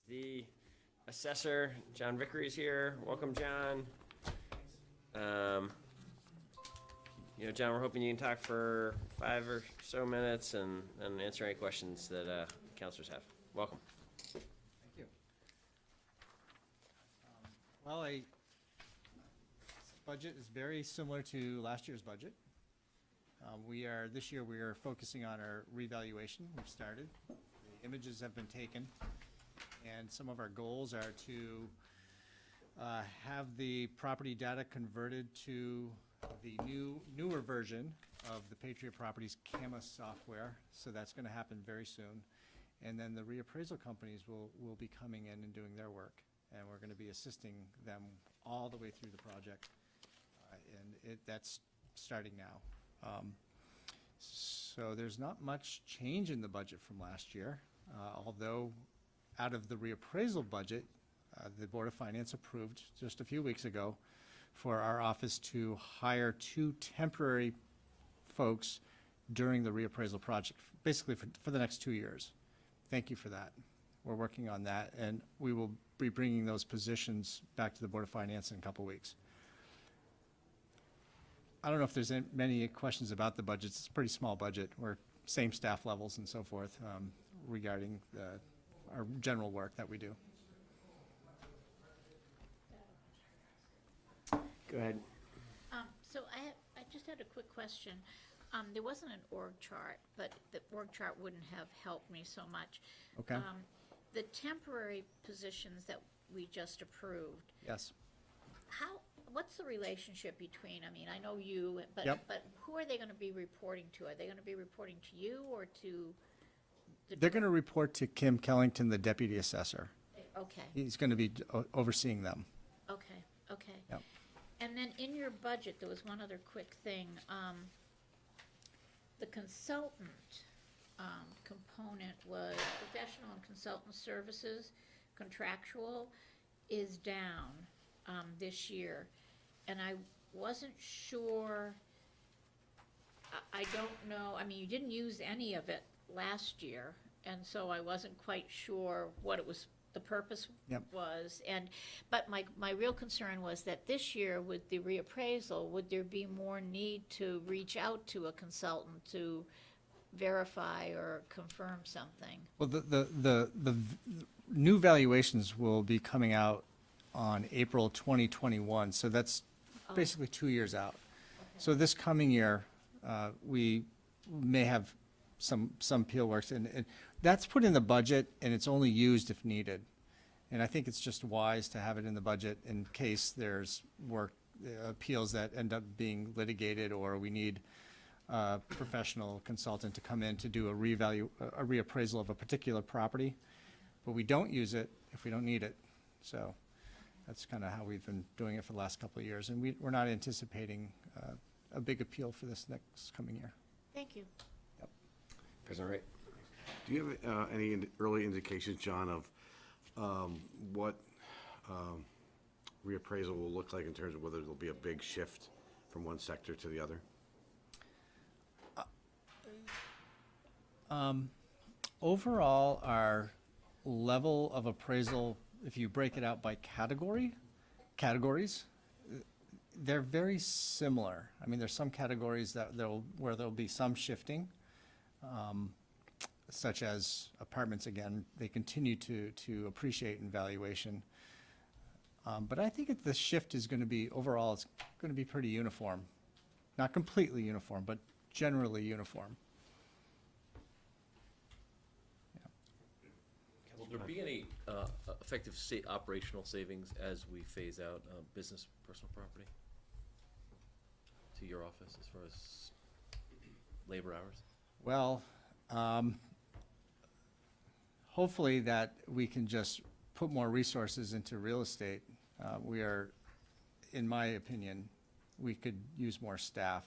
The assessor, John Vickery, is here. Welcome, John. John, we're hoping you can talk for 5 or so minutes and answer any questions that counselors have. Welcome. Thank you. Well, budget is very similar to last year's budget. This year we are focusing on our revaluation. We've started. The images have been taken, and some of our goals are to have the property data converted to the newer version of the Patriot Properties CAMA software. So that's going to happen very soon. And then the reappraisal companies will be coming in and doing their work. And we're going to be assisting them all the way through the project. That's starting now. So there's not much change in the budget from last year, although out of the reappraisal budget, the Board of Finance approved just a few weeks ago for our office to hire 2 temporary folks during the reappraisal project, basically for the next 2 years. Thank you for that. We're working on that, and we will be bringing those positions back to the Board of Finance in a couple weeks. I don't know if there's many questions about the budget. It's a pretty small budget. We're same staff levels and so forth regarding our general work that we do. Go ahead. So I just had a quick question. There wasn't an org chart, but the org chart wouldn't have helped me so much. Okay. The temporary positions that we just approved, Yes. what's the relationship between, I know you, but, Yep. but who are they going to be reporting to? Are they going to be reporting to you or to the? They're going to report to Kim Kellington, the deputy assessor. Okay, He's going to be overseeing them. okay. Yep. And then in your budget, there was one other quick thing. The consultant component was professional and consultant services, contractual, is down this year. And I wasn't sure, I don't know, you didn't use any of it last year, and so I wasn't quite sure what it was, the purpose Yep. was. But my real concern was that this year with the reappraisal, would there be more need to reach out to a consultant to verify or confirm something? Well, the new valuations will be coming out on April 2021, so that's basically 2 years out. So this coming year, we may have some peel works, and that's put in the budget, and it's only used if needed. And I think it's just wise to have it in the budget in case there's work, appeals that end up being litigated, or we need a professional consultant to come in to do a reappraisal of a particular property. But we don't use it if we don't need it. So that's kind of how we've been doing it for the last couple of years. And we're not anticipating a big appeal for this next coming year. Thank you. President Wright. Do you have any early indications, John, of what reappraisal will look like in terms of whether there'll be a big shift from one sector to the other? Overall, our level of appraisal, if you break it out by categories, they're very similar. There's some categories where there'll be some shifting, such as apartments. Again, they continue to appreciate in valuation. But I think the shift is going to be, overall, it's going to be pretty uniform. Not completely uniform, but generally uniform. Will there be any effective operational savings as we phase out business personal property to your office as far as labor hours? Well, hopefully that we can just put more resources into real estate. In my opinion, we could use more staff.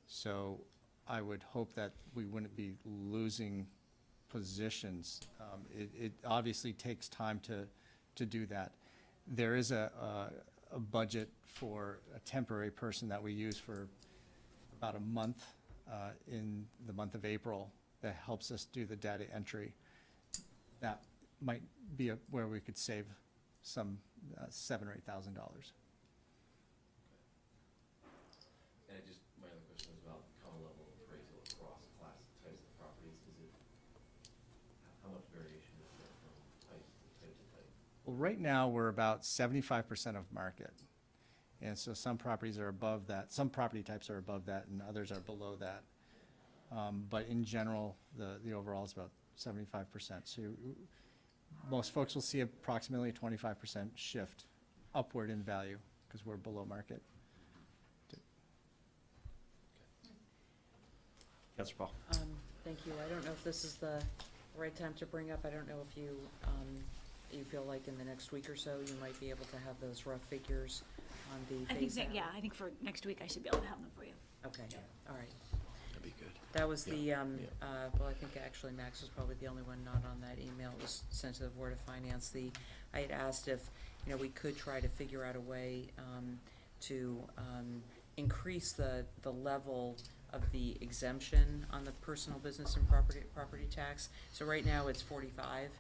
So I would hope that we wouldn't be losing positions. It obviously takes time to do that. There is a budget for a temporary person that we use for about a month in the month of April that helps us do the data entry. That might be where we could save some $7,000 or $8,000. And just, my other question was about common level of appraisal across class types of properties. Is it, how much variation is there from type to type? Well, right now, we're about 75% of market. And so some properties are above that, some property types are above that, and others are below that. But in general, the overall is about 75%. So most folks will see approximately a 25% shift upward in value because we're below market. Councilor Paul. Thank you. I don't know if this is the right time to bring up, I don't know if you, you feel like in the next week or so, you might be able to have those rough figures on the I think phase that, out? yeah, I think for next week I should be able to have them for you. Okay, all right. That'd be good. That was the, Yeah. well, I think actually Max was probably the only one not on that email. It was sent to the Board of Finance. I had asked if, we could try to figure out a way to increase the level of the exemption on the personal business and property tax. So right now it's 45.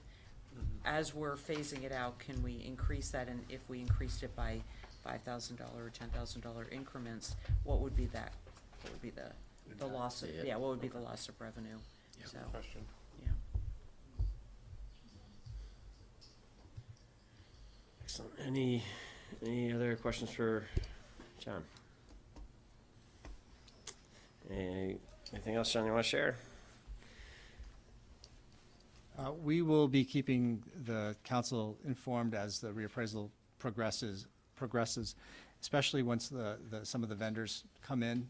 As we're phasing it out, can we increase that? And if we increased it by $5,000 or $10,000 increments, what would be that? What would be the loss of, Yeah. what would be the loss of revenue? Yeah. So, Question. yeah. Excellent. Any other questions for John? Anything else, John, you want to share? We will be keeping the council informed as the reappraisal progresses, especially once some of the vendors come in.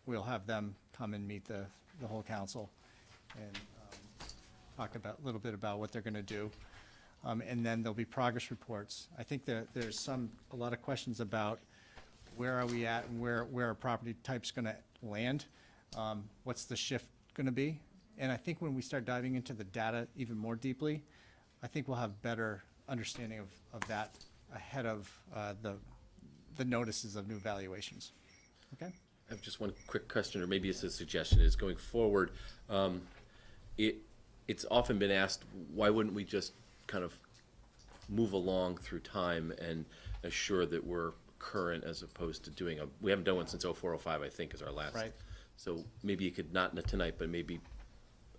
We'll have them come and meet the whole council and talk a little bit about what they're going to do. And then there'll be progress reports. I think that there's a lot of questions about where are we at and where are property types going to land? What's the shift going to be? And I think when we start diving into the data even more deeply, I think we'll have better understanding of that ahead of the notices of new valuations. Okay? I have just one quick question, or maybe it's a suggestion, is going forward, it's often been asked, why wouldn't we just kind of move along through time and assure that we're current as opposed to doing we haven't done one since 04, 05, I think, is our last. Right. So maybe you could, not tonight, but maybe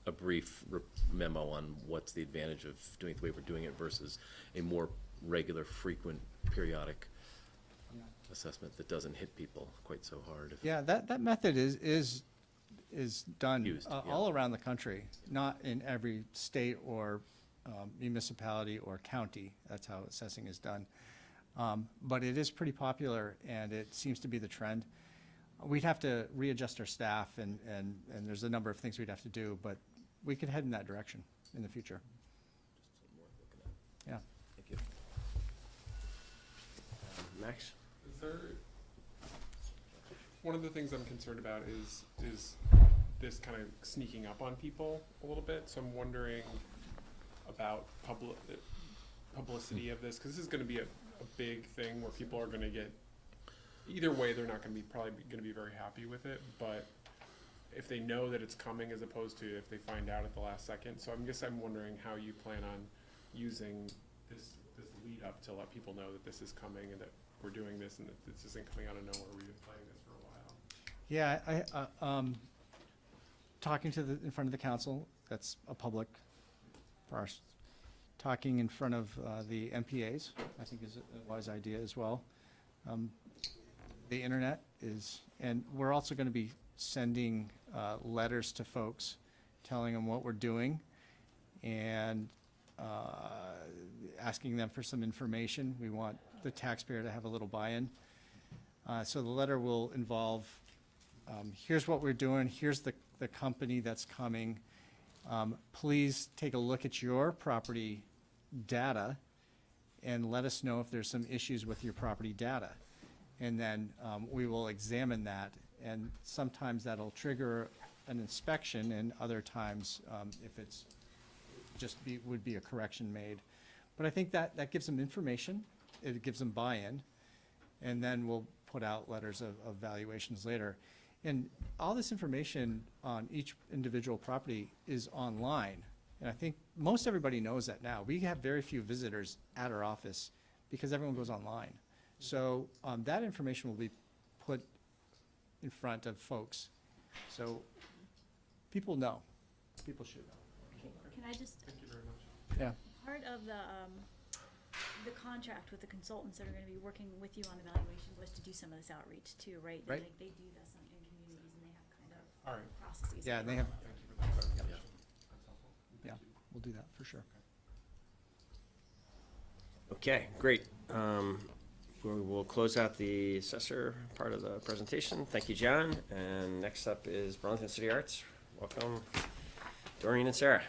a brief memo on what's the advantage of doing it the way we're doing it versus a more regular, frequent, periodic assessment that doesn't hit people quite so hard. Yeah, that method is done Used, yeah. all around the country, not in every state or municipality or county. That's how assessing is done. But it is pretty popular, and it seems to be the trend. We'd have to readjust our staff, and there's a number of things we'd have to do, but we could head in that direction in the future. Just something worth looking at. Yeah. Thank you. Max? Is there, one of the things I'm concerned about is this kind of sneaking up on people a little bit, so I'm wondering about publicity of this, because this is gonna be a big thing where people are gonna get, either way, they're not gonna be, probably gonna be very happy with it, but if they know that it's coming as opposed to if they find out at the last second. So I'm wondering how you plan on using this lead up to let people know that this is coming and that we're doing this and that this isn't coming out of nowhere. We've been planning this for a while. Yeah, talking in front of the council, that's a public farce. Talking in front of the MPAs, I think is a wise idea as well. The internet and we're also going to be sending letters to folks telling them what we're doing and asking them for some information. We want the taxpayer to have a little buy-in. So the letter will involve, here's what we're doing, here's the company that's coming. Please take a look at your property data and let us know if there's some issues with your property data. And then we will examine that, and sometimes that'll trigger an inspection, and other times, if it's would be a correction made. But I think that gives them information, it gives them buy-in, and then we'll put out letters of valuations later. And all this information on each individual property is online, and I think most everybody knows that now. We have very few visitors at our office because everyone goes online. So that information will be put in front of folks. So people know. People should know. Can I just, Thank you very much. Yeah. part of the contract with the consultants that are gonna be working with you on evaluation was to do some of this outreach too, right? Right. Like, they do this in communities and they have kind of All right. processes. Yeah, and they have, Thank you for that clarification. That's helpful. yeah, we'll do that for sure. Okay, great. We will close out the assessor part of the presentation. Thank you, John. And next up is Burlington City Arts. Welcome, Doreen and Sarah.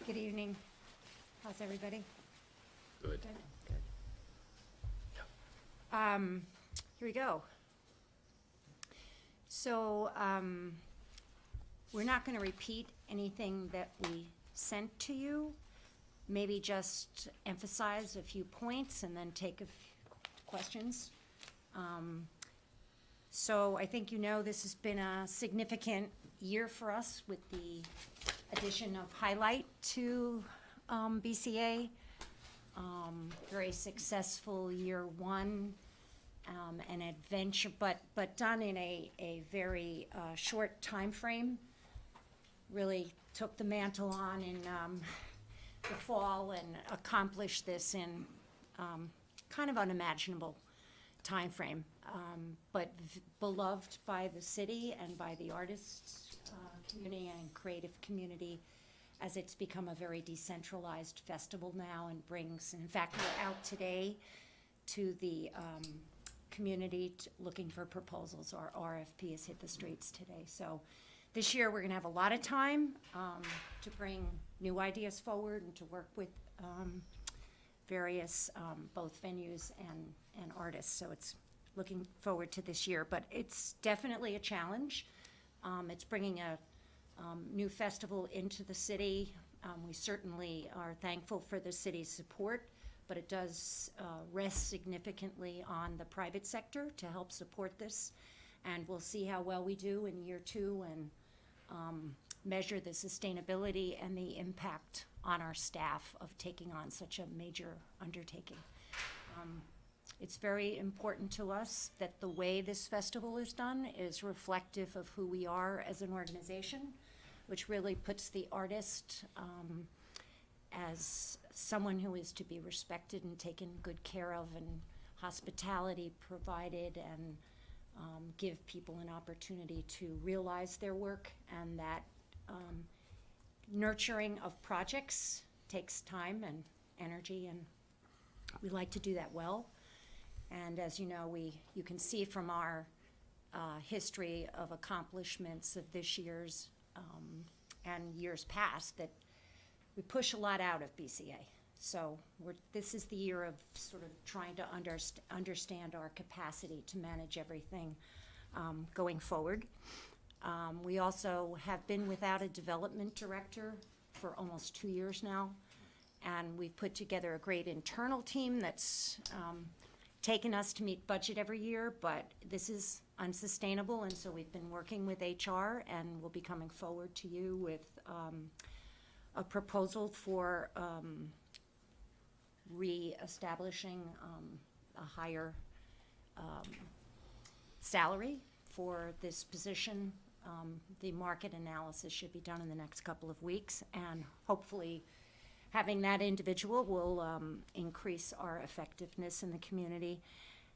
Good evening. How's everybody? Good. Here we go. So, we're not gonna repeat anything that we sent to you. Maybe just emphasize a few points and then take a few questions. So I think you know this has been a significant year for us with the addition of Highlight to BCA. Very successful year one, an adventure, but done in a very short time frame. Really took the mantle on in the fall and accomplished this in kind of unimaginable time frame, but beloved by the city and by the artists community and creative community, as it's become a very decentralized festival now and brings, in fact, we're out today to the community looking for proposals. Our RFP has hit the streets today. So this year, we're gonna have a lot of time to bring new ideas forward and to work with various both venues and artists. So it's looking forward to this year, but it's definitely a challenge. It's bringing a new festival into the city. We certainly are thankful for the city's support, but it does rest significantly on the private sector to help support this. And we'll see how well we do in year two and measure the sustainability and the impact on our staff of taking on such a major undertaking. It's very important to us that the way this festival is done is reflective of who we are as an organization, which really puts the artist as someone who is to be respected and taken good care of, and hospitality provided, and give people an opportunity to realize their work, and that nurturing of projects takes time and energy, and we like to do that well. And as you know, you can see from our history of accomplishments of this year's and years past that we push a lot out of BCA. So this is the year of sort of trying to understand our capacity to manage everything going forward. We also have been without a development director for almost 2 years now, and we've put together a great internal team that's taken us to meet budget every year, but this is unsustainable, and so we've been working with HR, and we'll be coming forward to you with a proposal for re-establishing a higher salary for this position. The market analysis should be done in the next couple of weeks, and hopefully having that individual will increase our effectiveness in the community.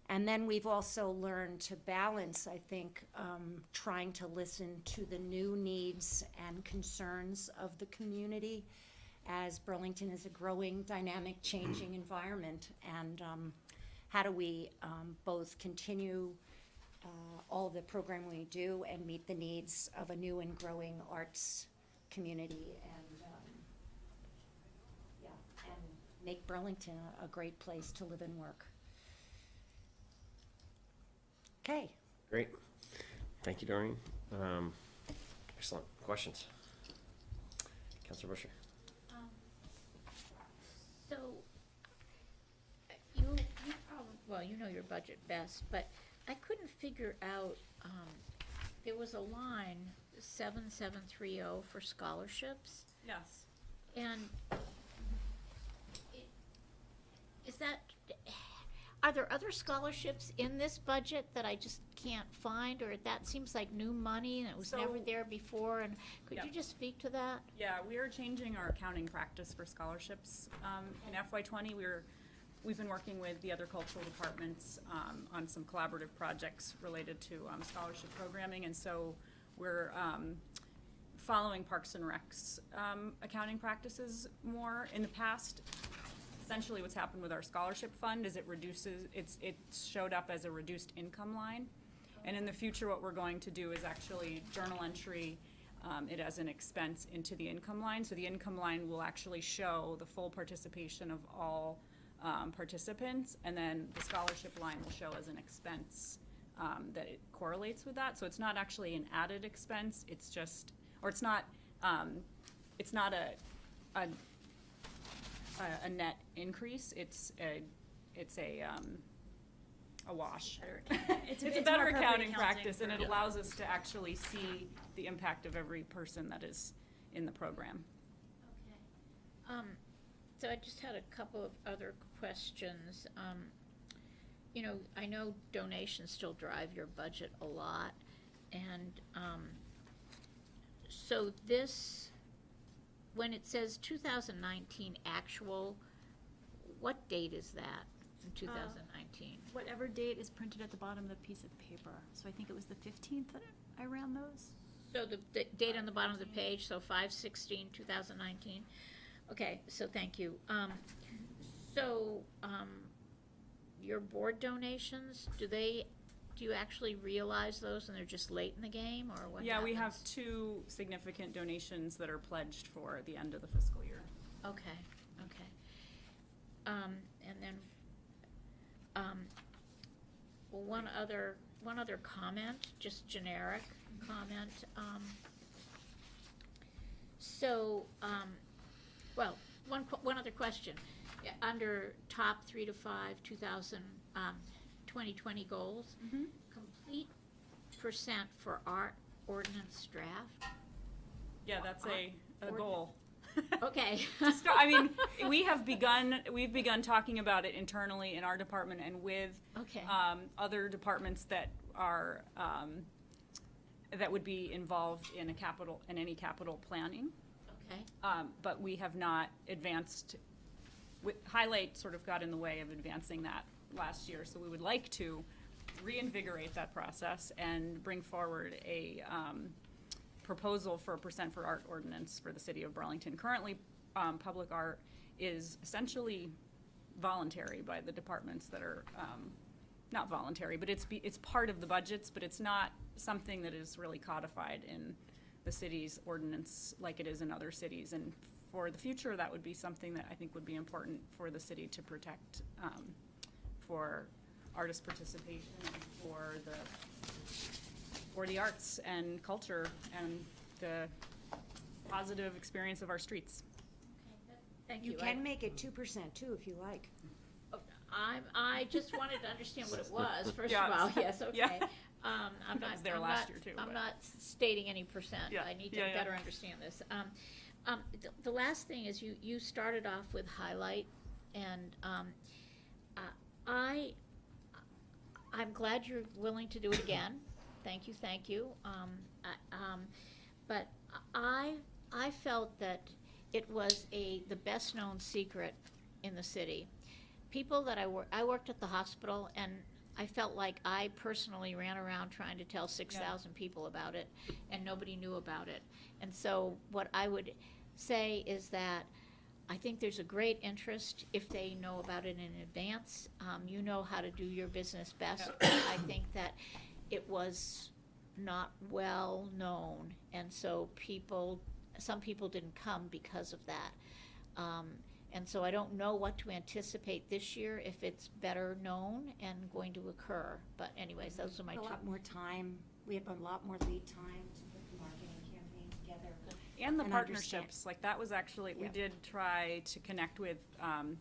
And then we've also learned to balance, I think, trying to listen to the new needs and concerns of the community, as Burlington is a growing, dynamic, changing environment. And how do we both continue all the programming we do and meet the needs of a new and growing arts community, and make Burlington a great place to live and work. Okay. Great. Thank you, Doreen. Excellent. Questions? Councilor Busher? So, well, you know your budget best, but I couldn't figure out, there was a line, 7730 for scholarships, Yes. and is that, are there other scholarships in this budget that I just can't find, or that seems like new money and it was never So- there before, and could you Yep. just speak to that? Yeah, we are changing our accounting practice for scholarships. In FY20, we've been working with the other cultural departments on some collaborative projects related to scholarship programming, and so we're following Parks and Rec's accounting practices more. In the past, essentially what's happened with our scholarship fund is it showed up as a reduced income line. And in the future, what we're going to do is actually journal entry it as an expense into the income line. So the income line will actually show the full participation of all participants, and then the scholarship line will show as an expense that it correlates with that. So it's not actually an added expense, it's just, or it's not a net increase, it's a wash. It's a better more appropriate accounting practice, and it for- allows us to actually see the impact of every person that is in the program. Okay. So I just had a couple of other questions. You know, I know donations still drive your budget a lot, and, so this, when it says 2019 actual, what date is that in 2019? Whatever date is printed at the bottom of the piece of paper. So I think it was the 15th that I ran those. So the date on the bottom of the page, so 5/16/2019? Okay, so thank you. Your board donations, do you actually realize those and they're just late in the game, or what Yeah, we have happens? 2 significant donations that are pledged for the end of the fiscal year. Okay, okay. And then, well, one other comment, just generic comment. Well, one other question. Yeah, under top 3 to 5, 2020 goals, complete percent for art ordinance draft. Yeah, that's a Or- goal. Okay. I mean, we've begun talking about it internally in our department and with Okay. other departments that are, that would be involved in any capital planning. Okay. But we have not advanced, Highlight sort of got in the way of advancing that last year, so we would like to reinvigorate that process and bring forward a proposal for a percent for art ordinance for the city of Burlington. Currently, public art is essentially voluntary by the departments that are, not voluntary, but it's part of the budgets, but it's not something that is really codified in the city's ordinance like it is in other cities. And for the future, that would be something that I think would be important for the city to protect, for artist participation, and for the arts and culture and the positive experience of our streets. Thank You you. can make it 2% too, if you like. I just wanted to understand what it was, first Yeah. of all, yes, okay. Yeah. I'm That not, was there I'm last not- year too, I'm but- not stating any percent. Yeah, I need to yeah, yeah. better understand this. The last thing is you started off with highlight, and I'm glad you're willing to do it again. Thank you, thank you. But I felt that it was the best-known secret in the city. People that I worked at the hospital, and I felt like I personally ran around trying to tell 6,000 people about it, and nobody knew about it. And so what I would say is that I think there's a great interest if they know about it in advance. You know how to do your business best. I think that it was not well known, and so some people didn't come because of that. And so I don't know what to anticipate this year, if it's better known and going to occur. But anyways, those are my A two. lot more time, we have a lot more lead time to put the marketing campaign together. And the and partnerships, like that was actually, we Yeah. did try to connect with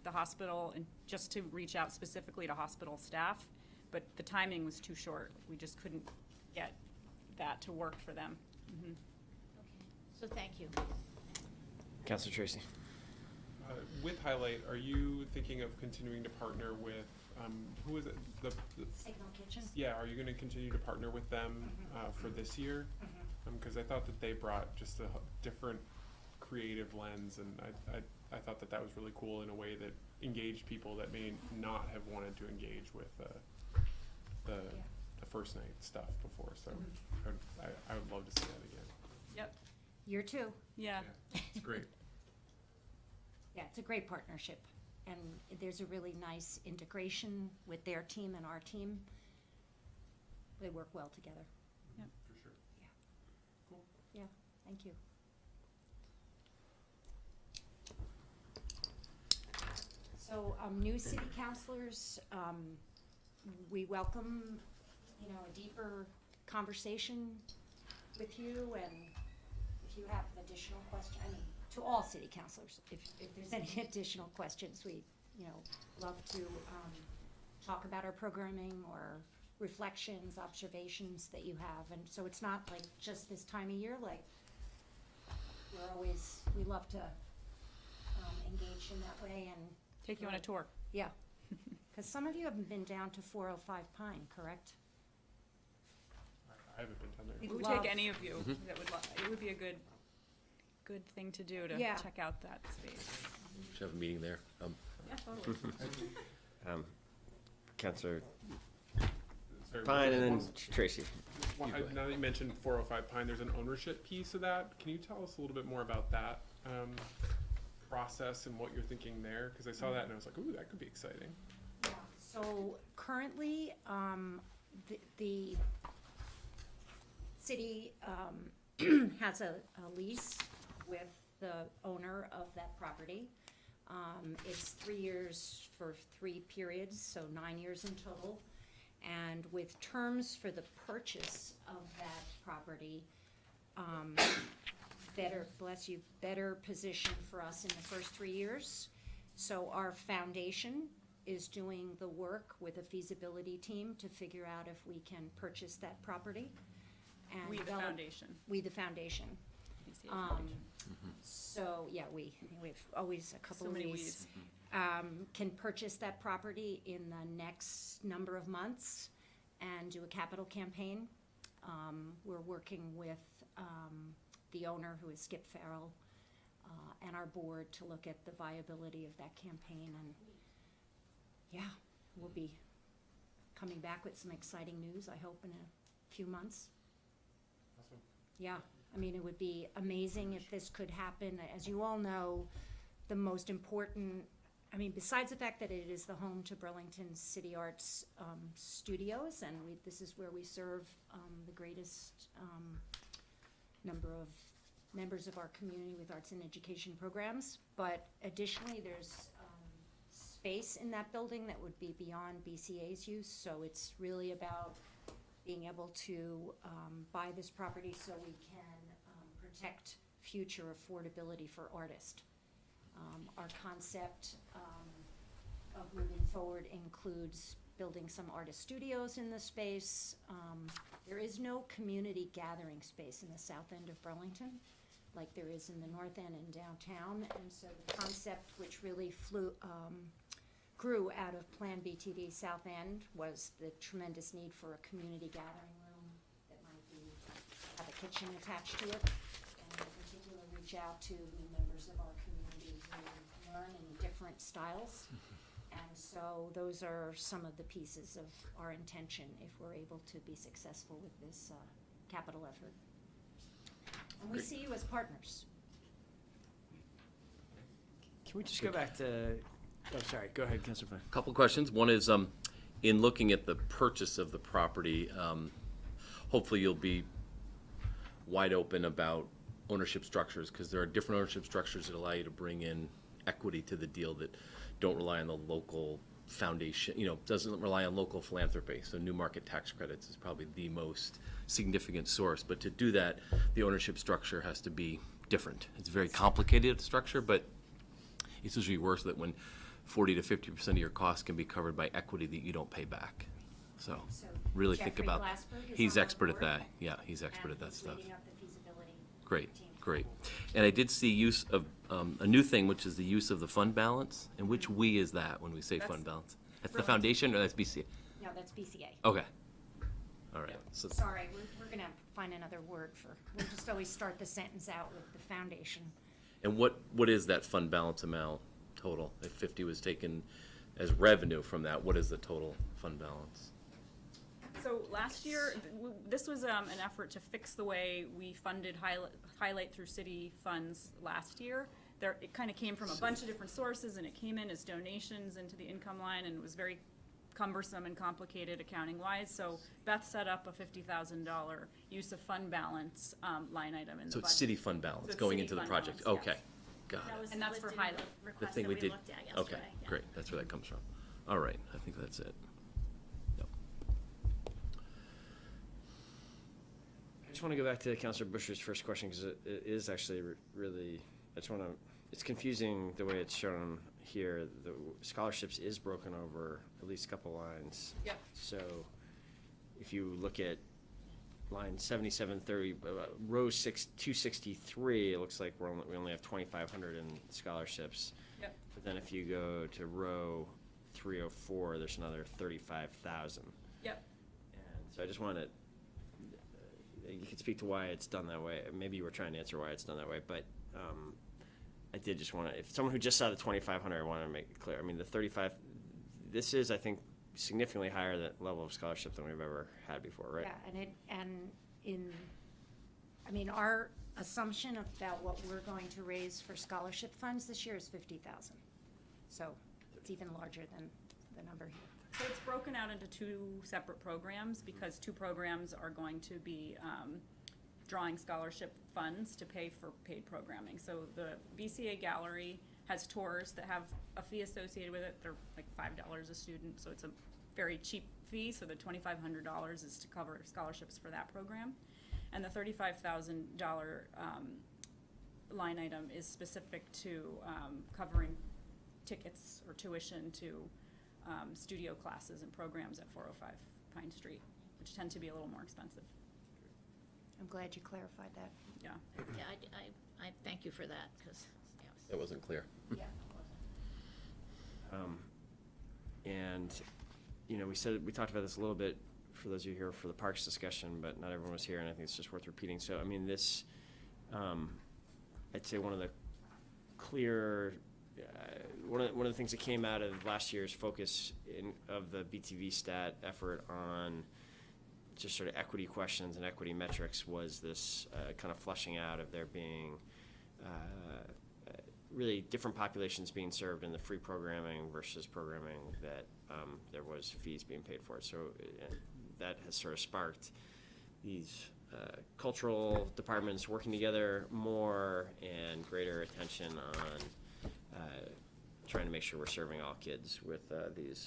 the hospital and just to reach out specifically to hospital staff, but the timing was too short. We just couldn't get that to work for them. Okay, so thank you. Counselor Tracy. With Highlight, are you thinking of continuing to partner with, who is it? Signal Kitchen? Yeah, are you gonna continue to partner with them, for this year? Cause I thought that they brought just a different creative lens, and I thought that that was really cool in a way that engaged people that may not have wanted to engage with, the first night stuff before, so I would love to see that again. Yep, Year two. yeah. It's great. Yeah, it's a great partnership, and there's a really nice integration with their team and our team. They work well together. For sure. Yeah, thank you. So, new city councilors, we welcome, a deeper conversation with you, and if you have additional questions, to all city councilors, if there's any additional questions, we, love to, talk about our programming or reflections, observations that you have, and so it's not like just this time of year, like, we love to, engage in that way, and. Take you on a tour. Yeah, because some of you haven't been down to 405 Pine, correct? I haven't been down there. We'd We would love- take any of you that would, it would be a good thing to do to Yeah. check out that space. Should have a meeting there. Yeah, totally. Counselor Sorry, Pine and then one- Tracy. Well, now that you mentioned 405 Pine, there's an ownership piece of that. Can you tell us a little bit more about that process and what you're thinking there? Because I saw that and I was like, ooh, that could be exciting. Yeah, so currently, the city has a lease with the owner of that property. It's 3 years for 3 periods, so 9 years in total. And with terms for the purchase of that property, better position for us in the first 3 years. So our foundation is doing the work with a feasibility team to figure out if we can purchase that property. And We, the develop- foundation. We, the foundation. BCA Foundation. So, yeah, we've always a couple So of many we's. we's. Can purchase that property in the next number of months and do a capital campaign. We're working with the owner, who is Skip Farrell, and our board to look at the viability of that campaign. And yeah, we'll be coming back with some exciting news, I hope, in a few months. Awesome. Yeah, I mean, it would be amazing if this could happen. As you all know, the most important, besides the fact that it is the home to Burlington City Arts Studios, and this is where we serve the greatest number of members of our community with arts and education programs. But additionally, there's space in that building that would be beyond BCA's use, so it's really about being able to buy this property so we can protect future affordability for artists. Our concept of moving forward includes building some artist studios in the space. There is no community gathering space in the south end of Burlington, like there is in the north end and downtown, and so the concept, which really grew out of Plan BTD South End, was the tremendous need for a community gathering room that might have a kitchen attached to it, and in particular reach out to the members of our community who learn in different styles. And so those are some of the pieces of our intention if we're able to be successful with this capital effort. And we see you as partners. Can we just go back to, sorry, go ahead, Counselor Pine. Couple questions. One is, in looking at the purchase of the property, hopefully you'll be wide open about ownership structures, because there are different ownership structures that allow you to bring in equity to the deal that don't rely on the local foundation, doesn't rely on local philanthropy. So new market tax credits is probably the most significant source. But to do that, the ownership structure has to be different. It's very complicated structure, but it's usually worse that when 40 to 50% of your costs can be covered by equity that you don't pay back. So So really think Jeffrey about, Glassberg is he's on expert at board, that. Yeah, he's expert at and that he's stuff. leading up the feasibility Great, team. great. And I did see use of, a new thing, which is the use of the fund balance. And which we is that when we say That's fund balance? That's the Burlington. foundation or that's BCA? No, that's BCA. Okay. All right. So Sorry, we're gonna find another word for, we'll just always start the sentence out with the foundation. And what is that fund balance amount total? If 50 was taken as revenue from that, what is the total fund balance? So last year, this was an effort to fix the way we funded highlight through city funds last year. It kind of came from a bunch of different sources, and it came in as donations into the income line, and it was very cumbersome and complicated accounting-wise. So Beth set up a $50,000 use of fund balance line item in the So budget. it's city fund balance So it's going city into the fund project? balance, yes. Okay, got That it. was And that's for listed in highlight. The request thing that we we did. looked at Okay, yesterday. Yeah. great, that's where that comes from. All right, I think that's it. Yep. I just want to go back to Councilor Busher's first question, because it is actually really, I just want to, it's confusing the way it's shown here. The scholarships is broken over at least a couple lines. Yep. So if you look at line 7730, row 263, it looks like we only have 2,500 in scholarships. Yep. But then if you go to row 304, there's another 35,000. Yep. And so I just want to, you could speak to why it's done that way. Maybe you were trying to answer why it's done that way, but I did just want to, if someone who just saw the 2,500, I want to make it clear. I mean, the 35, this is, I think, significantly higher than level of scholarship than we've ever had before, right? Yeah, I mean, our assumption about what we're going to raise for scholarship funds this year is 50,000. So it's even larger than the number here. So it's broken out into two separate programs, because two programs are going to be drawing scholarship funds to pay for paid programming. So the BCA Gallery has tours that have a fee associated with it. They're like $5 a student, so it's a very cheap fee. So the $2,500 is to cover scholarships for that program. And the $35,000 line item is specific to covering tickets or tuition to studio classes and programs at 405 Pine Street, which tend to be a little more expensive. I'm glad you clarified that. Yeah. Yeah, I thank you for that, because, That wasn't clear. Yeah. And, you know, we talked about this a little bit for those of you here for the parks discussion, but not everyone was here, and I think it's just worth repeating. So, I mean, this, I'd say one of the clear, one of the things that came out of last year's focus of the BTV stat effort on just sort of equity questions and equity metrics was this kind of flushing out of there being really different populations being served in the free programming versus programming that there was fees being paid for. So that has sort of sparked these cultural departments working together more and greater attention on trying to make sure we're serving all kids with these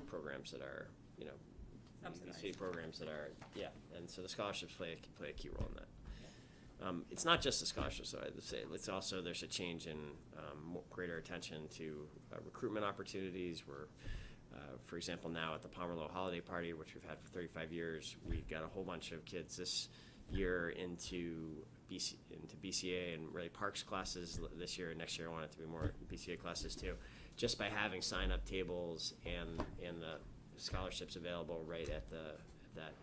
programs that are, you know, these city programs that are, yeah, and so the scholarships play a key role in that. It's not just the scholarships, though. I'd say it's also there's a change in greater attention to recruitment opportunities. We're, for example, now at the Pomerlow Holiday Party, which we've had for 35 years, we got a whole bunch of kids this year into BCA and really parks classes this year. And next year, I want it to be more BCA classes too. Just by having sign-up tables and the scholarships available right at that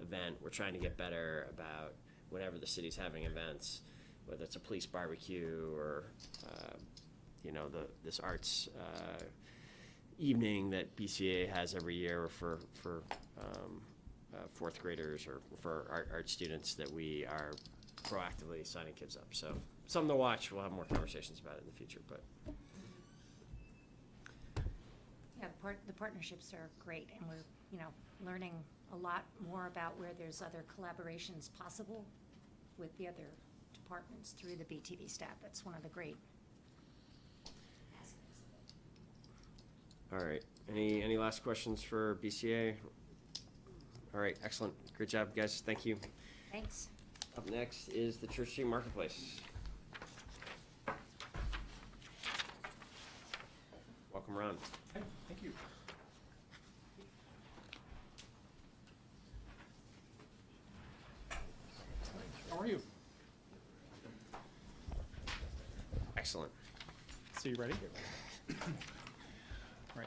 event, we're trying to get better about whenever the city's having events, whether it's a police barbecue or you know, this arts evening that BCA has every year for fourth graders or for art students, that we are proactively signing kids up. So something to watch. We'll have more conversations about it in the future, but. Yeah, the partnerships are great, and we're, you know, learning a lot more about where there's other collaborations possible with the other departments through the BTV staff. That's one of the great aspects of it. All right. Any last questions for BCA? All right, excellent. Great job, guys. Thank you. Thanks. Up next is the Church Street Marketplace. Welcome, Ron. Thank you. How are you? Excellent. So you ready? Right.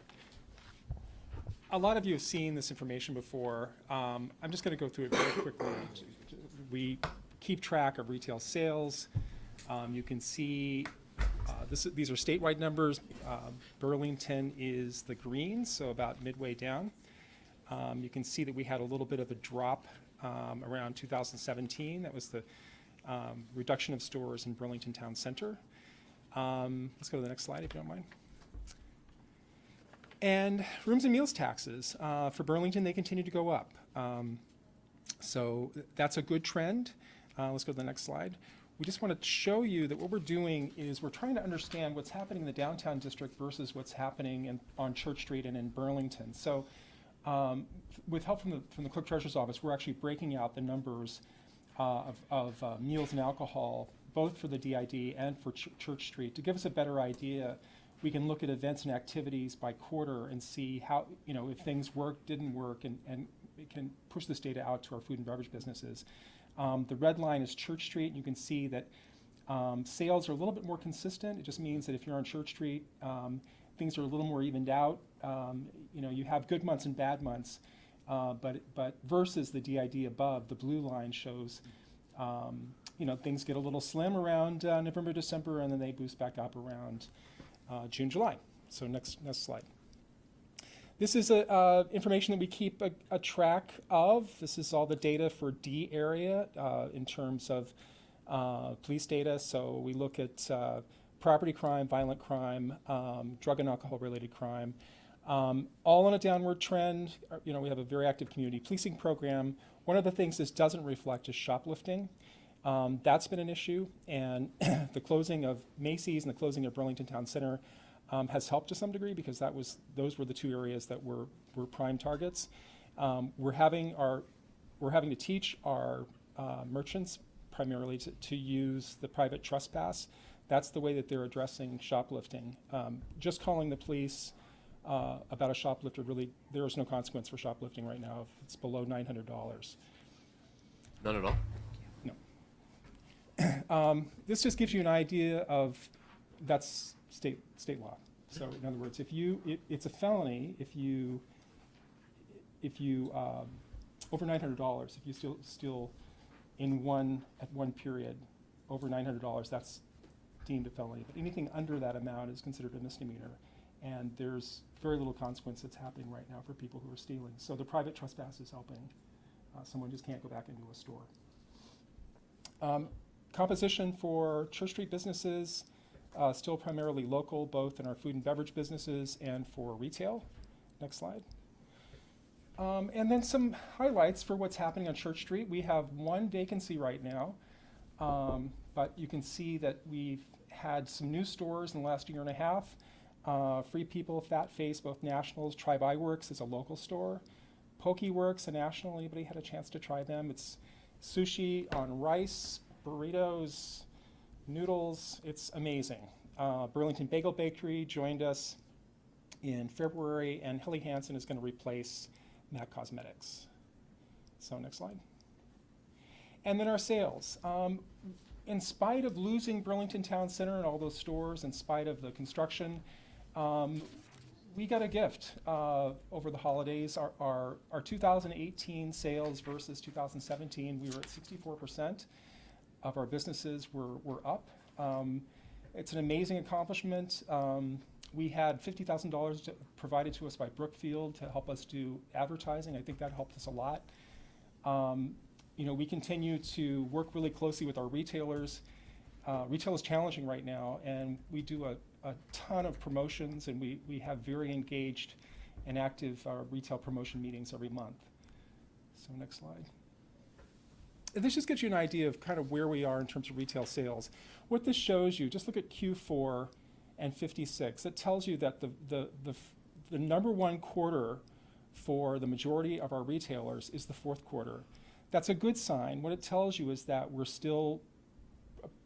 A lot of you have seen this information before. I'm just going to go through it very quickly. We keep track of retail sales. You can see these are statewide numbers. Burlington is the green, so about midway down. You can see that we had a little bit of a drop around 2017. That was the reduction of stores in Burlington Town Center. Let's go to the next slide if you don't mind. And rooms and meals taxes for Burlington, they continue to go up. So that's a good trend. Let's go to the next slide. We just want to show you that what we're doing is we're trying to understand what's happening in the downtown district versus what's happening on Church Street and in Burlington. So with help from the clerk treasurer's office, we're actually breaking out the numbers of meals and alcohol, both for the DID and for Church Street. To give us a better idea, we can look at events and activities by quarter and see how, if things worked, didn't work, and we can push this data out to our food and beverage businesses. The red line is Church Street, and you can see that sales are a little bit more consistent. It just means that if you're on Church Street, things are a little more evened out. You have good months and bad months, but versus the DID above, the blue line shows, things get a little slim around November, December, and then they boost back up around June, July. So next slide. This is information that we keep a track of. This is all the data for D area in terms of police data. So we look at property crime, violent crime, drug and alcohol related crime, all on a downward trend. We have a very active community policing program. One of the things this doesn't reflect is shoplifting. That's been an issue, and the closing of Macy's and the closing of Burlington Town Center has helped to some degree because those were the two areas that were prime targets. We're having to teach our merchants primarily to use the private trespass. That's the way that they're addressing shoplifting. Just calling the police about a shoplifter, really, there is no consequence for shoplifting right now if it's below $900. None at all? No. This just gives you an idea of that's state law. So in other words, it's a felony if you over $900, if you steal at one period over $900, that's deemed a felony. But anything under that amount is considered a misdemeanor, and there's very little consequence that's happening right now for people who are stealing. So the private trespass is helping. Someone just can't go back into a store. Composition for Church Street businesses, still primarily local, both in our food and beverage businesses and for retail. Next slide. And then some highlights for what's happening on Church Street. We have one vacancy right now, but you can see that we've had some new stores in the last year and a half. Free People, Fat Face, both nationals. Try Buy Works is a local store. Pokey Works, a national. Anybody had a chance to try them? It's sushi on rice, burritos, noodles. It's amazing. Burlington Bagel Bakery joined us in February, and Helly Hansen is going to replace MAC Cosmetics. So next slide. And then our sales. In spite of losing Burlington Town Center and all those stores, in spite of the construction, we got a gift over the holidays. Our 2018 sales versus 2017, we were at 64% of our businesses were up. It's an amazing accomplishment. We had $50,000 provided to us by Brookfield to help us do advertising. I think that helped us a lot. We continue to work really closely with our retailers. Retail is challenging right now, and we do a ton of promotions, and we have very engaged and active retail promotion meetings every month. So next slide. This just gives you an idea of kind of where we are in terms of retail sales. What this shows you, just look at Q4 and 56. It tells you that the number one quarter for the majority of our retailers is the fourth quarter. That's a good sign. What it tells you is that we're still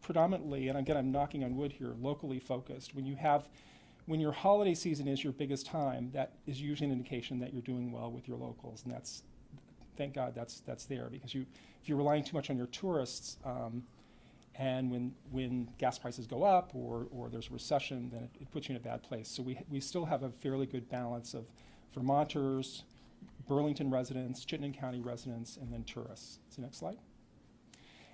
predominantly, and again, I'm knocking on wood here, locally focused. When your holiday season is your biggest time, that is usually an indication that you're doing well with your locals, and that's, thank God that's there, because if you're relying too much on your tourists, and when gas prices go up or there's a recession, then it puts you in a bad place. So we still have a fairly good balance of Vermonters, Burlington residents, Chittenden County residents, and then tourists. So next slide.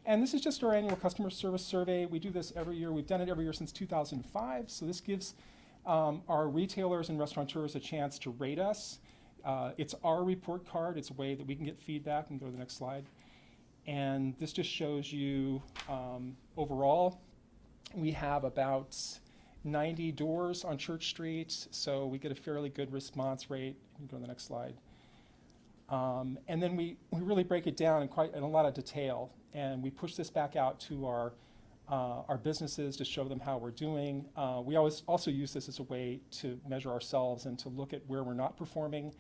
And this is just our annual customer service survey. We do this every year. We've done it every year since 2005. So this gives our retailers and restaurateurs a chance to rate us. It's our report card. It's a way that we can get feedback. And go to the next slide. And this just shows you overall, we have about 90 doors on Church Street. So we get a fairly good response rate. You can go to the next slide. And then we really break it down in a lot of detail, and we push this back out to our businesses to show them how we're doing. We always also use this as a way to measure ourselves and to look at where we're not performing,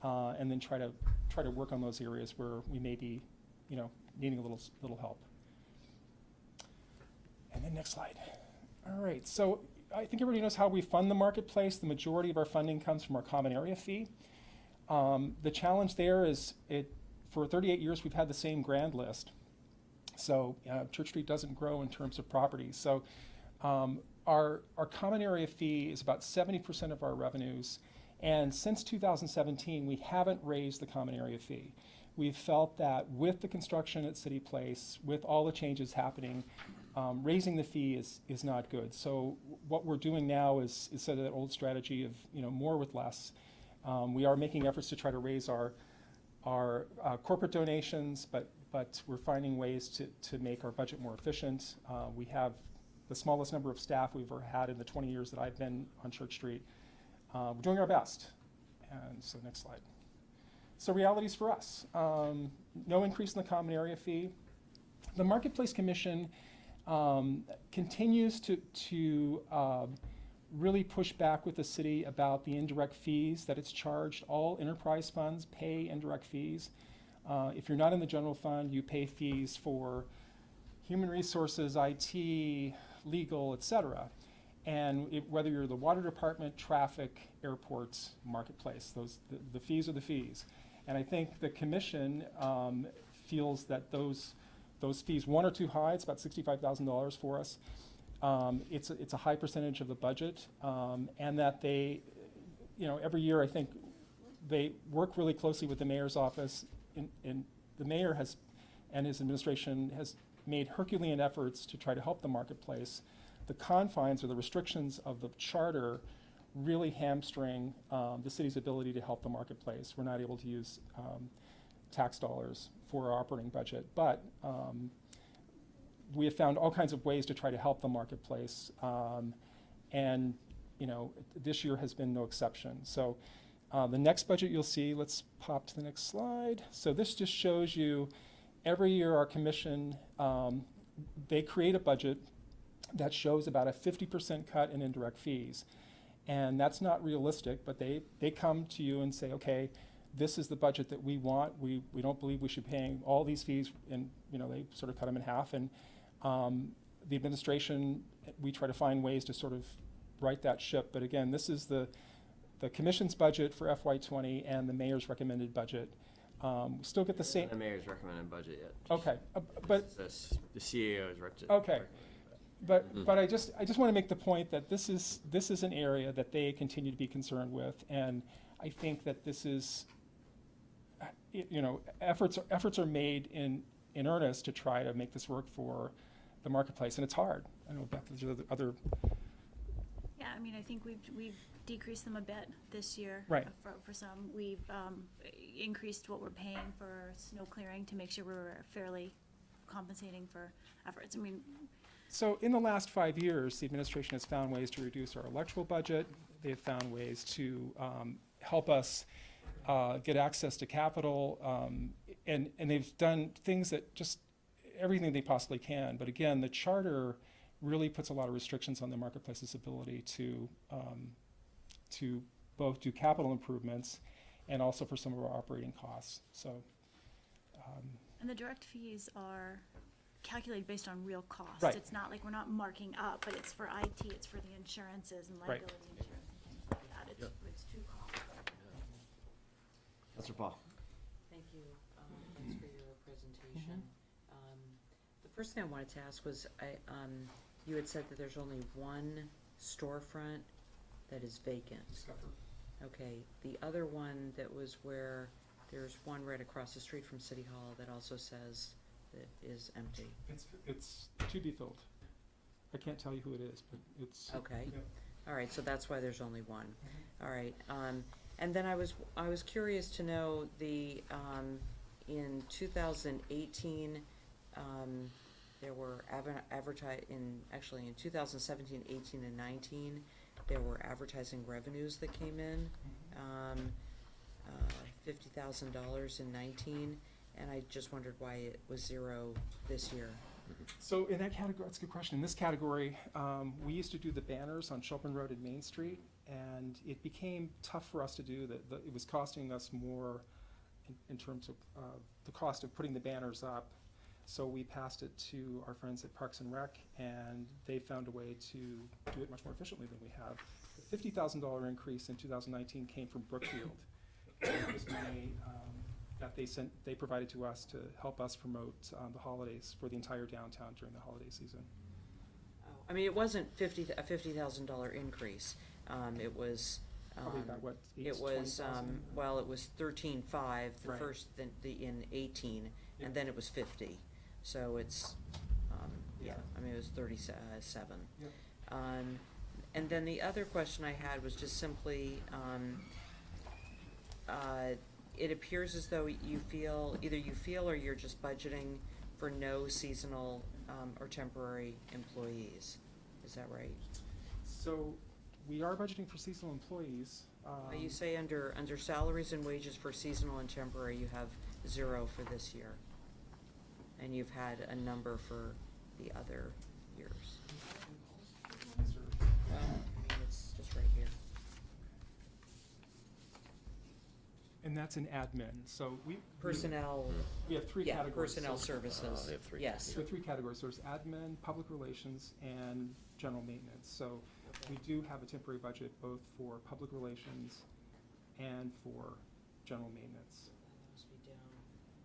and then try to work on those areas where we may be, needing a little help. And then next slide. All right, so I think everybody knows how we fund the marketplace. The majority of our funding comes from our common area fee. The challenge there is for 38 years we've had the same grand list. So Church Street doesn't grow in terms of properties. So our common area fee is about 70% of our revenues. And since 2017, we haven't raised the common area fee. We've felt that with the construction at City Place, with all the changes happening, raising the fee is not good. So what we're doing now is instead of that old strategy of more with less, we are making efforts to try to raise our corporate donations, but we're finding ways to make our budget more efficient. We have the smallest number of staff we've ever had in the 20 years that I've been on Church Street. We're doing our best. And so next slide. So realities for us. No increase in the common area fee. The Marketplace Commission continues to really push back with the city about the indirect fees that it's charged. All enterprise funds pay indirect fees. If you're not in the general fund, you pay fees for human resources, IT, legal, et cetera. And whether you're the water department, traffic, airports, marketplace, the fees are the fees. And I think the commission feels that those fees, one, are too high. It's about $65,000 for us. It's a high percentage of the budget, and that they, every year I think they work really closely with the mayor's office, and the mayor and his administration has made Herculean efforts to try to help the marketplace. The confines or the restrictions of the charter really hamstring the city's ability to help the marketplace. We're not able to use tax dollars for our operating budget, but we have found all kinds of ways to try to help the marketplace, and this year has been no exception. So the next budget you'll see, let's pop to the next slide. So this just shows you every year our commission, they create a budget that shows about a 50% cut in indirect fees. And that's not realistic, but they come to you and say, okay, this is the budget that we want. We don't believe we should be paying all these fees, and they sort of cut them in half. And the administration, we try to find ways to sort of right that ship. But again, this is the commission's budget for FY20 and the mayor's recommended budget. We still get the same. The mayor's recommended budget yet. Okay, but The CAO's recommended. okay. But I just want to make the point that this is an area that they continue to be concerned with, and I think that this is, efforts are made in earnest to try to make this work for the marketplace, and it's hard. I know Beth, there's other. Yeah, I think we've decreased them a bit this year. Right. For some, we've increased what we're paying for snow clearing to make sure we're fairly compensating for efforts. So in the last 5 years, the administration has found ways to reduce our electrical budget. They've found ways to help us get access to capital, and they've done things that just everything they possibly can. But again, the charter really puts a lot of restrictions on the marketplace's ability to both do capital improvements and also for some of our operating costs. So And the direct fees are calculated based on real cost. Right. It's not like we're not marking up, but it's for IT, it's for the insurances and Right. liability insurance and things like that. It's two costs. Counselor Paul. Thank you. Thanks for your presentation. The first thing I wanted to ask was, you had said that there's only one storefront that is vacant. Okay, the other one that was where there's one right across the street from City Hall that also says that is empty. It's to be filled. I can't tell you who it is, but it's. Okay. Yeah. All right, so that's why there's only one. All right, and then I was curious to know in 2018, there were in 2017, 18, and 19, there were advertising revenues that came in, $50,000 in 19, and I just wondered why it was zero this year. So in that category, that's a good question. In this category, we used to do the banners on Chilton Road and Main Street, and it became tough for us to do that. It was costing us more in terms of the cost of putting the banners up. So we passed it to our friends at Parks and Rec, and they found a way to do it much more efficiently than we have. The $50,000 increase in 2019 came from Brookfield. It was money that they provided to us to help us promote the holidays for the entire downtown during the holiday season. Oh, I mean, it wasn't a $50,000 increase. It was. Probably about what, It was, 20,000? well, it was 13.5, the Right. first, in 18, Yeah. and then it was 50. So it's, Yeah. I mean, it was 37. Yep. And then the other question I had was just simply, it appears as though either you feel or you're just budgeting for no seasonal or temporary employees. Is that right? So we are budgeting for seasonal employees. You say under salaries and wages for seasonal and temporary, you have zero for this year. And you've had a number for the other years. Well, I mean, it's just right here. And that's an admin, so Personnel, we have three yeah, categories. personnel So- services, they have three. yes. So three categories, there's admin, public relations, and general maintenance. So we do have a temporary budget both for public relations and for general maintenance. That must be down.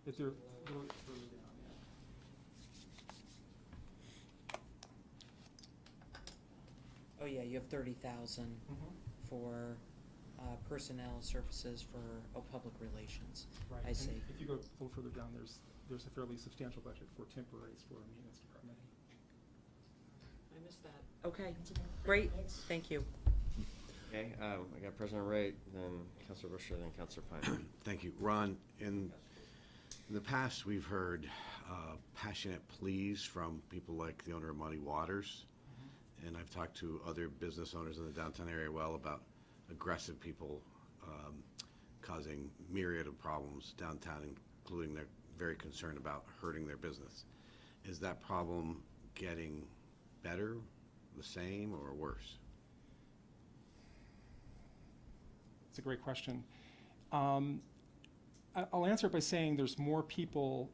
If they're really further down, Oh, yeah, you have 30,000 yeah. for personnel services for, public relations. Right. I And see. if you go a little further down, there's a fairly substantial budget for temporaries for our maintenance department. I missed that. Okay, great, thank you. Okay, I got President Wright, then Counselor Busher, then Counselor Pine. Thank you. Ron, in the past, we've heard passionate pleas from people like the owner of Muddy Waters, and I've talked to other business owners in the downtown area about aggressive people causing myriad of problems downtown, including they're very concerned about hurting their business. Is that problem getting better, the same, or worse? It's a great question. I'll answer it by saying there's more people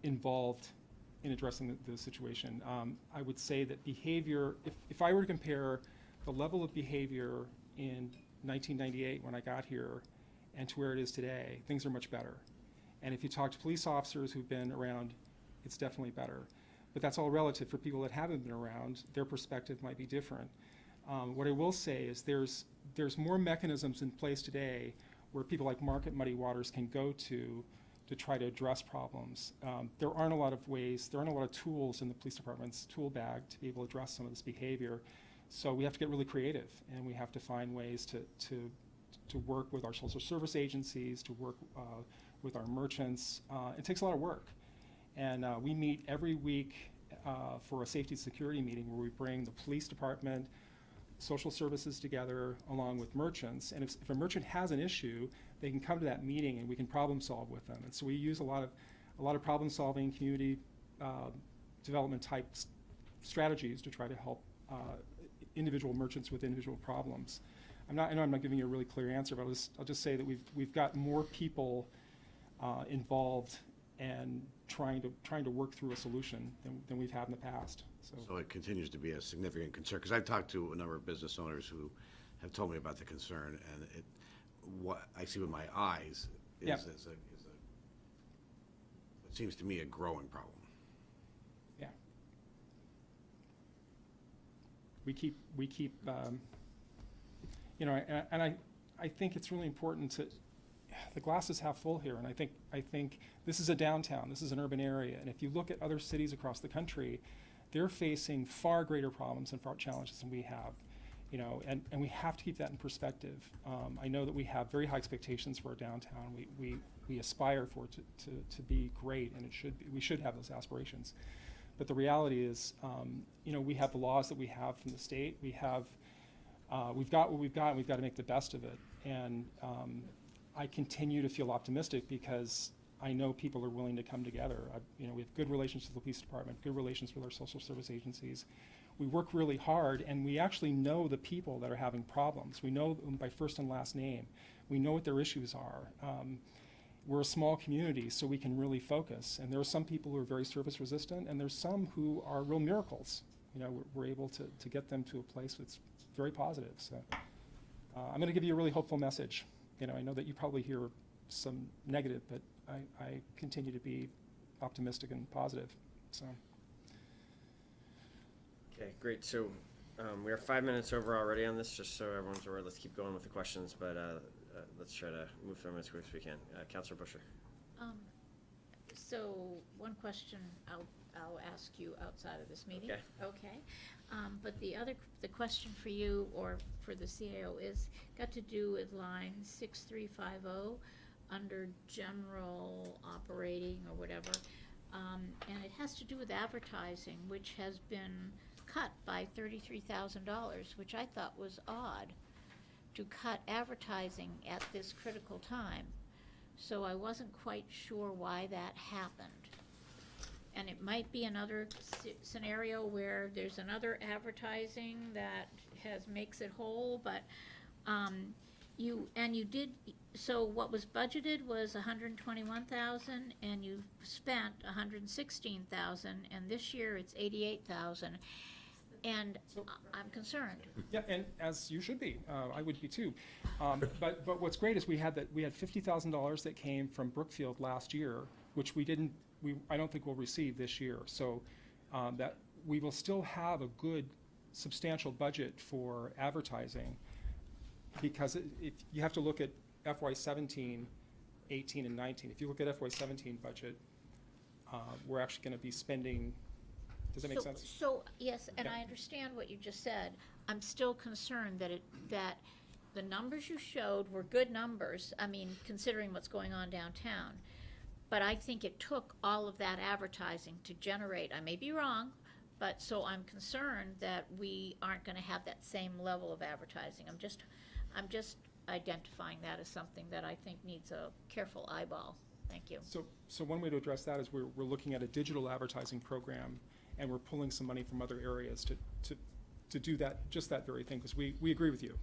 involved in addressing the situation. I would say that behavior, if I were to compare the level of behavior in 1998 when I got here and to where it is today, things are much better. And if you talk to police officers who've been around, it's definitely better. But that's all relative. For people that haven't been around, their perspective might be different. What I will say is there's more mechanisms in place today where people like Mark at Muddy Waters can go to try to address problems. There aren't a lot of ways, there aren't a lot of tools in the police department's tool bag to be able to address some of this behavior. So we have to get really creative, and we have to find ways to work with our social service agencies, to work with our merchants. It takes a lot of work. And we meet every week for a safety and security meeting where we bring the police department, social services together along with merchants. And if a merchant has an issue, they can come to that meeting and we can problem solve with them. And so we use a lot of problem solving, community development type strategies to try to help individual merchants with individual problems. I know I'm not giving you a really clear answer, but I'll just say that we've got more people involved and trying to work through a solution than we've had in the past. So it continues to be a significant concern, because I've talked to a number of business owners who have told me about the concern, and what I see with my eyes is, Yeah. it seems to me a growing problem. Yeah. We keep, you know, and I think it's really important to, the glass is half full here, and I think this is a downtown, this is an urban area, and if you look at other cities across the country, they're facing far greater problems and far challenges than we have, you know, and we have to keep that in perspective. I know that we have very high expectations for our downtown. We aspire for it to be great, and we should have those aspirations. But the reality is, you know, we have the laws that we have from the state. We've got what we've got, and we've got to make the best of it. And I continue to feel optimistic because I know people are willing to come together. You know, we have good relations with the police department, good relations with our social service agencies. We work really hard, and we actually know the people that are having problems. We know them by first and last name. We know what their issues are. We're a small community, so we can really focus. And there are some people who are very service resistant, and there's some who are real miracles. You know, we're able to get them to a place that's very positive. So I'm going to give you a really hopeful message. You know, I know that you probably hear some negative, but I continue to be optimistic and positive. So. Okay, great. So we are 5 minutes over already on this, just so everyone's aware. Let's keep going with the questions, but let's try to move through them as quick as we can. Councilor Busher. So one question I'll ask you outside of this meeting. Okay. Okay. But the question for you or for the CAO is got to do with line 6350 under general operating or whatever. And it has to do with advertising, which has been cut by $33,000, which I thought was odd to cut advertising at this critical time. So I wasn't quite sure why that happened. And it might be another scenario where there's another advertising that makes it whole, but so what was budgeted was 121,000 and you spent 116,000, and this year it's 88,000. And I'm concerned. Yeah, and as you should be, I would be too. But what's great is we had $50,000 that came from Brookfield last year, which I don't think we'll receive this year. So that we will still have a good, substantial budget for advertising, because if you have to look at FY17, 18, and 19. If you look at FY17 budget, we're actually going to be spending. Does that make sense? So, yes, and Yeah. I understand what you just said. I'm still concerned that the numbers you showed were good numbers, I mean, considering what's going on downtown. But I think it took all of that advertising to generate, I may be wrong, but so I'm concerned that we aren't gonna have that same level of advertising. I'm just identifying that as something that I think needs a careful eyeball. Thank you. So one way to address that is we're looking at a digital advertising program, and we're pulling some money from other areas to do that, just that very thing, because we agree with you.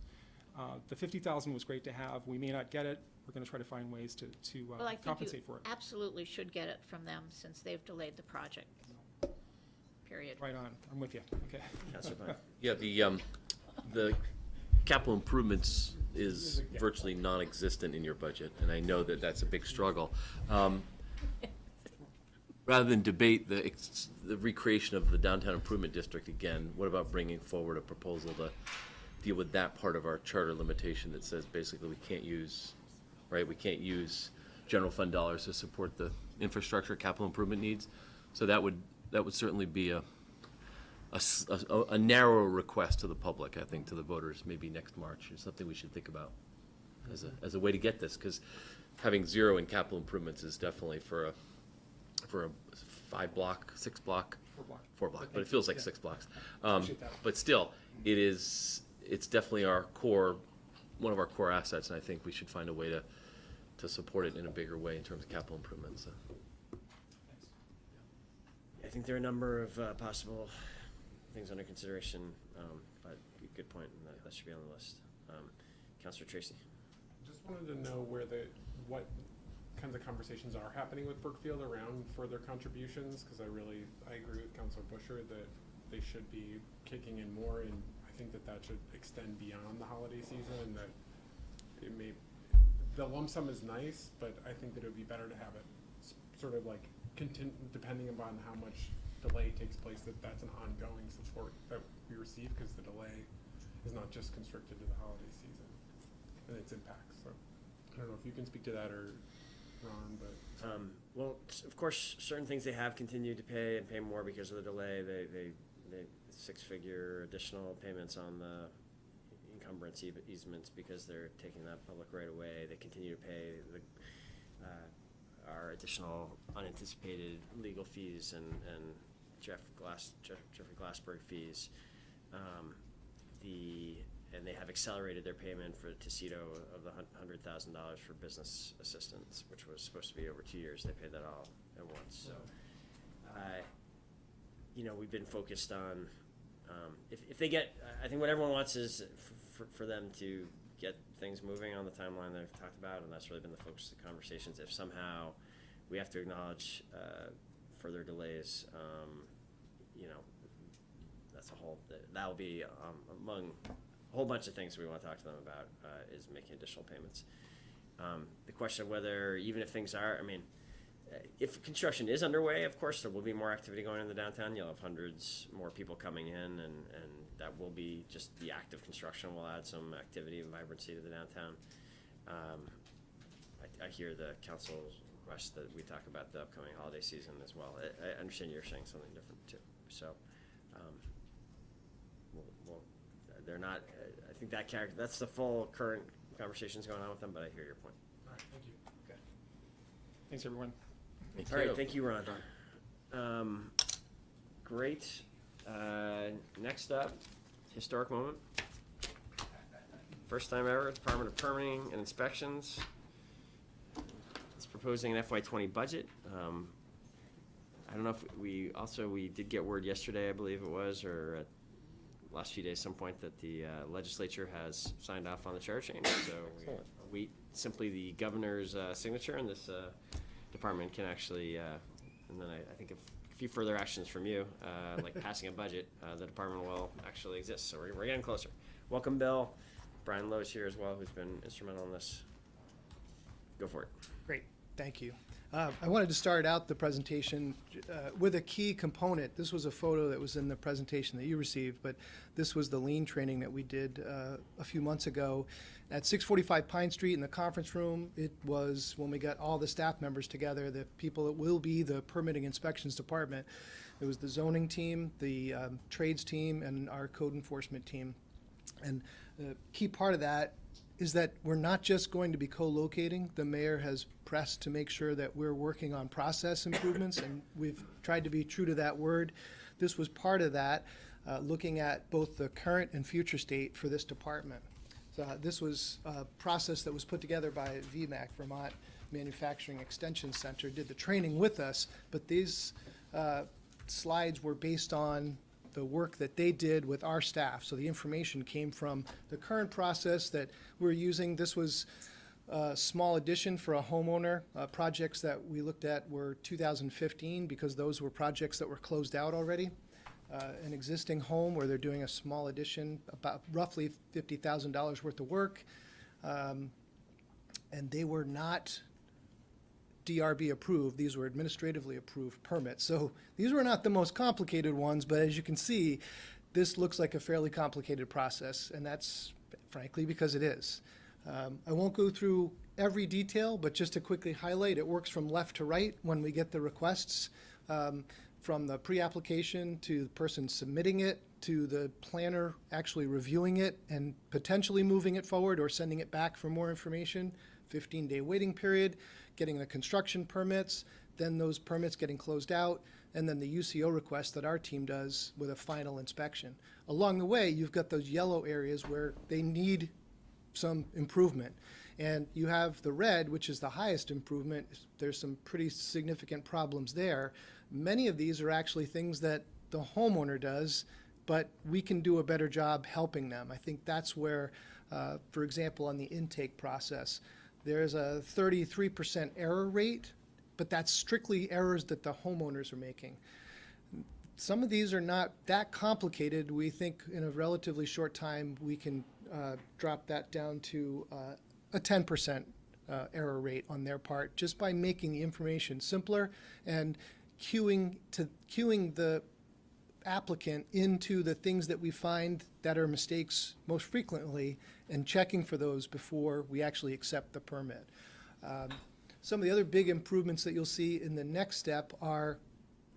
The 50,000 was great to have. We may not get it. We're going to try to find ways to Well, I think compensate for it. absolutely should get it from them since they've delayed the project. Period. Right on. I'm with you. Okay. Councilor Biden. Yeah, the capital improvements is virtually non-existent in your budget, and I know that that's a big struggle. Rather than debate the recreation of the downtown improvement district again, what about bringing forward a proposal to deal with that part of our charter limitation that says basically we can't use general fund dollars to support the infrastructure capital improvement needs? So that would certainly be a narrower request to the public, I think, to the voters, maybe next March. It's something we should think about as a way to get this, because having zero in capital improvements is definitely for a 5 block, 6 block, 4 block, but it feels like 6 blocks. Appreciate that. But still, it's definitely one of our core assets, and I think we should find a way to support it in a bigger way in terms of capital improvements. I think there are a number of possible things under consideration, but good point, and that should be on the list. Councilor Tracy. Just wanted to know kinds of conversations are happening with Brookfield around further contributions, because I agree with Councilor Busher that they should be kicking in more, and I think that should extend beyond the holiday season, and that the lump sum is nice, but I think that it would be better to have it sort of like depending upon how much delay takes place, that's an ongoing support that we receive, because the delay is not just constricted to the holiday season and its impacts. So I don't know if you can speak to that, or Ron, but. Well, of course, certain things they have continued to pay and pay more because of the delay. They six-figure additional payments on the encumbrance easements because they're taking that public right away. They continue to pay our additional unanticipated legal fees and Jeffrey Glassberg fees. And they have accelerated their payment for Tecito of the $100,000 for business assistance, which was supposed to be over 2 years. They paid that all at once. So, we've been focused on if they get. I think what everyone wants is for them to get things moving on the timeline they've talked about, and that's really been the focus of the conversations. If somehow we have to acknowledge further delays, that's that will be among a whole bunch of things we want to talk to them about is making additional payments. The question of whether, even if things are, if construction is underway, of course, there will be more activity going in the downtown. You'll have hundreds more people coming in, and that will be just the act of construction will add some activity and vibrancy to the downtown. I hear the council's request that we talk about the upcoming holiday season as well. I understand you're saying something different too. So, they're not. I think that's the full current conversations going on with them. But I hear your point. All right, thank you. Okay. Thanks, everyone. All right, thank you, Ron. Great. Next up, historic moment. First time ever, Department of Permitting and Inspections is proposing an FY20 budget. I don't know if we did get word yesterday, I believe it was, or at last few days, some point, that the legislature has signed off on the charter change. So we simply the governor's signature, and this department can actually, and then I think a few further actions from you, like passing a budget, the department will actually exist. So we're getting closer. Welcome, Bill. Brian Lowe's here as well, who's been instrumental in this. Go for it. Great, thank you. I wanted to start out the presentation with a key component. This was a photo that was in the presentation that you received, but this was the lean training that we did a few months ago at 645 Pine Street in the conference room. It was when we got all the staff members together, the people that will be the permitting inspections department. It was the zoning team, the trades team, and our code enforcement team. And the key part of that is that we're not just going to be co-locating. The mayor has pressed to make sure that we're working on process improvements, and we've tried to be true to that word. This was part of that, looking at both the current and future state for this department. So this was a process that was put together by VMAC, Vermont Manufacturing Extension Center, did the training with us, but these slides were based on the work that they did with our staff. So the information came from the current process that we're using. This was a small addition for a homeowner. Projects that we looked at were 2015 because those were projects that were closed out already. An existing home where they're doing a small addition, about roughly $50,000 worth of work. And they were not DRB approved. These were administratively approved permits. So these were not the most complicated ones, but as you can see, this looks like a fairly complicated process, and that's frankly because it is. I won't go through every detail, but just to quickly highlight, it works from left to right when we get the requests, from the pre-application to the person submitting it to the planner actually reviewing it and potentially moving it forward or sending it back for more information. 15-day waiting period, getting the construction permits, then those permits getting closed out, and then the UCO request that our team does with a final inspection. Along the way, you've got those yellow areas where they need some improvement. And you have the red, which is the highest improvement. There's some pretty significant problems there. Many of these are actually things that the homeowner does, but we can do a better job helping them. I think that's where, for example, on the intake process, there's a 33% error rate, but that's strictly errors that the homeowners are making. Some of these are not that complicated. We think in a relatively short time, we can drop that down to a 10% error rate on their part, just by making the information simpler and queuing the applicant into the things that we find that are mistakes most frequently and checking for those before we actually accept the permit. Some of the other big improvements that you'll see in the next step are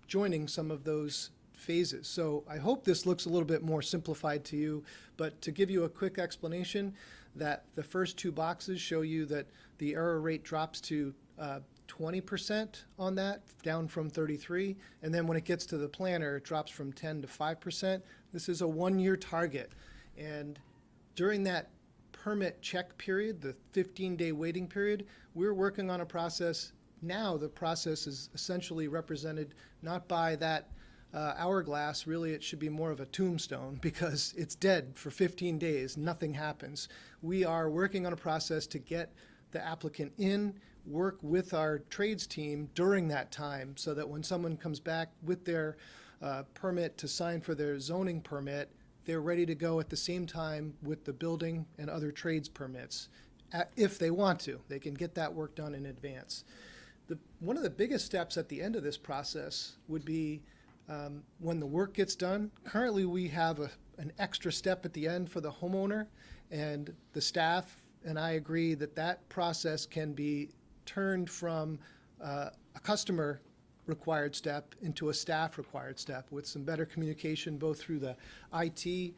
joining some of those phases. So I hope this looks a little bit more simplified to you, but to give you a quick explanation, that the first two boxes show you that the error rate drops to 20% on that, down from 33, and then when it gets to the planner, it drops from 10 to 5%. This is a one-year target, and during that permit check period, the 15-day waiting period, we're working on a process. Now the process is essentially represented not by that hourglass. Really, it should be more of a tombstone because it's dead for 15 days, nothing happens. We are working on a process to get the applicant in, work with our trades team during that time so that when someone comes back with their permit to sign for their zoning permit, they're ready to go at the same time with the building and other trades permits. If they want to, they can get that work done in advance. One of the biggest steps at the end of this process would be when the work gets done. Currently, we have an extra step at the end for the homeowner, and the staff and I agree that that process can be turned from a customer required step into a staff required step with some better communication, both through the IT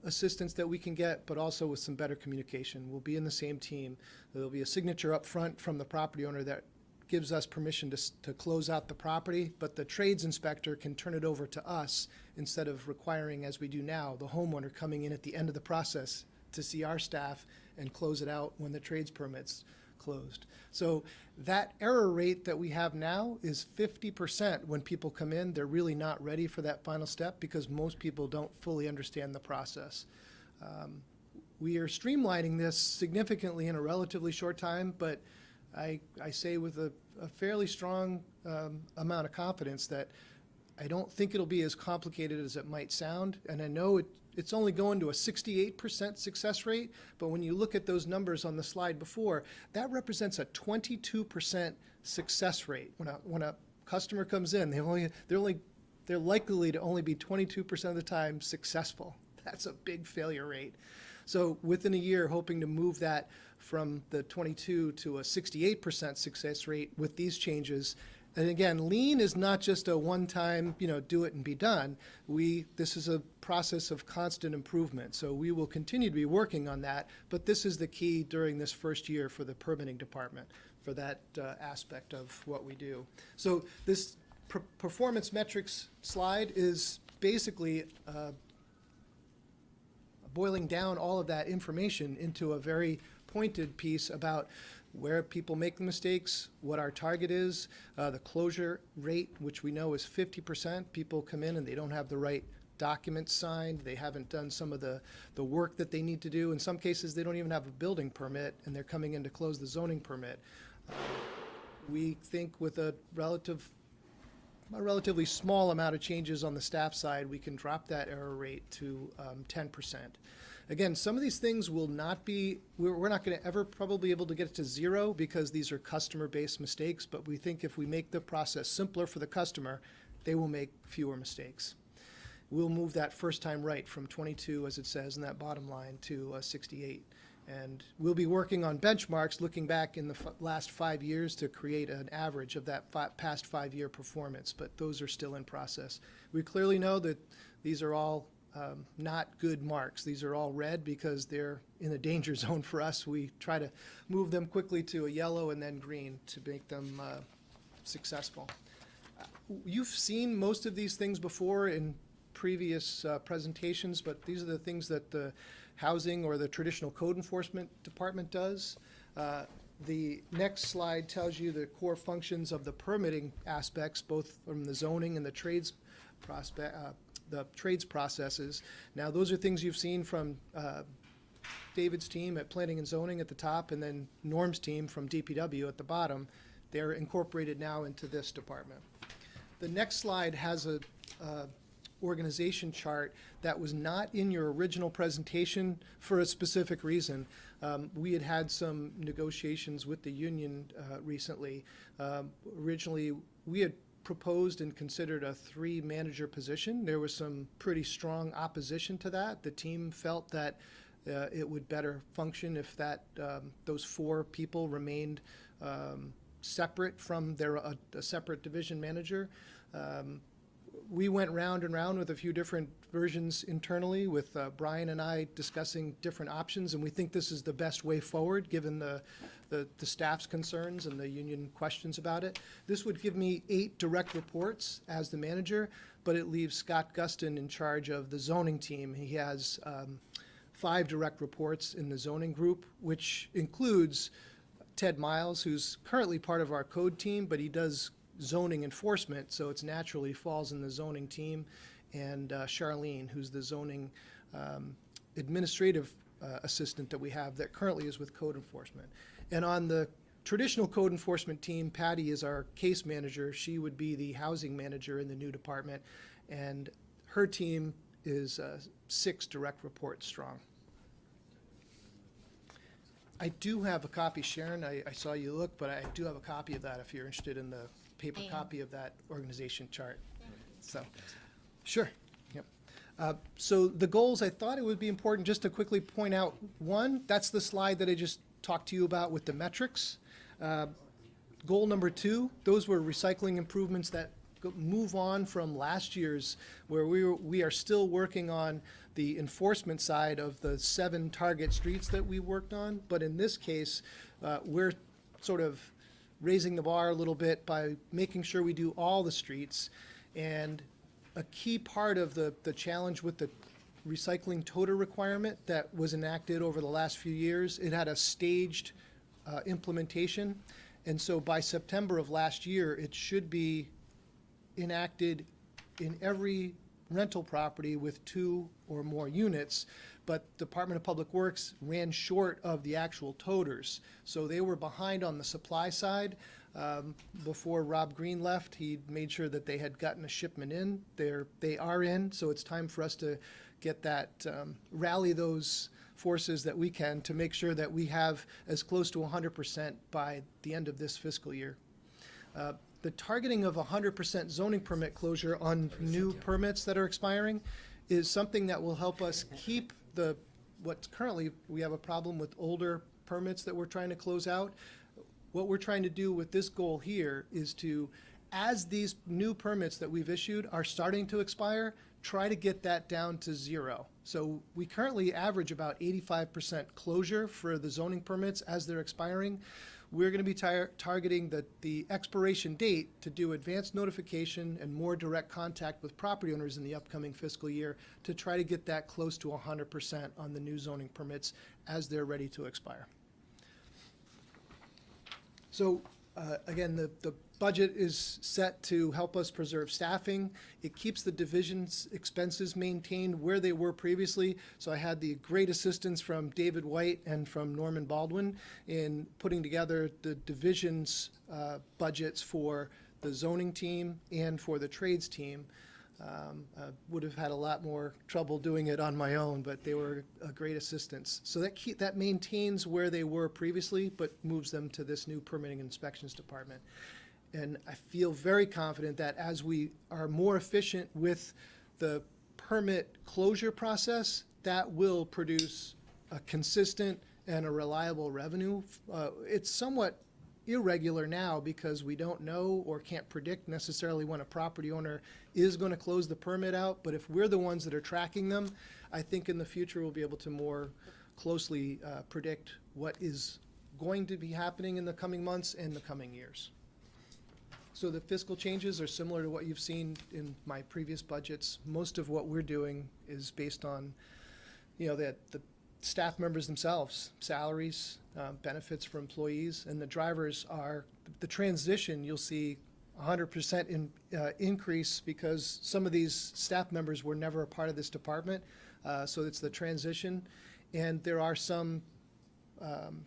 assistance that we can get, but also with some better communication. We'll be in the same team. There'll be a signature up front from the property owner that gives us permission to close out the property, but the trades inspector can turn it over to us instead of requiring, as we do now, the homeowner coming in at the end of the process to see our staff and close it out when the trades permit's closed. So that error rate that we have now is 50%. When people come in, they're really not ready for that final step because most people don't fully understand the process. We are streamlining this significantly in a relatively short time, but I say with a fairly strong amount of confidence that I don't think it'll be as complicated as it might sound. And I know it's only going to a 68% success rate, but when you look at those numbers on the slide before, that represents a 22% success rate. When a customer comes in, they're likely to only be 22% of the time successful. That's a big failure rate. So within a year, hoping to move that from the 22 to a 68% success rate with these changes. And again, lean is not just a one-time, do it and be done. This is a process of constant improvement. So we will continue to be working on that, but this is the key during this first year for the permitting department for that aspect of what we do. So this performance metrics slide is basically boiling down all of that information into a very pointed piece about where people make the mistakes, what our target is, the closure rate, which we know is 50%. People come in and they don't have the right documents signed. They haven't done some of the work that they need to do. In some cases, they don't even have a building permit, and they're coming in to close the zoning permit. We think with a relatively small amount of changes on the staff side, we can drop that error rate to 10%. Again, some of these things will not be, we're not going to ever probably able to get it to zero because these are customer-based mistakes, but we think if we make the process simpler for the customer, they will make fewer mistakes. We'll move that first time right from 22, as it says in that bottom line, to 68. And we'll be working on benchmarks looking back in the last 5 years to create an average of that past 5-year performance, but those are still in process. We clearly know that these are all not good marks. These are all red because they're in a danger zone for us. We try to move them quickly to a yellow and then green to make them successful. You've seen most of these things before in previous presentations, but these are the things that the housing or the traditional code enforcement department does. The next slide tells you the core functions of the permitting aspects, both from the zoning and the trades processes. Now, those are things you've seen from David's team at Planning and Zoning at the top, and then Norm's team from DPW at the bottom. They're incorporated now into this department. The next slide has a organization chart that was not in your original presentation for a specific reason. We had had some negotiations with the union recently. Originally, we had proposed and considered a 3-manager position. There was some pretty strong opposition to that. The team felt that it would better function if that those 4 people remained separate from a separate division manager. We went round and round with a few different versions internally, with Brian and I discussing different options, and we think this is the best way forward, given the staff's concerns and the union questions about it. This would give me 8 direct reports as the manager, but it leaves Scott Guston in charge of the zoning team. He has 5 direct reports in the zoning group, which includes Ted Miles, who's currently part of our code team, but he does zoning enforcement, so it's naturally falls in the zoning team, and Charlene, who's the zoning administrative assistant that we have that currently is with code enforcement. And on the traditional code enforcement team, Patty is our case manager. She would be the housing manager in the new department, and her team is 6 direct reports strong. I do have a copy, Sharon. I saw you look, but I do have a copy of that if you're interested in the paper copy of that organization chart. So, sure. Yep. So the goals, I thought it would be important just to quickly point out, one, that's the slide that I just talked to you about with the metrics. Goal number 2, those were recycling improvements that move on from last year's, where we are still working on the enforcement side of the 7 target streets that we worked on. But in this case, we're sort of raising the bar a little bit by making sure we do all the streets. And a key part of the challenge with the recycling toter requirement that was enacted over the last few years, it had a staged implementation. And so by September of last year, it should be enacted in every rental property with 2 or more units, but Department of Public Works ran short of the actual toters. So they were behind on the supply side. Before Rob Green left, he made sure that they had gotten a shipment in. They are in, so it's time for us to get that, rally those forces that we can to make sure that we have as close to 100% by the end of this fiscal year. The targeting of 100% zoning permit closure on new permits that are expiring is something that will help us keep what's currently, we have a problem with older permits that we're trying to close out. What we're trying to do with this goal here is to, as these new permits that we've issued are starting to expire, try to get that down to 0. So we currently average about 85% closure for the zoning permits as they're expiring. We're going to be targeting the expiration date to do advanced notification and more direct contact with property owners in the upcoming fiscal year to try to get that close to 100% on the new zoning permits as they're ready to expire. So again, the budget is set to help us preserve staffing. It keeps the division's expenses maintained where they were previously. So I had the great assistance from David White and from Norman Baldwin in putting together the division's budgets for the zoning team and for the trades team. I would have had a lot more trouble doing it on my own, but they were a great assistance. So that maintains where they were previously, but moves them to this new permitting inspections department. And I feel very confident that as we are more efficient with the permit closure process, that will produce a consistent and a reliable revenue. It's somewhat irregular now because we don't know or can't predict necessarily when a property owner is going to close the permit out. But if we're the ones that are tracking them, I think in the future we'll be able to more closely predict what is going to be happening in the coming months and the coming years. So the fiscal changes are similar to what you've seen in my previous budgets. Most of what we're doing is based on, the staff members themselves, salaries, benefits for employees, and the drivers are the transition. You'll see 100% increase because some of these staff members were never a part of this department. So it's the transition. And there are some,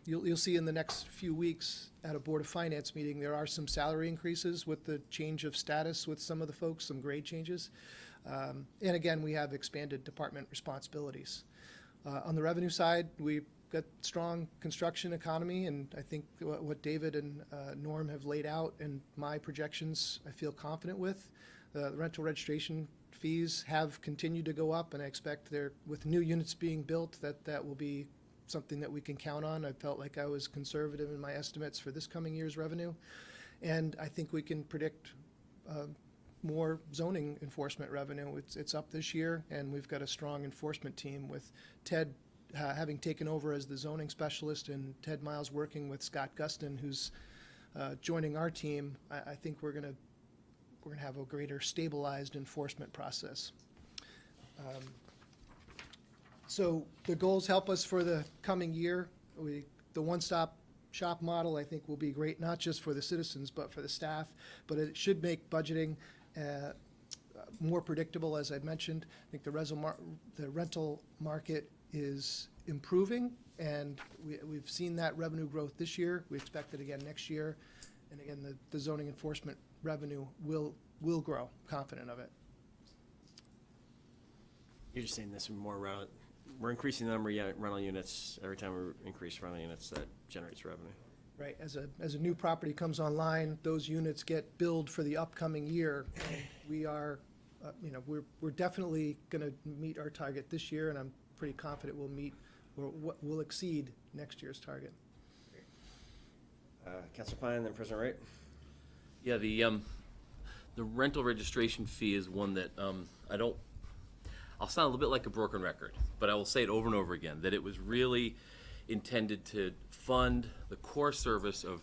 you'll see in the next few weeks at a Board of Finance meeting, there are some salary increases with the change of status with some of the folks, some grade changes. And again, we have expanded department responsibilities. On the revenue side, we've got strong construction economy, and I think what David and Norm have laid out and my projections, I feel confident with. The rental registration fees have continued to go up, and I expect with new units being built, that will be something that we can count on. I felt like I was conservative in my estimates for this coming year's revenue, and I think we can predict more zoning enforcement revenue. It's up this year, and we've got a strong enforcement team with Ted having taken over as the zoning specialist, and Ted Miles working with Scott Guston, who's joining our team. I think we're gonna have a greater stabilized enforcement process. So the goals help us for the coming year. The one-stop shop model, I think, will be great, not just for the citizens, but for the staff. But it should make budgeting more predictable, as I mentioned. I think the rental market is improving, and we've seen that revenue growth this year. We expect it again next year. And again, the zoning enforcement revenue will grow, confident of it. You're just saying this more around, we're increasing the number of rental units. Every time we increase rental units, that generates revenue. Right, as a new property comes online, those units get billed for the upcoming year. And we are, we're definitely gonna meet our target this year, and I'm pretty confident we'll meet, or we'll exceed next year's target. Councilor Pine, then President Wright. Yeah, the rental registration fee is one that I'll sound a little bit like a broken record, but I will say it over and over again, that it was really intended to fund the core service of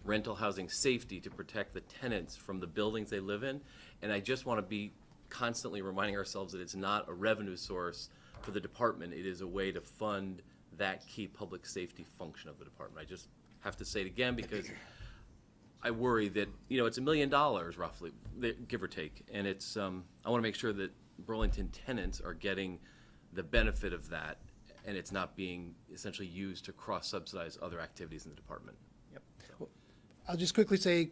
rental housing safety to protect the tenants from the buildings they live in. And I just want to be constantly reminding ourselves that it's not a revenue source for the department. It is a way to fund that key public safety function of the department. I just have to say it again because I worry that, it's $1 million roughly, give or take. And it's, I want to make sure that Burlington tenants are getting the benefit of that, and it's not being essentially used to cross-subsidize other activities in the department. Yep. Well, I'll just quickly say,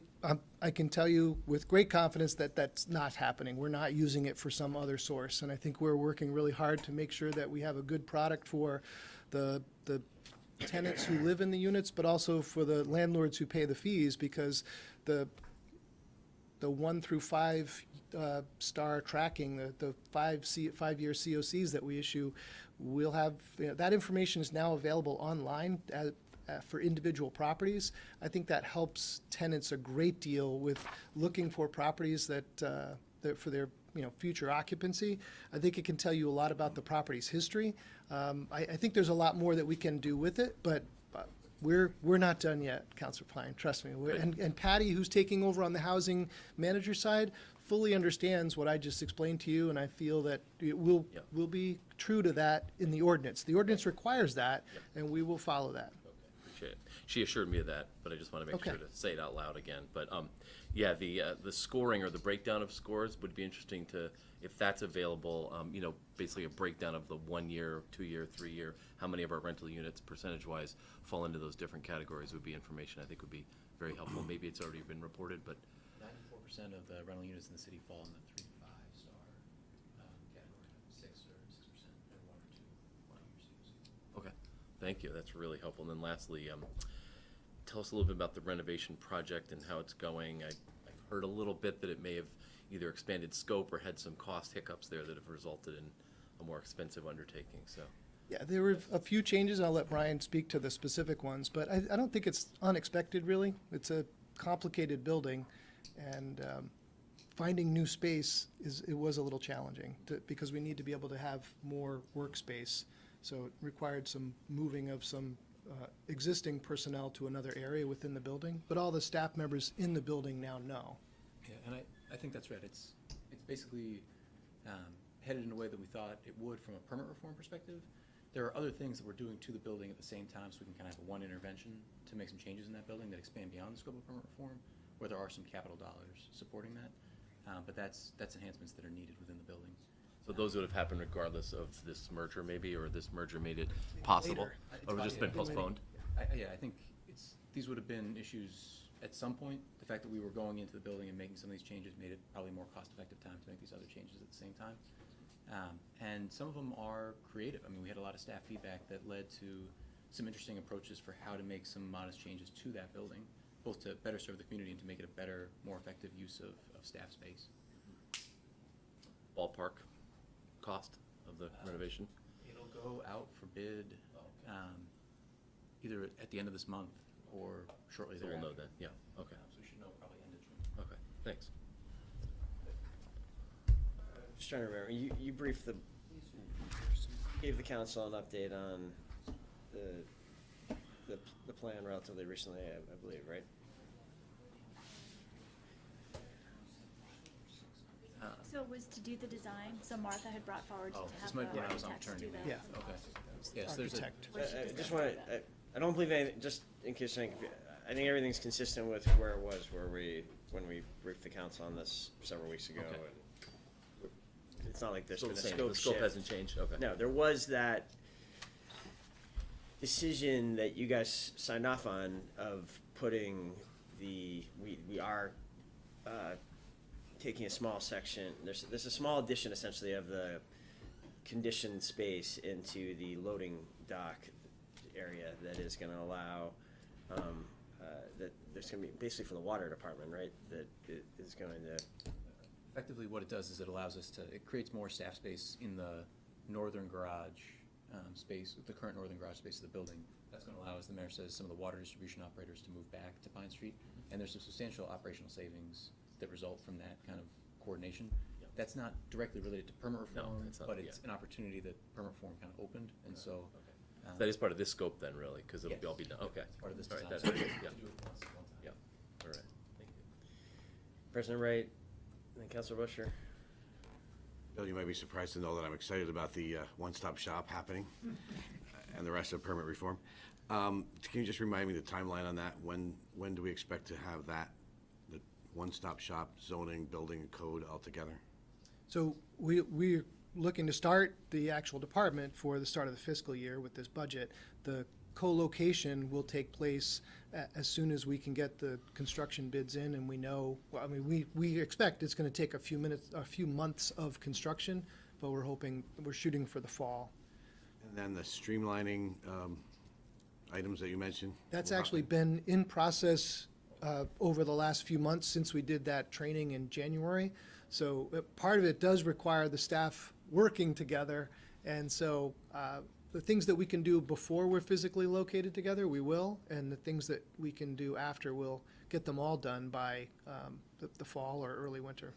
I can tell you with great confidence that that's not happening. We're not using it for some other source, and I think we're working really hard to make sure that we have a good product for the tenants who live in the units, but also for the landlords who pay the fees, because the 1 through 5 star tracking, the 5-year COCs that we issue, we'll have, that information is now available online for individual properties. I think that helps tenants a great deal with looking for properties that for their future occupancy. I think it can tell you a lot about the property's history. I think there's a lot more that we can do with it, but we're not done yet, Councilor Pine, trust me. And Patty, who's taking over on the housing manager side, fully understands what I just explained to you, and I feel that we'll be true to that in the ordinance. The ordinance requires that, and we will follow that. Okay, appreciate it. She assured me of that, but I just want to make sure to say it out loud again. But yeah, the scoring or the breakdown of scores would be interesting to, if that's available, basically a breakdown of the 1 year, 2 year, 3 year, how many of our rental units percentage-wise fall into those different categories would be information I think would be very helpful. Maybe it's already been reported, but 94% of the rental units in the city fall in the 3 to 5 star category. 6% or 1 or 2 1-year COC. okay, thank you. That's really helpful. And then lastly, tell us a little bit about the renovation project and how it's going. I've heard a little bit that it may have either expanded scope or had some cost hiccups there that have resulted in a more expensive undertaking. So. Yeah, there were a few changes, and I'll let Brian speak to the specific ones, but I don't think it's unexpected, really. It's a complicated building, and finding new space was a little challenging because we need to be able to have more workspace. So it required some moving of some existing personnel to another area within the building, but all the staff members in the building now know. Yeah, and I think that's right. It's basically headed in a way that we thought it would from a permit reform perspective. There are other things that we're doing to the building at the same time, so we can kind of have one intervention to make some changes in that building that expand beyond the scope of permit reform, where there are some capital dollars supporting that. But that's enhancements that are needed within the building. So those would have happened regardless of this merger maybe, or this merger made it possible? Later. Or just been postponed? Yeah, I think these would have been issues at some point. The fact that we were going into the building and making some of these changes made it probably more cost-effective time to make these other changes at the same time. And some of them are creative. I mean, we had a lot of staff feedback that led to some interesting approaches for how to make some modest changes to that building, both to better serve the community and to make it a better, more effective use of staff space. Ballpark cost of the renovation? It'll go out for bid either at the end of this month or shortly So we'll thereafter. know then, yeah, okay, So we should know probably end of June. okay, thanks. Just trying to remember, you briefed gave the council an update on the plan relatively recently, I believe, right? So it was to do the design, so Martha had brought forward to Oh, have this the might be when I was on architects do maternity that. leave. Yeah. Okay. Yes, there's a, Architect. Where she I just just went want through that. I don't believe anything, just in case I think everything's consistent with where it was, when we briefed the council on this several weeks ago. Okay. And it's not like there's Still been the a same, scope the scope shift. hasn't changed, okay. No, there was that decision that you guys signed off on of putting we are taking a small section, there's a small addition essentially of the conditioned space into the loading dock area that is gonna allow, that there's gonna be, basically for the water department, right, that it is going to, effectively what it does is it allows us to, it creates more staff space in the northern garage space, the current northern garage space of the building. That's gonna allow, as the mayor says, some of the water distribution operators to move back to Pine Street. And there's some substantial operational savings that result from that kind of coordination. Yeah. That's not directly related to permit No, reform, it's not, but it's yeah. an opportunity that permit reform kind of opened, and so. So that is part of this scope then, really, because it'll Yes. all be done, okay. It's part of this All right, design. that's So good, to yeah, do it once at one time. yeah, all right, thank you. President Wright and Councilor Busher. Bill, you might be surprised to know that I'm excited about the one-stop shop happening and the rest of permit reform. Can you just remind me the timeline on that? When do we expect to have that, the one-stop shop zoning, building, and code all together? So we're looking to start the actual department for the start of the fiscal year with this budget. The co-location will take place as soon as we can get the construction bids in, and we know, well, I mean, we expect it's gonna take a few months of construction, but we're shooting for the fall. And then the streamlining items that you mentioned? That's will actually happen? been in process over the last few months since we did that training in January. So part of it does require the staff working together, and so the things that we can do before we're physically located together, we will, and the things that we can do after, we'll get them all done by the fall or early winter.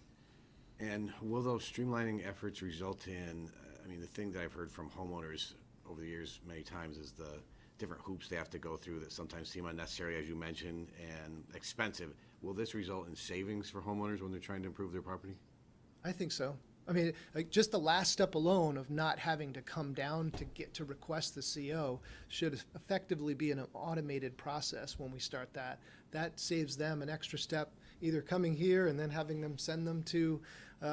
And will those streamlining efforts result in, I mean, the thing that I've heard from homeowners over the years many times is the different hoops they have to go through that sometimes seem unnecessary, as you mentioned, and expensive. Will this result in savings for homeowners when they're trying to improve their property? I think so. I mean, like, just the last step alone of not having to come down to request the CO should effectively be an automated process when we start that. That saves them an extra step, either coming here and then having them send them to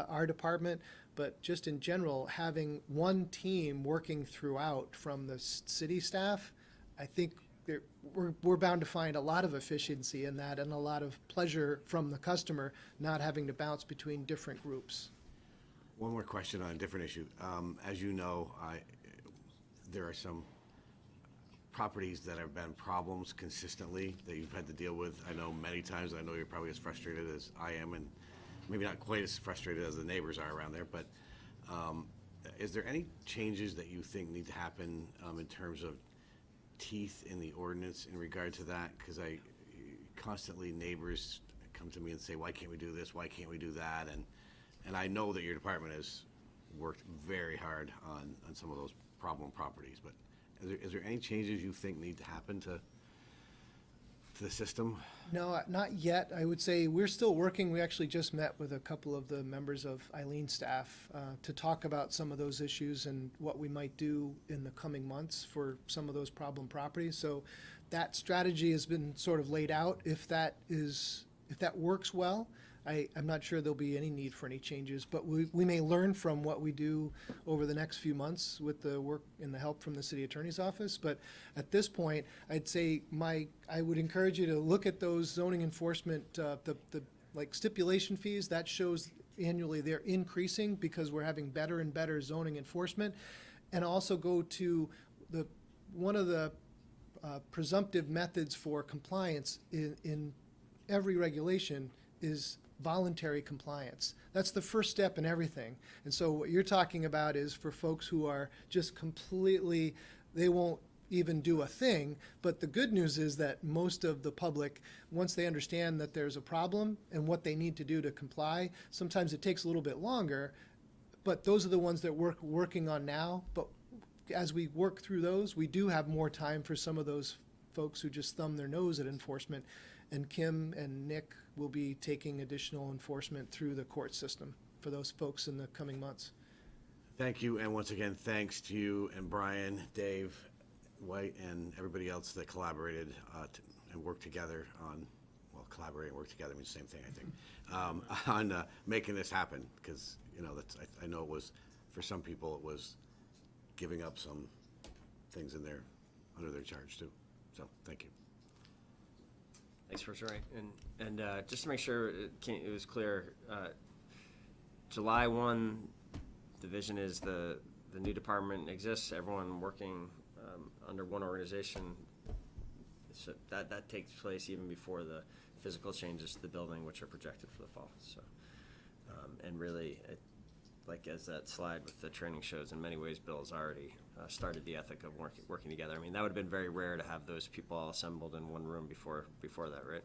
our department, but just in general, having one team working throughout from the city staff, I think we're bound to find a lot of efficiency in that and a lot of pleasure from the customer not having to bounce between different groups. One more question on a different issue. As you know, there are some properties that have been problems consistently that you've had to deal with. I know many times, I know you're probably as frustrated as I am, and maybe not quite as frustrated as the neighbors are around there, but is there any changes that you think need to happen in terms of teeth in the ordinance in regard to that? Because constantly neighbors come to me and say, why can't we do this? Why can't we do that? And I know that your department has worked very hard on some of those problem properties, but is there any changes you think need to happen to the system? No, not yet. I would say we're still working. We actually just met with a couple of the members of Eileen's staff to talk about some of those issues and what we might do in the coming months for some of those problem properties. So that strategy has been sort of laid out. If that works well, I'm not sure there'll be any need for any changes, but we may learn from what we do over the next few months with the work and the help from the city attorney's office. But at this point, I'd say I would encourage you to look at those zoning enforcement, the like stipulation fees. That shows annually they're increasing because we're having better and better zoning enforcement. And also go to one of the presumptive methods for compliance in every regulation is voluntary compliance. That's the first step in everything. And so what you're talking about is for folks who are just completely, they won't even do a thing. But the good news is that most of the public, once they understand that there's a problem and what they need to do to comply, sometimes it takes a little bit longer, but those are the ones that we're working on now. But as we work through those, we do have more time for some of those folks who just thumb their nose at enforcement. And Kim and Nick will be taking additional enforcement through the court system for those folks in the coming months. Thank you, and once again, thanks to you and Brian, Dave, White, and everybody else that collaborated and worked together on, well, collaborate and work together means the same thing, I think, on making this happen. Because, you know, that's, I know it was, for some people, it was giving up some things in there under their charge too. So, thank you. Thanks, First Right. And just to make sure it was clear, July 1, the vision is the new department exists, everyone working under one organization. So that takes place even before the physical changes to the building, which are projected for the fall. So, and really, like as that slide with the training shows, in many ways, Bill's already started the ethic of working together. I mean, that would have been very rare to have those people all assembled in one room before that, right?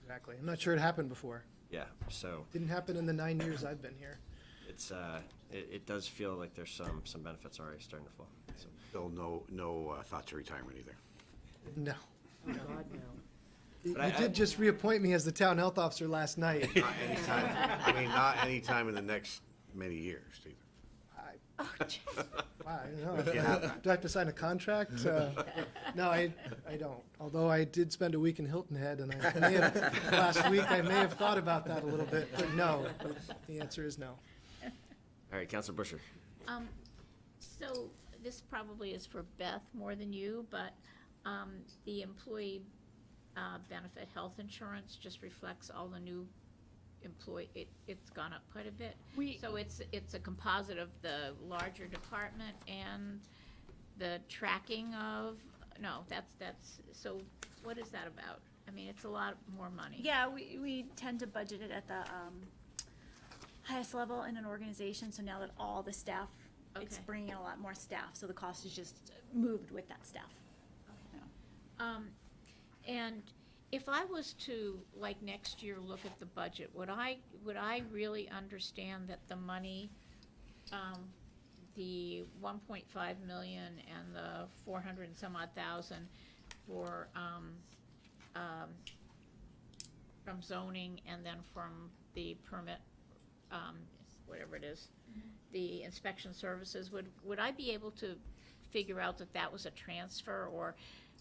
Exactly. I'm not sure it happened before. Yeah. So Didn't happen in the 9 years I've been here. it's it does feel like there's some benefits already starting to flow. So. Bill, no thought to retirement either. No. Oh, God, no. You But I- did just reappoint me as the town health officer last night. Not anytime, I mean, not anytime in the next many years, Steve. Wow, I don't know. Do I have to sign a contract? No, I don't. Although I did spend a week in Hilton Head, and I may have, last week, I may have thought about that a little bit, but no. The answer is no. All right, Councilor Busher. So this probably is for Beth more than you, but the employee benefit health insurance just reflects all the new it's gone up quite a bit. So it's a composite of the larger department and the tracking of, no, so what is that about? I mean, it's a lot more money. Yeah, we tend to budget it at the highest level in an organization, so now that all the staff, it's Okay. bringing in a lot more staff, so the cost is just moved with that staff. And if I was to, like, next year, look at the budget, would I really understand that the money, the 1.5 million and the 400 and some odd thousand for, from zoning and then from the permit, whatever it is, the inspection services, would I be able to figure out that that was a transfer or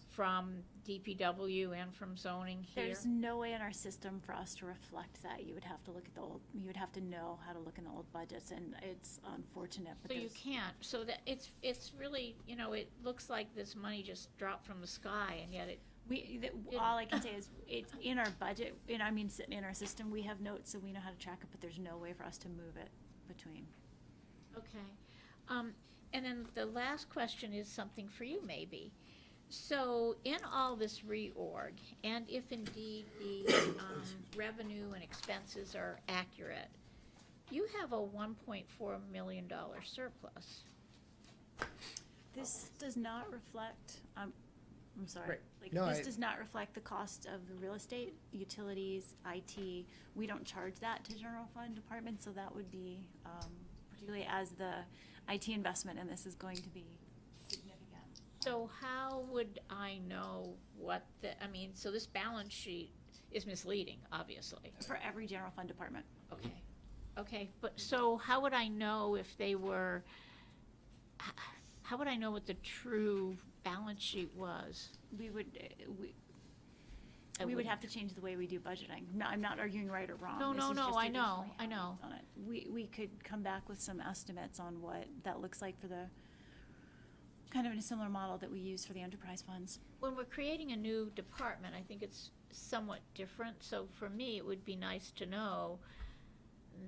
from DPW and from zoning here? There's no way in our system for us to reflect that. You would have to look at you would have to know how to look in the old budgets, and it's unfortunate, but So you can't, so that it's really, it looks like this money just dropped from the sky, and yet all I can say is it's in our budget, sitting in our system, we have notes, so we know how to track it, but there's no way for us to move it between. Okay. And then the last question is something for you, maybe. So in all this reorg, and if indeed the revenue and expenses are accurate, you have a $1.4 million surplus. This does not reflect, I'm sorry. Right. No, This does not reflect the cost of the real estate, utilities, IT. We don't charge that to general fund department, so that would be, particularly as the IT investment in this is going to be significant. So how would I know so this balance sheet is misleading, obviously. For every general fund department. Okay, but so how would I know if they were, how would I know what the true balance sheet was? We would have to change the way we do budgeting. No, I'm not arguing right or wrong. No, This no, is no, just I know, additionally I know. on it. We could come back with some estimates on what that looks like for the, kind of in a similar model that we use for the enterprise funds. When we're creating a new department, I think it's somewhat different, so for me, it would be nice to know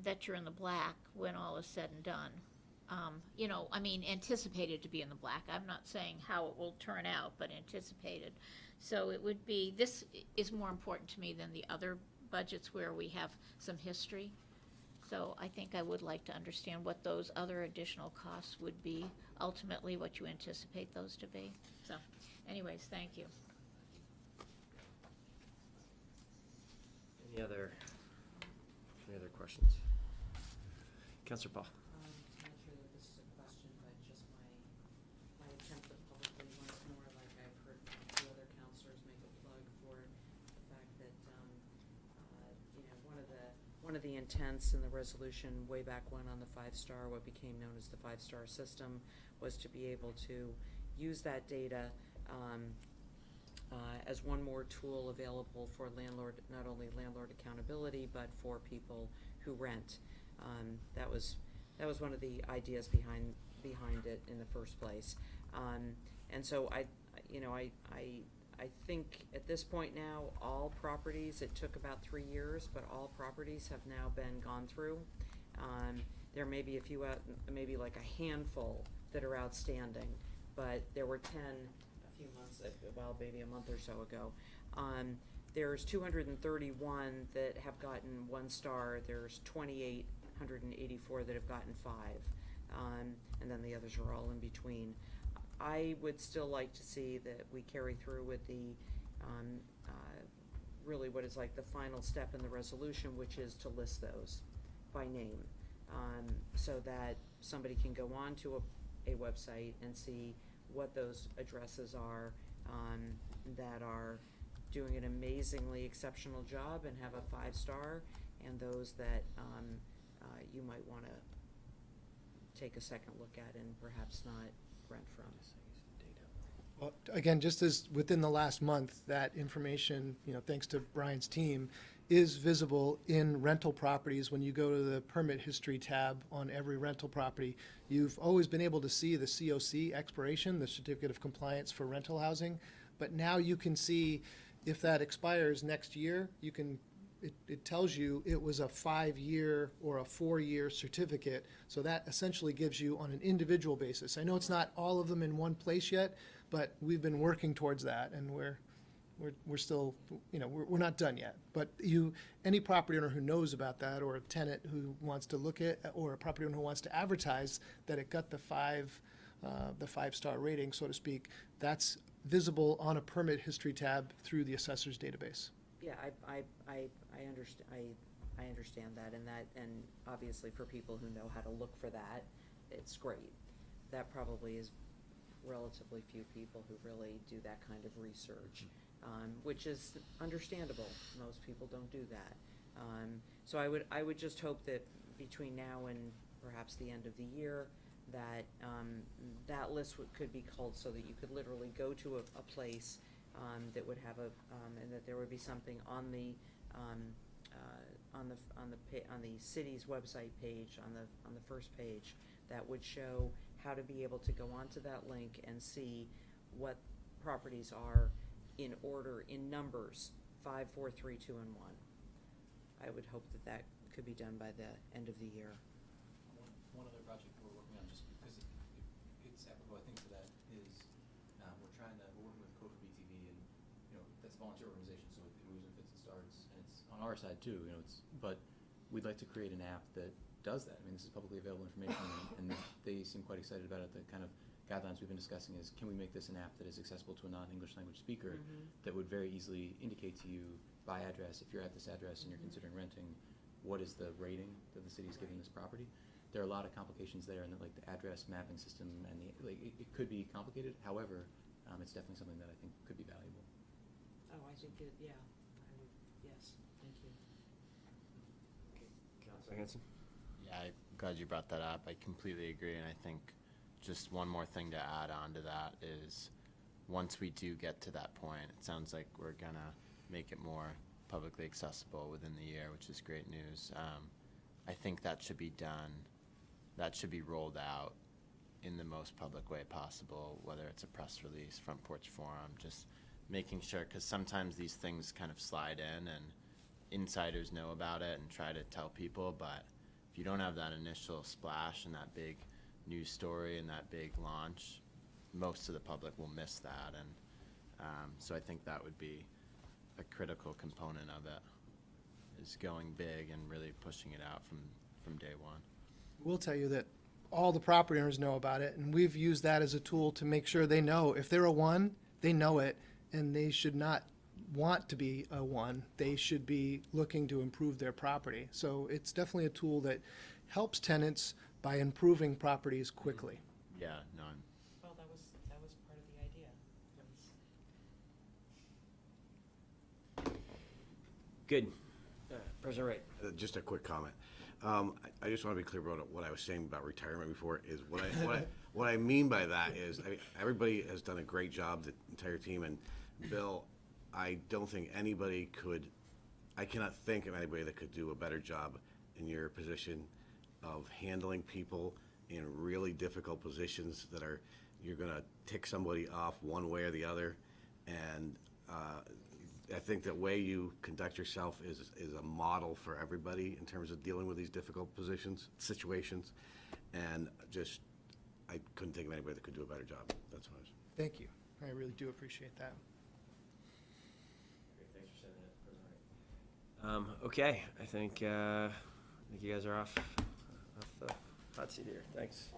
that you're in the black when all is said and done. You know, I mean, anticipated to be in the black. I'm not saying how it will turn out, but anticipated. So it would be, this is more important to me than the other budgets where we have some history. So I think I would like to understand what those other additional costs would be, ultimately what you anticipate those to be. So anyways, thank you. Any other questions? Counselor Paul? I'm not sure that this is a question, but just my attempt to publicly once more, like I've heard a few other counselors make a plug for the fact that, you know, one of the intents in the resolution way back when on the 5-star, what became known as the 5-star system, was to be able to use that data as one more tool available for landlord, not only landlord accountability, but for people who rent. That was one of the ideas behind it in the first place. And so I think at this point now, all properties, it took about 3 years, but all properties have now been gone through. There may be a few maybe like a handful that are outstanding, but there were 10 a few months, well, maybe a month or so ago. There's 231 that have gotten 1 star. There's 2,884 that have gotten 5, and then the others are all in between. I would still like to see that we carry through with the really what is like the final step in the resolution, which is to list those by name, so that somebody can go on to a website and see what those addresses are that are doing an amazingly exceptional job and have a 5-star, and those that you might want to take a second look at and perhaps not rent from. Well, again, just as within the last month, that information, you know, thanks to Brian's team, is visible in rental properties. When you go to the permit history tab on every rental property, you've always been able to see the COC expiration, the certificate of compliance for rental housing. But now you can see if that expires next year, you can, it tells you it was a 5-year or a 4-year certificate. So that essentially gives you on an individual basis. I know it's not all of them in one place yet, but we've been working towards that, and we're still, you know, we're not done yet. But any property owner who knows about that, or a tenant who wants to look at, or a property owner who wants to advertise that it got the 5-star rating, so to speak, that's visible on a permit history tab through the assessor's database. Yeah, I understand that, and obviously for people who know how to look for that, it's great. That probably is relatively few people who really do that kind of research, which is understandable. Most people don't do that. So I would just hope that between now and perhaps the end of the year, that that list could be culled so that you could literally go to a place that would have and that there would be something on the city's website page, on the first page, that would show how to be able to go onto that link and see what properties are in order, in numbers, 5, 4, 3, 2, and 1. I would hope that could be done by the end of the year. One other project we're working on, just because it's apropos, I think, for that, is we're working with Code for BTV, and, you know, that's a volunteer organization, so it moves and fits and starts, and it's on our side too, you know, but we'd like to create an app that does that. I mean, this is publicly available information, and they seem quite excited about it. The kind of guidelines we've been discussing is, can we make this an app that is accessible to a non-English language speaker that would very easily indicate to you by address, if you're at this address and you're considering renting, what is the rating that the city's giving this property? There are a lot of complications there, and like the address mapping system, and it could be complicated. However, it's definitely something that I think could be valuable. Oh, I think yes, thank you. Counselor Hanson? Yeah, I'm glad you brought that up. I completely agree, and I think just one more thing to add on to that is, once we do get to that point, it sounds like we're gonna make it more publicly accessible within the year, which is great news. I think that should be done, that should be rolled out in the most public way possible, whether it's a press release, front porch forum, just making sure, because sometimes these things kind of slide in and insiders know about it and try to tell people, but if you don't have that initial splash and that big news story and that big launch, most of the public will miss that. And so I think that would be a critical component of it, is going big and really pushing it out from day one. We'll tell you that all the property owners know about it, and we've used that as a tool to make sure they know. If they're a one, they know it, and they should not want to be a one. They should be looking to improve their property. So it's definitely a tool that helps tenants by improving properties quickly. Yeah, no, Well, that was part of the idea. Good. President Wright. Just a quick comment. I just want to be clear about what I was saying about retirement before. Is what I mean by that is, I mean, everybody has done a great job, the entire team, and Bill, I don't think anybody could. I cannot think of anybody that could do a better job in your position of handling people in really difficult positions that are, you're going to tick somebody off one way or the other, and I think the way you conduct yourself is a model for everybody in terms of dealing with these difficult situations, and just, I couldn't think of anybody that could do a better job. That's what I was. Thank you. I really do appreciate that. Great, thanks for saying that, President Wright. Okay, I think you guys are off the hot seat here. Thanks.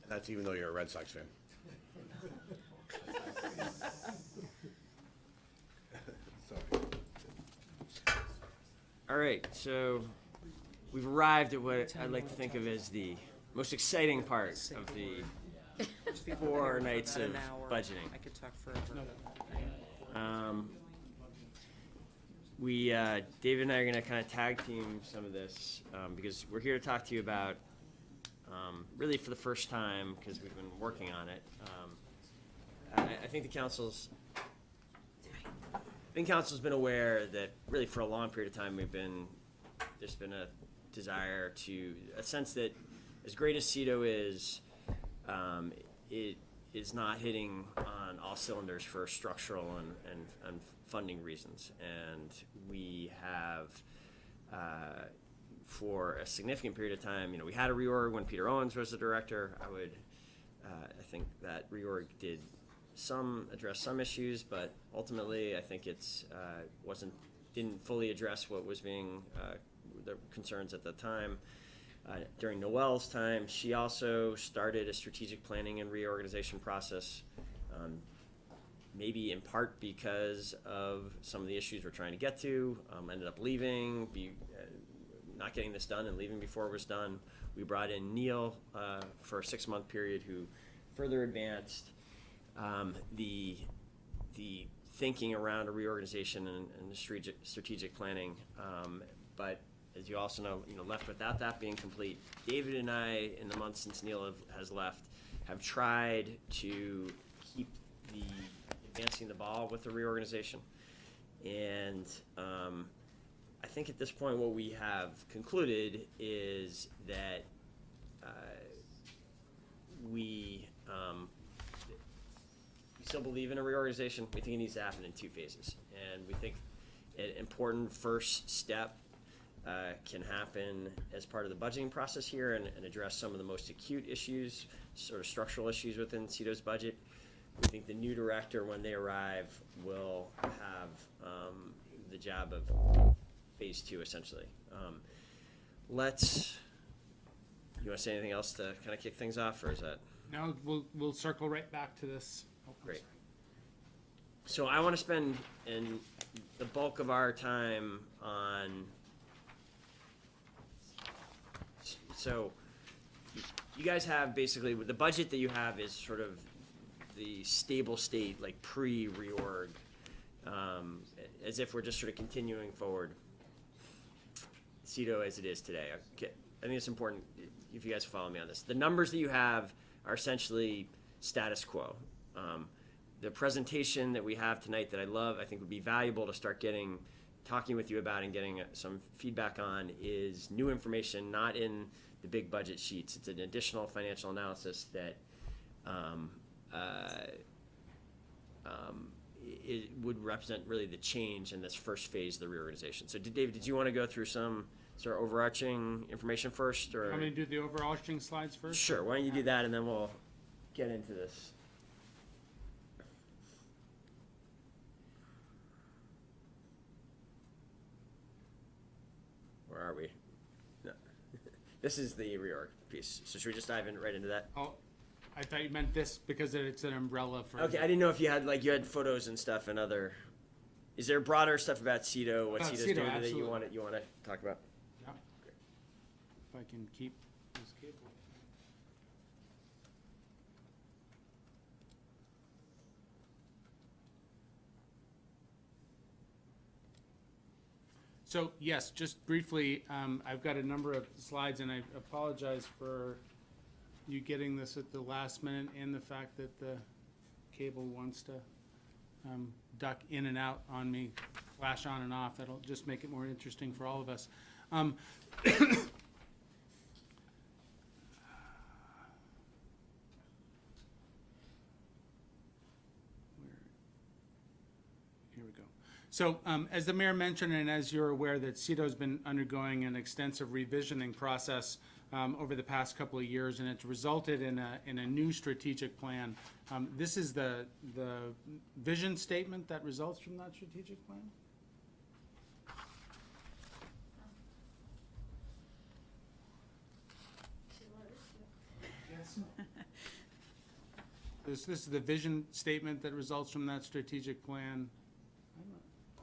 That's even though you're a Red Sox fan. Sorry. All right, so we've arrived at what I'd like to think of as the most exciting part of the Just be 4 prepared for nights about of an hour. budgeting. I could talk forever. David and I are going to kind of tag team some of this because we're here to talk to you about, really for the first time, because we've been working on it. I think the council's been aware that really for a long period of time there's been a desire a sense that as great as CETO is, it is not hitting on all cylinders for structural and funding reasons. And we have, for a significant period of time, we had a reorg when Peter Owens was the director. I think that reorg did address some issues, but ultimately I think didn't fully address what was being, the concerns at the time. During Noelle's time, she also started a strategic planning and reorganization process, maybe in part because of some of the issues we're trying to get to, ended up leaving, not getting this done and leaving before it was done. We brought in Neil for a 6-month period, who further advanced the thinking around a reorganization and strategic planning. But as you also know, left without that being complete. David and I, in the months since Neil has left, have tried to keep advancing the ball with the reorganization. And I think at this point what we have concluded is that we still believe in a reorganization. We think it needs to happen in 2 phases. And we think an important first step can happen as part of the budgeting process here and address some of the most acute issues, sort of structural issues within CETO's budget. We think the new director, when they arrive, will have the job of phase 2, essentially. You want to say anything else to kind of kick things off, or is that? No, we'll circle right back to this. Great. So I want to spend the bulk of our time on. So you guys have basically, the budget that you have is sort of the stable state, like pre-reorg, as if we're just sort of continuing forward CETO as it is today. Okay. I think it's important if you guys follow me on this. The numbers that you have are essentially status quo. The presentation that we have tonight that I love, I think would be valuable to start talking with you about and getting some feedback on, is new information, not in the big budget sheets. It's an additional financial analysis that it would represent really the change in this first phase of the reorganization. So David, did you want to go through some sort of overarching information first, or? I'm gonna do the overarching slides first? Sure, why don't you do that and then we'll get into this. Where are we? No. This is the reorg piece. So should we just dive right into that? Oh, I thought you meant this because it's an umbrella for. Okay, I didn't know if you had photos and stuff and other. Is there broader stuff about CEDO, what About CEDO's CEDO, doing that absolutely. you want to talk about? Yeah. If I can keep this cable. So, yes, just briefly, I've got a number of slides, and I apologize for you getting this at the last minute and the fact that the cable wants to duck in and out on me, flash on and off. That'll just make it more interesting for all of us. Here we go. So, as the mayor mentioned, and as you're aware, that CEDO's been undergoing an extensive revisioning process over the past couple of years, and it's resulted in a new strategic plan. This is the vision statement that results from that strategic plan. Yes. This is the vision statement that results from that strategic plan.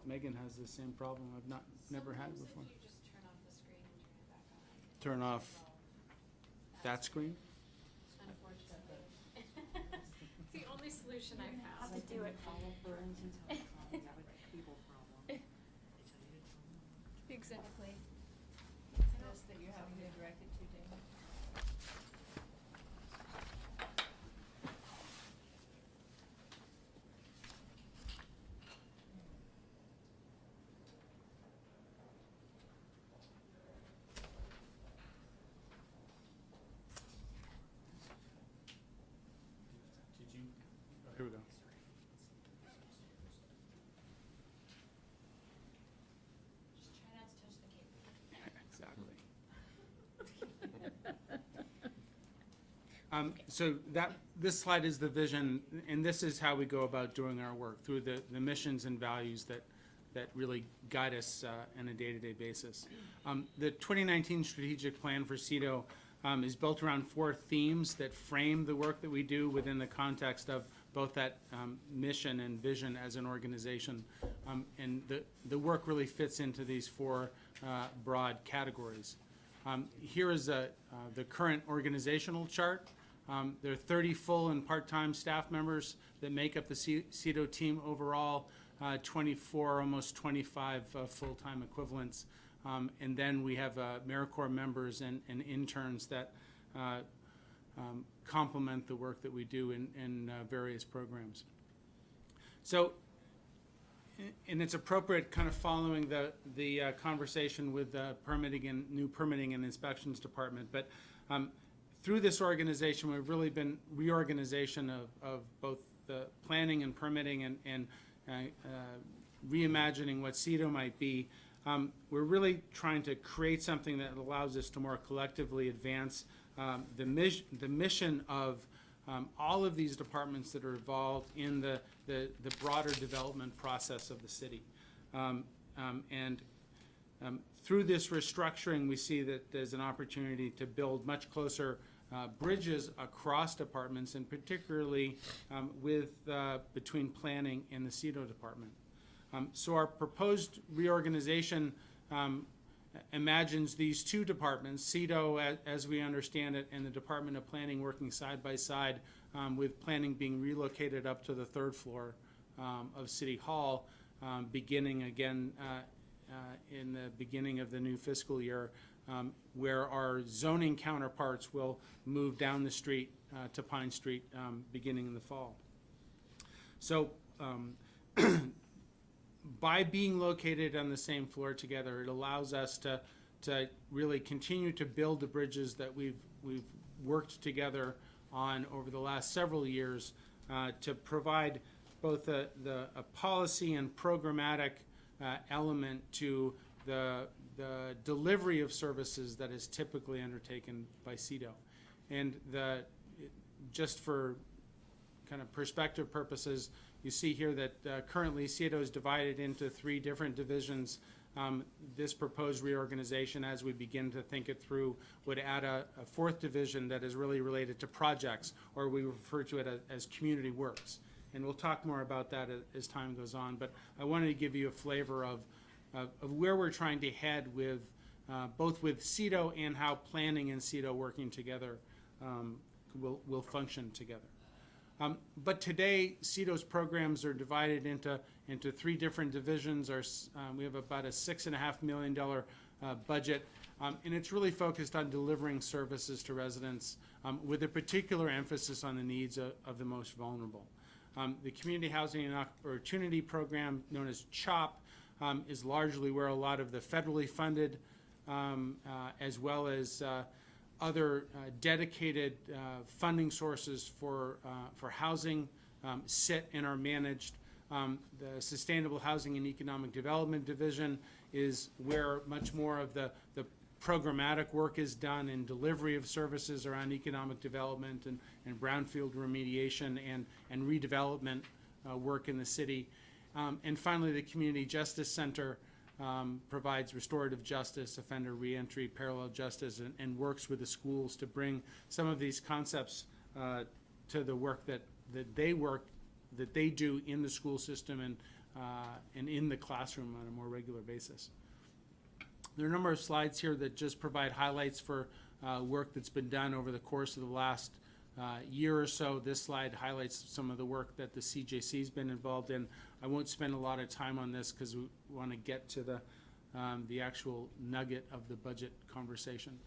Megan has the same problem. I've never had it before. Sometimes if you just turn off the screen and turn it back on. Turn off that screen? Unfortunately. It's the only solution I've found. to do it. Exactly. This that you're having to direct it to, David. Did you? Here we go. Just try not to touch the cable. Exactly. So this slide is the vision, and this is how we go about doing our work, through the missions and values that really guide us on a day-to-day basis. The 2019 strategic plan for CEDO is built around 4 themes that frame the work that we do within the context of both that mission and vision as an organization. And the work really fits into these 4 broad categories. Here is the current organizational chart. There are 30 full and part-time staff members that make up the CEDO team overall, 24, almost 25 full-time equivalents. And then we have AmeriCorps members and interns that complement the work that we do in various programs. So, and it's appropriate, kind of following the conversation with the new permitting and inspections department, but through this organization, we've really been reorganization of both the planning and permitting and reimagining what CEDO might be. We're really trying to create something that allows us to more collectively advance the mission of all of these departments that are involved in the broader development process of the city. Through this restructuring, we see that there's an opportunity to build much closer bridges across departments, and particularly between planning and the CEDO department. So our proposed reorganization imagines these 2 departments, CEDO as we understand it, and the Department of Planning working side by side, with planning being relocated up to the 3rd floor of City Hall, beginning again in the beginning of the new fiscal year, where our zoning counterparts will move down the street to Pine Street beginning in the fall. So by being located on the same floor together, it allows us to really continue to build the bridges that we've worked together on over the last several years to provide both a policy and programmatic element to the delivery of services that is typically undertaken by CEDO. And just for kind of perspective purposes, you see here that currently CEDO is divided into 3 different divisions. This proposed reorganization, as we begin to think it through, would add a 4th division that is really related to projects, or we refer to it as community works. And we'll talk more about that as time goes on. But I wanted to give you a flavor of where we're trying to head with both with CEDO and how planning and CEDO working together will function together. But today, CEDO's programs are divided into 3 different divisions. We have about a $6.5 million budget, and it's really focused on delivering services to residents with a particular emphasis on the needs of the most vulnerable. The Community Housing and Opportunity Program, known as CHOP, is largely where a lot of the federally funded, as well as other dedicated funding sources for housing sit and are managed. The Sustainable Housing and Economic Development Division is where much more of the programmatic work is done in delivery of services around economic development and brownfield remediation and redevelopment work in the city. And finally, the Community Justice Center provides restorative justice, offender reentry, parallel justice, and works with the schools to bring some of these concepts to the work that they do in the school system and in the classroom on a more regular basis. There are a number of slides here that just provide highlights for work that's been done over the course of the last year or so. This slide highlights some of the work that the CJC's been involved in. I won't spend a lot of time on this because we want to get to the actual nugget of the budget conversation.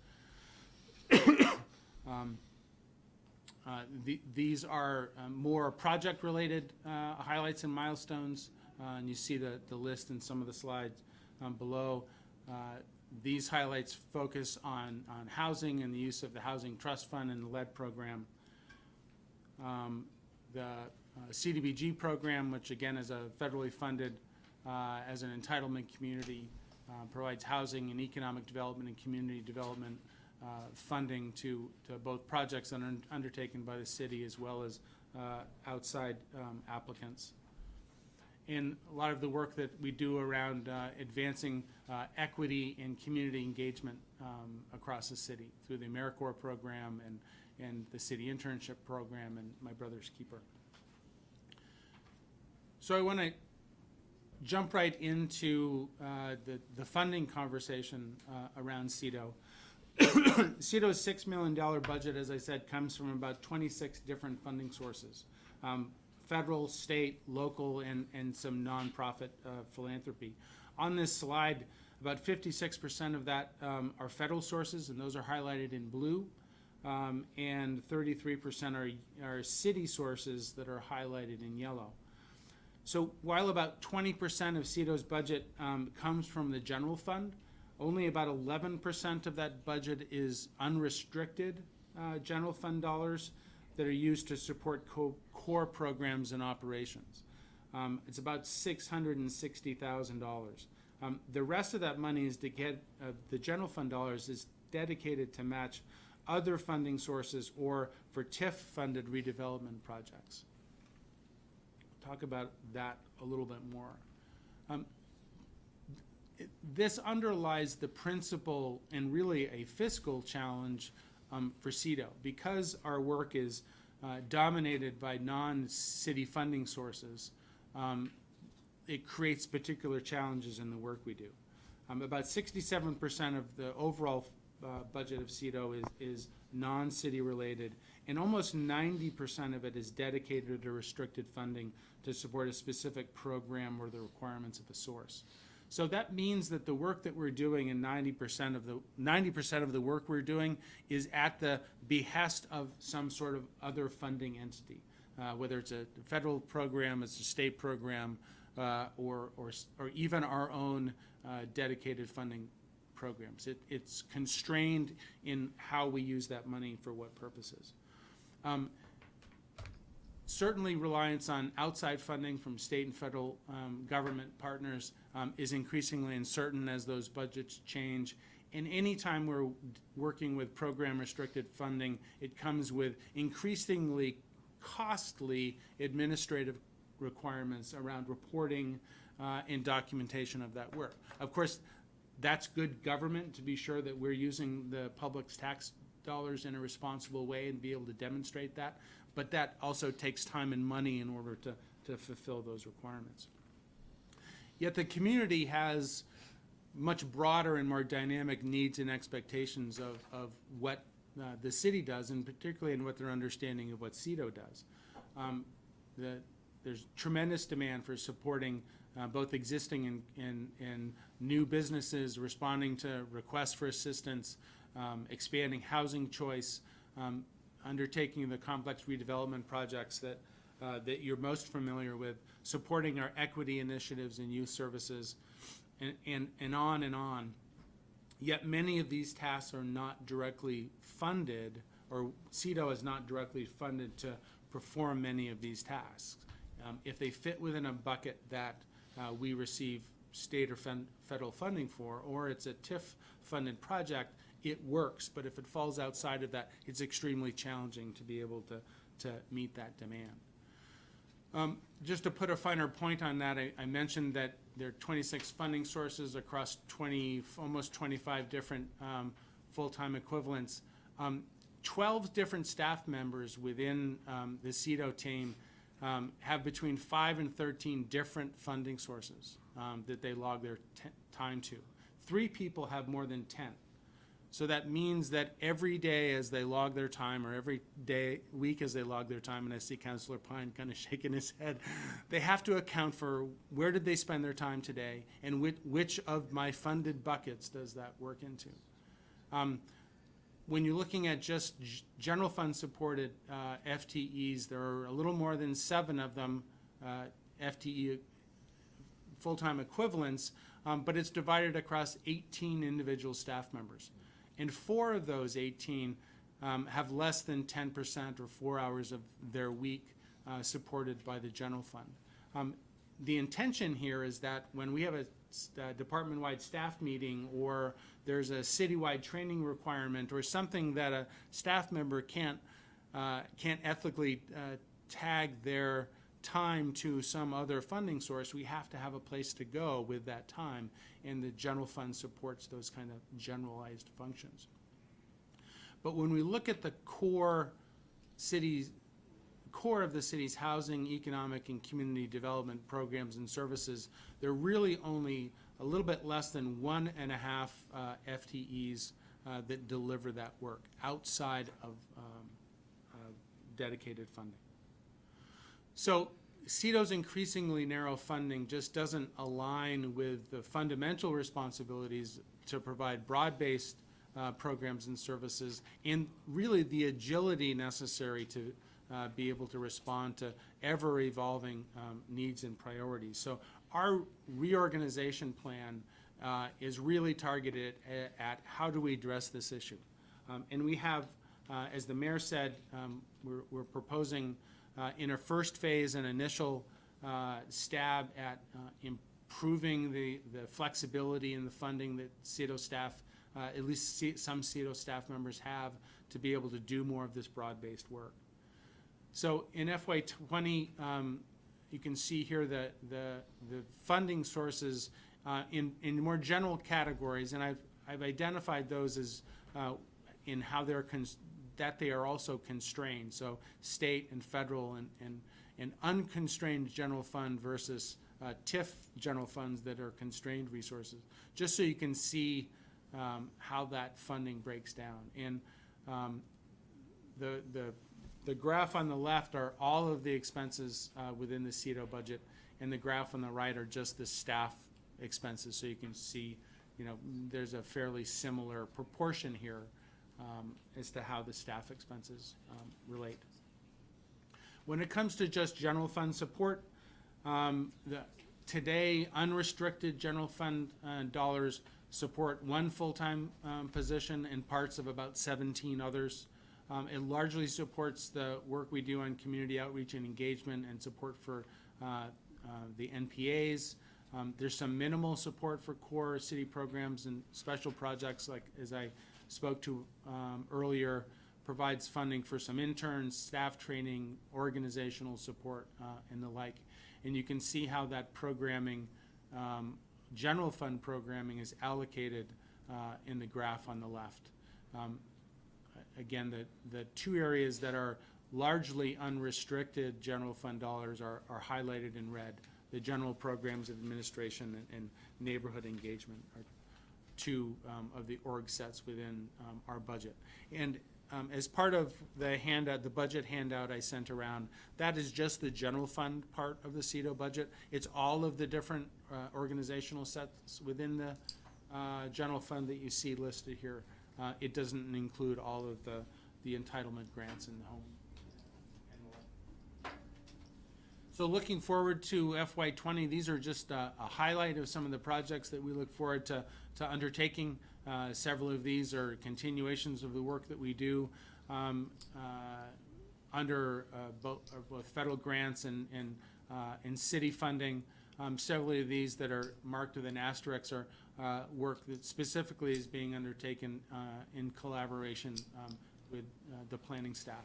These are more project-related highlights and milestones, and you see the list in some of the slides below. These highlights focus on housing and the use of the Housing Trust Fund and the LED program. The CDBG program, which again is a federally funded as an entitlement community, provides housing and economic development and community development funding to both projects that are undertaken by the city as well as outside applicants. And a lot of the work that we do around advancing equity and community engagement across the city through the AmeriCorps program and the city internship program and My Brother's Keeper. So I want to jump right into the funding conversation around CEDO. CEDO's $6 million budget, as I said, comes from about 26 different funding sources. Federal, state, local, and some nonprofit philanthropy. On this slide, about 56% of that are federal sources, and those are highlighted in blue, and 33% are city sources that are highlighted in yellow. So while about 20% of CEDO's budget comes from the general fund, only about 11% of that budget is unrestricted general fund dollars that are used to support core programs and operations. It's about $660,000. The rest of that money is to get, the general fund dollars is dedicated to match other funding sources or for TIF-funded redevelopment projects. Talk about that a little bit more. This underlies the principle and really a fiscal challenge for CEDO. Because our work is dominated by non-city funding sources, it creates particular challenges in the work we do. About 67% of the overall budget of CEDO is non-city related, and almost 90% of it is dedicated to restricted funding to support a specific program or the requirements of the source. So that means that the work that we're doing, and 90% of the work we're doing is at the behest of some sort of other funding entity, whether it's a federal program, it's a state program, or even our own dedicated funding programs. It's constrained in how we use that money for what purposes. Certainly reliance on outside funding from state and federal government partners is increasingly uncertain as those budgets change. And anytime we're working with program restricted funding, it comes with increasingly costly administrative requirements around reporting and documentation of that work. Of course, that's good government to be sure that we're using the public's tax dollars in a responsible way and be able to demonstrate that. But that also takes time and money in order to fulfill those requirements. Yet the community has much broader and more dynamic needs and expectations of what the city does, and particularly in what their understanding of what CEDO does. There's tremendous demand for supporting both existing and new businesses, responding to requests for assistance, expanding housing choice, undertaking the complex redevelopment projects that you're most familiar with, supporting our equity initiatives and youth services, and on and on. Yet many of these tasks are not directly funded, or CEDO is not directly funded to perform many of these tasks. If they fit within a bucket that we receive state or federal funding for, or it's a TIF-funded project, it works. But if it falls outside of that, it's extremely challenging to be able to meet that demand. Just to put a finer point on that, I mentioned that there are 26 funding sources across almost 25 different full-time equivalents. 12 different staff members within the CEDO team have between 5 and 13 different funding sources that they log their time to. 3 people have more than 10. So that means that every day as they log their time, or every week as they log their time, and I see Councillor Pine kind of shaking his head, they have to account for where did they spend their time today, and which of my funded buckets does that work into. When you're looking at just general fund supported FTEs, there are a little more than 7 of them FTE full-time equivalents, but it's divided across 18 individual staff members. And 4 of those 18 have less than 10% or 4 hours of their week supported by the general fund. The intention here is that when we have a department-wide staff meeting, or there's a citywide training requirement, or something that a staff member can't ethically tag their time to some other funding source, we have to have a place to go with that time, and the general fund supports those kind of generalized functions. But when we look at the core of the city's housing, economic, and community development programs and services, they're really only a little bit less than 1.5 FTEs that deliver that work outside of dedicated funding. So CEDO's increasingly narrow funding just doesn't align with the fundamental responsibilities to provide broad-based programs and services, and really the agility necessary to be able to respond to ever-evolving needs and priorities. So our reorganization plan is really targeted at how do we address this issue. And we have, as the mayor said, we're proposing in a first phase an initial stab at improving the flexibility in the funding that CEDO staff, at least some CEDO staff members have, to be able to do more of this broad-based work. So in FY20, you can see here the funding sources in more general categories, and I've identified those as in how that they are also constrained. So state and federal and unconstrained general fund versus TIF general funds that are constrained resources, just so you can see how that funding breaks down. And the graph on the left are all of the expenses within the CEDO budget, and the graph on the right are just the staff expenses. So you can see, there's a fairly similar proportion here as to how the staff expenses relate. When it comes to just general fund support, today, unrestricted general fund dollars support one full-time position and parts of about 17 others. It largely supports the work we do on community outreach and engagement and support for the NPAs. There's some minimal support for core city programs and special projects, like as I spoke to earlier, provides funding for some interns, staff training, organizational support, and the like. And you can see how that programming, general fund programming, is allocated in the graph on the left. Again, the two areas that are largely unrestricted general fund dollars are highlighted in red. The general programs of administration and neighborhood engagement are two of the org sets within our budget. And as part of the handout, the budget handout I sent around, that is just the general fund part of the CEDO budget. It's all of the different organizational sets within the general fund that you see listed here. It doesn't include all of the entitlement grants in the home. So looking forward to FY20, these are just a highlight of some of the projects that we look forward to undertaking. Several of these are continuations of the work that we do under both federal grants and city funding. Several of these that are marked with an asterisk are work that specifically is being undertaken in collaboration with the planning staff.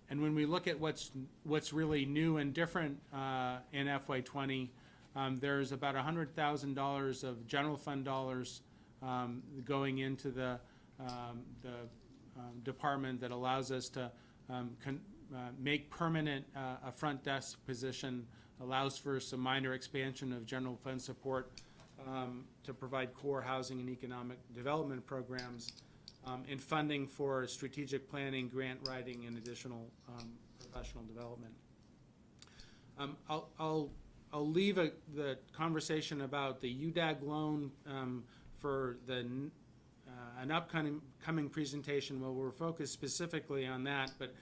And when we look at what's really new and different in FY20, there's about $100,000 of general fund dollars going into the department that allows us to make permanent a front desk position, allows for some minor expansion of general fund support to provide core housing and economic development programs, and funding for strategic planning, grant writing, and additional professional development. I'll leave the conversation about the UDAG loan for an upcoming presentation where we're focused specifically on that, but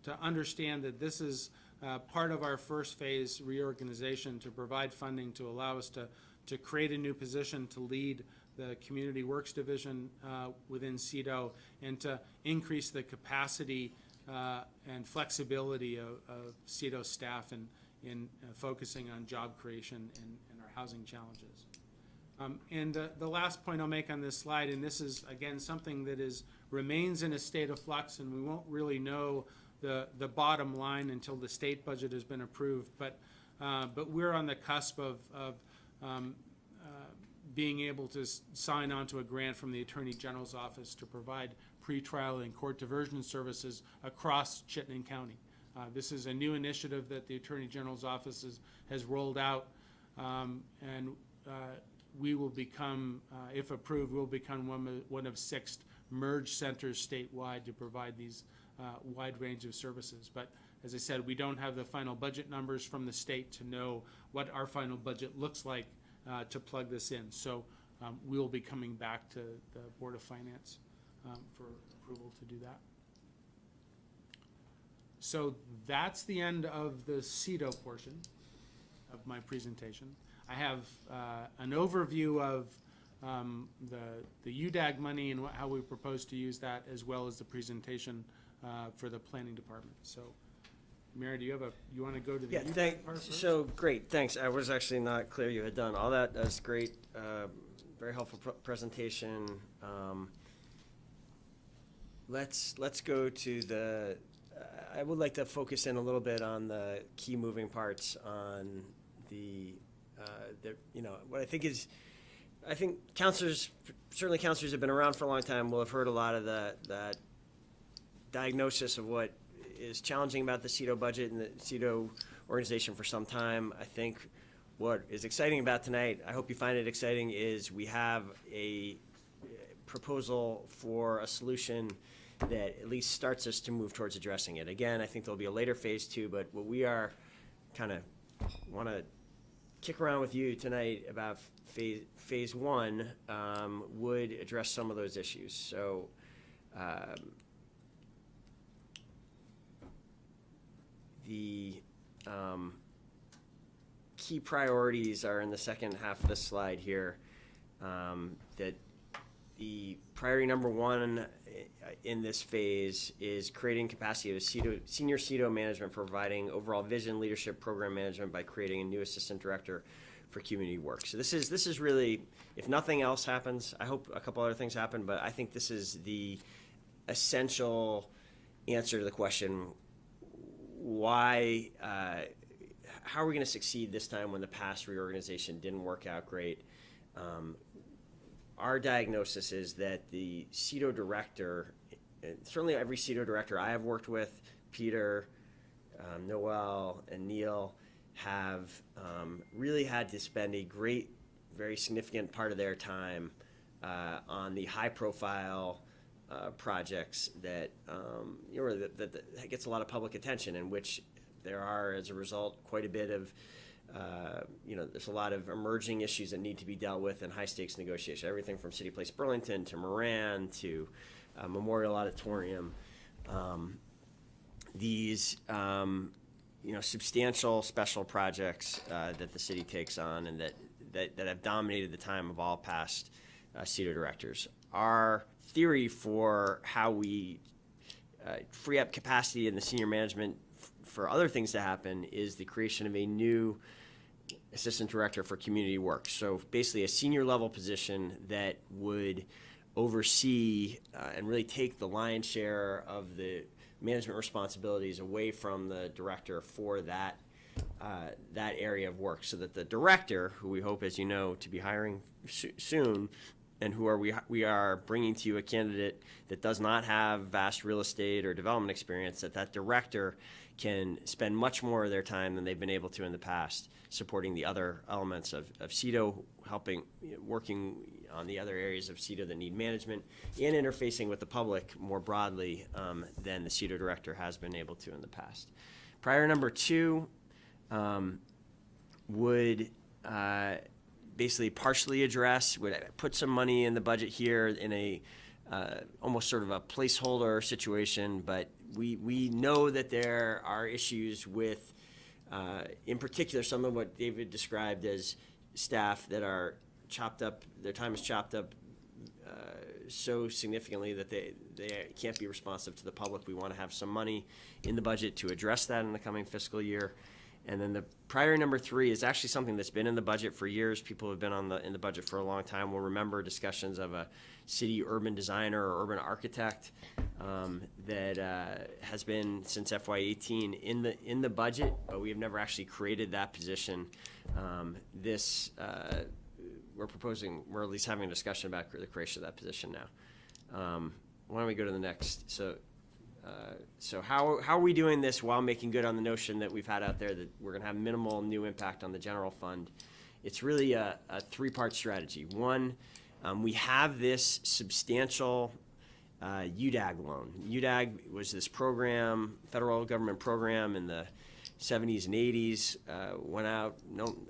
to understand that this is part of our first phase reorganization to provide funding to allow us to create a new position to lead the Community Works Division within CEDO and to increase the capacity and flexibility of CEDO staff in focusing on job creation and our housing challenges. And the last point I'll make on this slide, and this is again something that remains in a state of flux, and we won't really know the bottom line until the state budget has been approved, but we're on the cusp of being able to sign on to a grant from the Attorney General's office to provide pretrial and court diversion services across Chittenden County. This is a new initiative that the Attorney General's office has rolled out, and we will become, if approved, we'll become one of 6 merged centers statewide to provide these wide range of services. But as I said, we don't have the final budget numbers from the state to know what our final budget looks like to plug this in. So we'll be coming back to the Board of Finance for approval to do that. So that's the end of the CEDO portion of my presentation. I have an overview of the UDAG money and how we propose to use that, as well as the presentation for the planning department. So, Mary, do you want to go to the UDAG part first? So great, thanks. I was actually not clear you had done all that. That's great. Very helpful presentation. Let's go to the. I would like to focus in a little bit on the key moving parts on what I think counselors, certainly counselors have been around for a long time, will have heard a lot of that diagnosis of what is challenging about the CEDO budget and the CEDO organization for some time. I think what is exciting about tonight, I hope you find it exciting, is we have a proposal for a solution that at least starts us to move towards addressing it. Again, I think there'll be a later phase too, but what we are kind of want to kick around with you tonight about phase one would address some of those issues. So the key priorities are in the second half of the slide here. That the priority number one in this phase is creating capacity of senior CEDO management, providing overall vision, leadership, program management by creating a new assistant director for community work. So this is really, if nothing else happens, I hope a couple other things happen, but I think this is the essential answer to the question, why, how are we going to succeed this time when the past reorganization didn't work out great? Our diagnosis is that the CEDO director, certainly every CEDO director I have worked with, Peter, Noel, and Neil, have really had to spend a great, very significant part of their time on the high-profile projects that that gets a lot of public attention, in which there are, as a result, quite a bit of there's a lot of emerging issues that need to be dealt with in high-stakes negotiation. Everything from City Place Burlington to Moran to Memorial Auditorium. These substantial special projects that the city takes on and that have dominated the time of all past CEDO directors. Our theory for how we free up capacity in the senior management for other things to happen is the creation of a new assistant director for community work. So basically a senior level position that would oversee and really take the lion's share of the management responsibilities away from the director for that area of work, so that the director, who we hope, as you know, to be hiring soon, and we are bringing to you a candidate that does not have vast real estate or development experience, that director can spend much more of their time than they've been able to in the past, supporting the other elements of CEDO, working on the other areas of CEDO that need management, and interfacing with the public more broadly than the CEDO director has been able to in the past. Priority number two would basically partially address, would put some money in the budget here in a almost sort of a placeholder situation, but we know that there are issues with, in particular, some of what David described as staff that are chopped up, their time is chopped up so significantly that they can't be responsive to the public. We want to have some money in the budget to address that in the coming fiscal year. And then the priority number three is actually something that's been in the budget for years. People who have been in the budget for a long time will remember discussions of a city urban designer or urban architect that has been since FY18 in the budget, but we have never actually created that position. We're at least having a discussion about the creation of that position now. Why don't we go to the next? So how are we doing this while making good on the notion that we've had out there that we're going to have minimal new impact on the general fund? It's really a three-part strategy. One, we have this substantial UDAG loan. UDAG was this program, federal government program in the 70s and 80s, went out,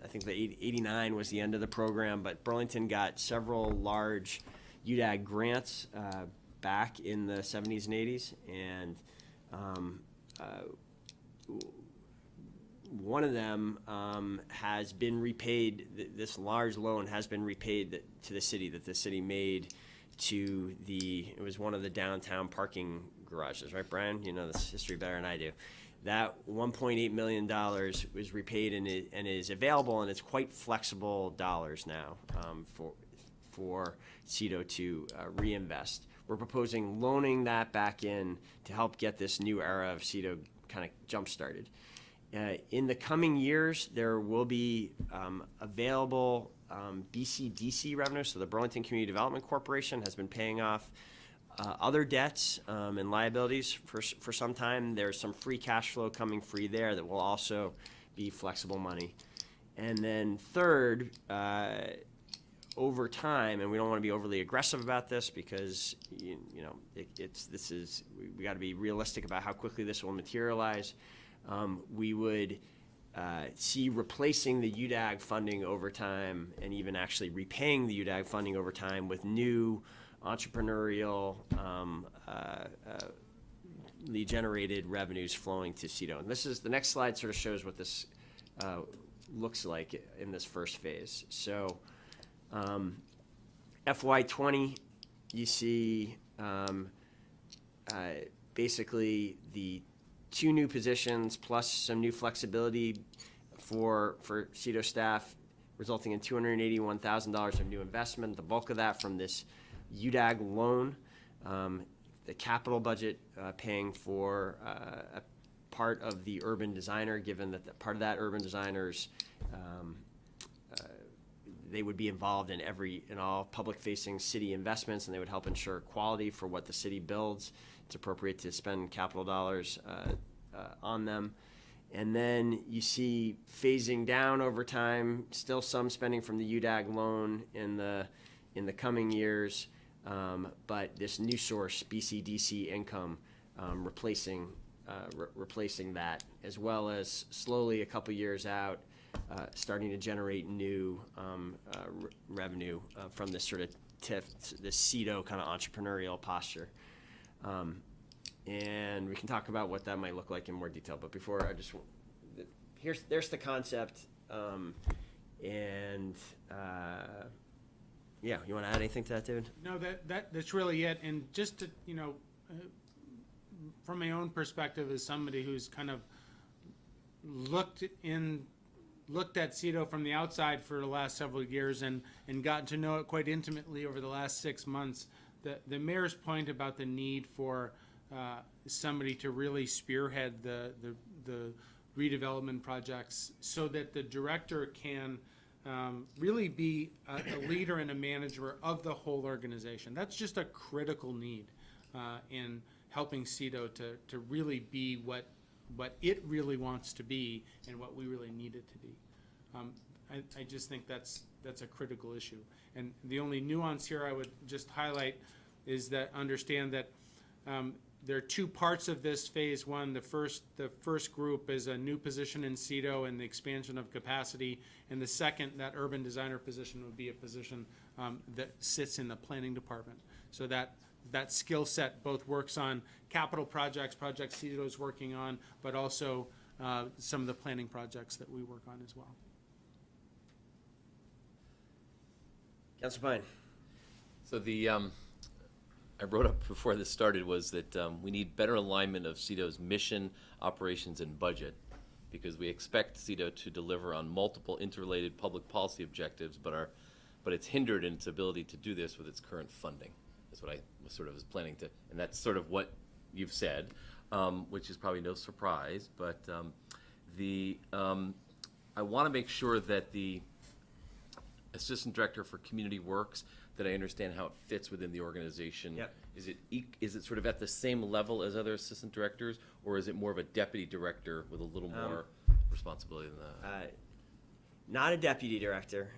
I think the 89 was the end of the program, but Burlington got several large UDAG grants back in the 70s and 80s, and one of them has been repaid. This large loan has been repaid to the city, that the city made to it was one of the downtown parking garages, right, Brian? You know this history better than I do. That $1.8 million was repaid and is available, and it's quite flexible dollars now for CEDO to reinvest. We're proposing loaning that back in to help get this new era of CEDO kind of jump-started. In the coming years, there will be available BCDC revenue. So the Burlington Community Development Corporation has been paying off other debts and liabilities for some time. There's some free cash flow coming free there that will also be flexible money. And then third, over time, and we don't want to be overly aggressive about this because we got to be realistic about how quickly this will materialize. We would see replacing the UDAG funding over time and even actually repaying the UDAG funding over time with new entrepreneurial lead generated revenues flowing to CEDO. And this is the next slide sort of shows what this looks like in this first phase. So FY20, you see basically the 2 new positions plus some new flexibility for CEDO staff, resulting in $281,000 of new investment. The bulk of that from this UDAG loan. The capital budget paying for a part of the urban designer, given that part of that urban designer's they would be involved in all public-facing city investments, and they would help ensure quality for what the city builds. It's appropriate to spend capital dollars on them. And then you see phasing down over time, still some spending from the UDAG loan in the coming years, but this new source, BCDC income, replacing that, as well as slowly a couple years out, starting to generate new revenue from this sort of this CEDO kind of entrepreneurial posture. And we can talk about what that might look like in more detail. But before, there's the concept. Yeah, you want to add anything to that, David? No, that's really it. And just to, from my own perspective as somebody who's kind of looked at CEDO from the outside for the last several years and gotten to know it quite intimately over the last 6 months, the mayor's point about the need for somebody to really spearhead the redevelopment projects so that the director can really be a leader and a manager of the whole organization. That's just a critical need in helping CEDO to really be what it really wants to be and what we really need it to be. I just think that's a critical issue. And the only nuance here I would just highlight is that understand that there are 2 parts of this phase 1. The first group is a new position in CEDO and the expansion of capacity, and the second, that urban designer position, would be a position that sits in the planning department. So that skill set both works on capital projects CEDO is working on, but also some of the planning projects that we work on as well. Councilor Pine. So I wrote up before this started was that we need better alignment of CEDO's mission, operations, and budget, because we expect CEDO to deliver on multiple interrelated public policy objectives, but it's hindered in its ability to do this with its current funding. That's what I was planning to, and that's sort of what you've said, which is probably no surprise. But I want to make sure that the assistant director for community works, that I understand how it fits within the organization. Yep. Is it sort of at the same level as other assistant directors, or is it more of a deputy director with a little more responsibility than that? Not a deputy director.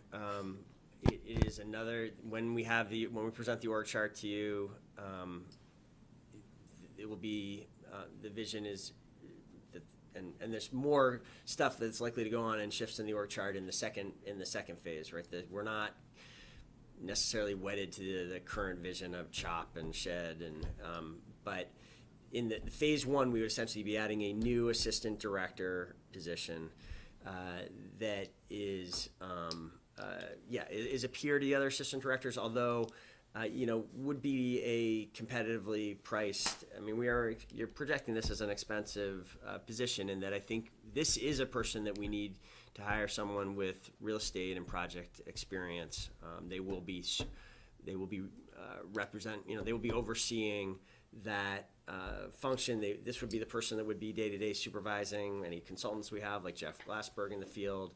It is another, when we present the org chart to you, it will be, the vision is, and there's more stuff that's likely to go on and shifts in the org chart in the second phase, right? We're not necessarily wedded to the current vision of CHOP and SHED, but in the phase 1, we would essentially be adding a new assistant director position that is a peer to the other assistant directors, although would be a competitively priced. I mean, you're projecting this as an expensive position, in that I think this is a person that we need to hire, someone with real estate and project experience. They will be they will be overseeing that function. This would be the person that would be day-to-day supervising any consultants we have, like Jeff Glassberg in the field.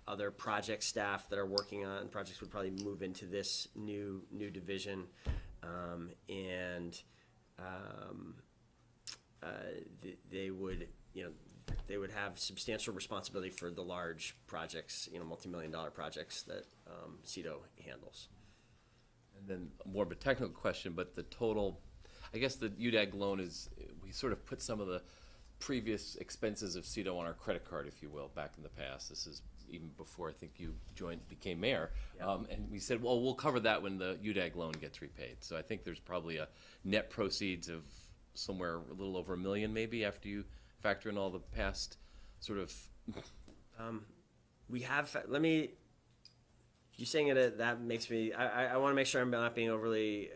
Other project staff that are working on projects would probably move into this new division, they would have substantial responsibility for the large projects, multi-million-dollar projects that CEDO handles. And then more of a technical question, but the total, I guess the UDAG loan we sort of put some of the previous expenses of CETO on our credit card, if you will, back in the past. This is even before I think you became mayor. And we said, well, we'll cover that when the UDAG loan gets repaid. So I think there's probably a net proceeds of somewhere a little over $1 million maybe after you factor in all the past sort of. We have, you saying it, that makes me, I want to make sure I'm not being overly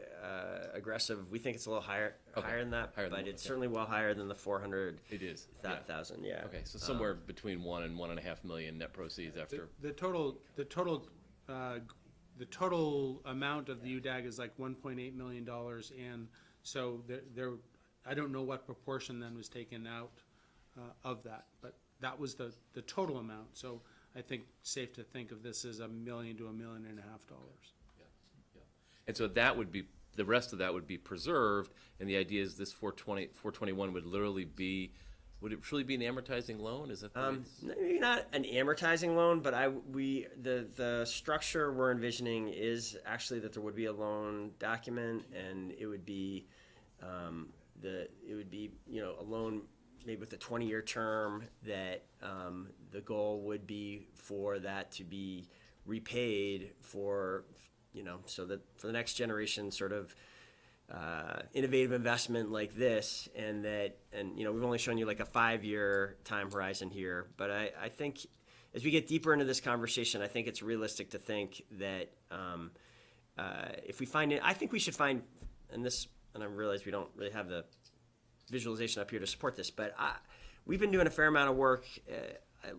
aggressive. We think it's a little higher than that, but it's certainly well higher than the 400. It is. Thousand, yeah. Okay, so somewhere between 1 and 1.5 million net proceeds after. The total amount of the UDAG is like $1.8 million, and so there, I don't know what proportion then was taken out of that, but that was the total amount. So I think safe to think of this as $1 million to $1.5 million. And so that would be, the rest of that would be preserved, and the idea is this 421 would literally be, would it truly be an amortizing loan? Is that the way maybe not an amortizing loan, but the structure we're envisioning is actually that there would be a loan document, and it would be a loan maybe with a 20-year term that the goal would be for that to be repaid for, so that for the next generation sort of innovative investment like this, and we've only shown you like a 5-year time horizon here, but I think as we get deeper into this conversation, I think it's realistic to think that if we find it, I think we should find, and I realize we don't really have the visualization up here to support this, but we've been doing a fair amount of work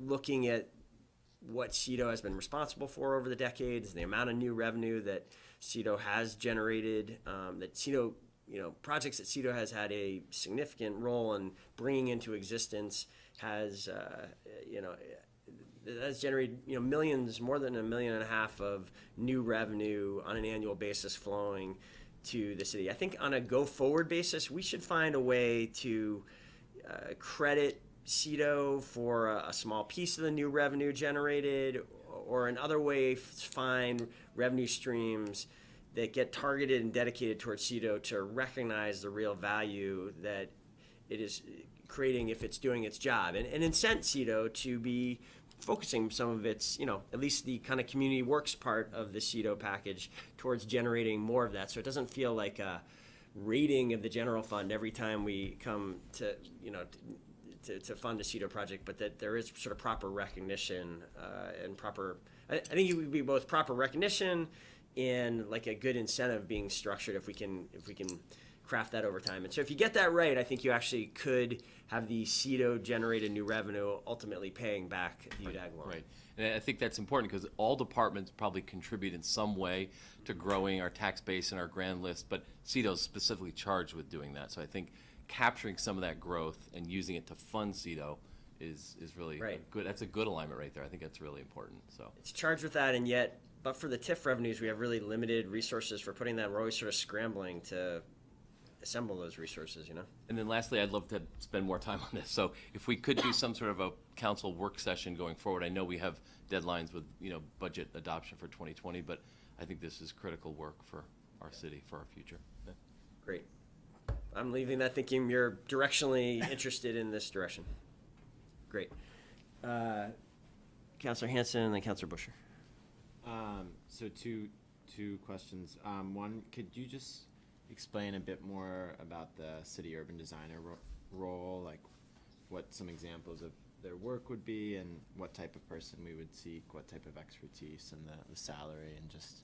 looking at what CETO has been responsible for over the decades, the amount of new revenue that CETO has generated, that CETO, projects that CETO has had a significant role in bringing into existence has generated, millions, more than $1.5 million of new revenue on an annual basis flowing to the city. I think on a go-forward basis, we should find a way to credit CETO for a small piece of the new revenue generated, or in other way find revenue streams that get targeted and dedicated towards CETO to recognize the real value that it is creating if it's doing its job, and incent CETO to be focusing some of its, at least the kind of community works part of the CETO package towards generating more of that. So it doesn't feel like a rating of the general fund every time we come to, to fund a CETO project, but that there is sort of proper recognition and proper, I think it would be both proper recognition and like a good incentive being structured if we can craft that over time. And so if you get that right, I think you actually could have the CETO generated new revenue ultimately paying back the UDAG loan. Right, and I think that's important because all departments probably contribute in some way to growing our tax base and our grand list, but CETO is specifically charged with doing that. So I think capturing some of that growth and using it to fund CETO is really good. That's a good alignment right there. I think that's really important. So it's charged with that, and yet, but for the TIF revenues, we have really limited resources for putting that. We're always sort of scrambling to assemble those resources, And then lastly, I'd love to spend more time on this. So if we could do some sort of a council work session going forward, I know we have deadlines with, budget adoption for 2020, but I think this is critical work for our city, for our future. Yeah. Great. I'm leaving that thinking you're directionally interested in this direction. Great. Councilor Hanson and then Councilor Busher. So two questions. One, could you just explain a bit more about the city urban designer role, like what some examples of their work would be, and what type of person we would seek, what type of expertise, and the salary, and just,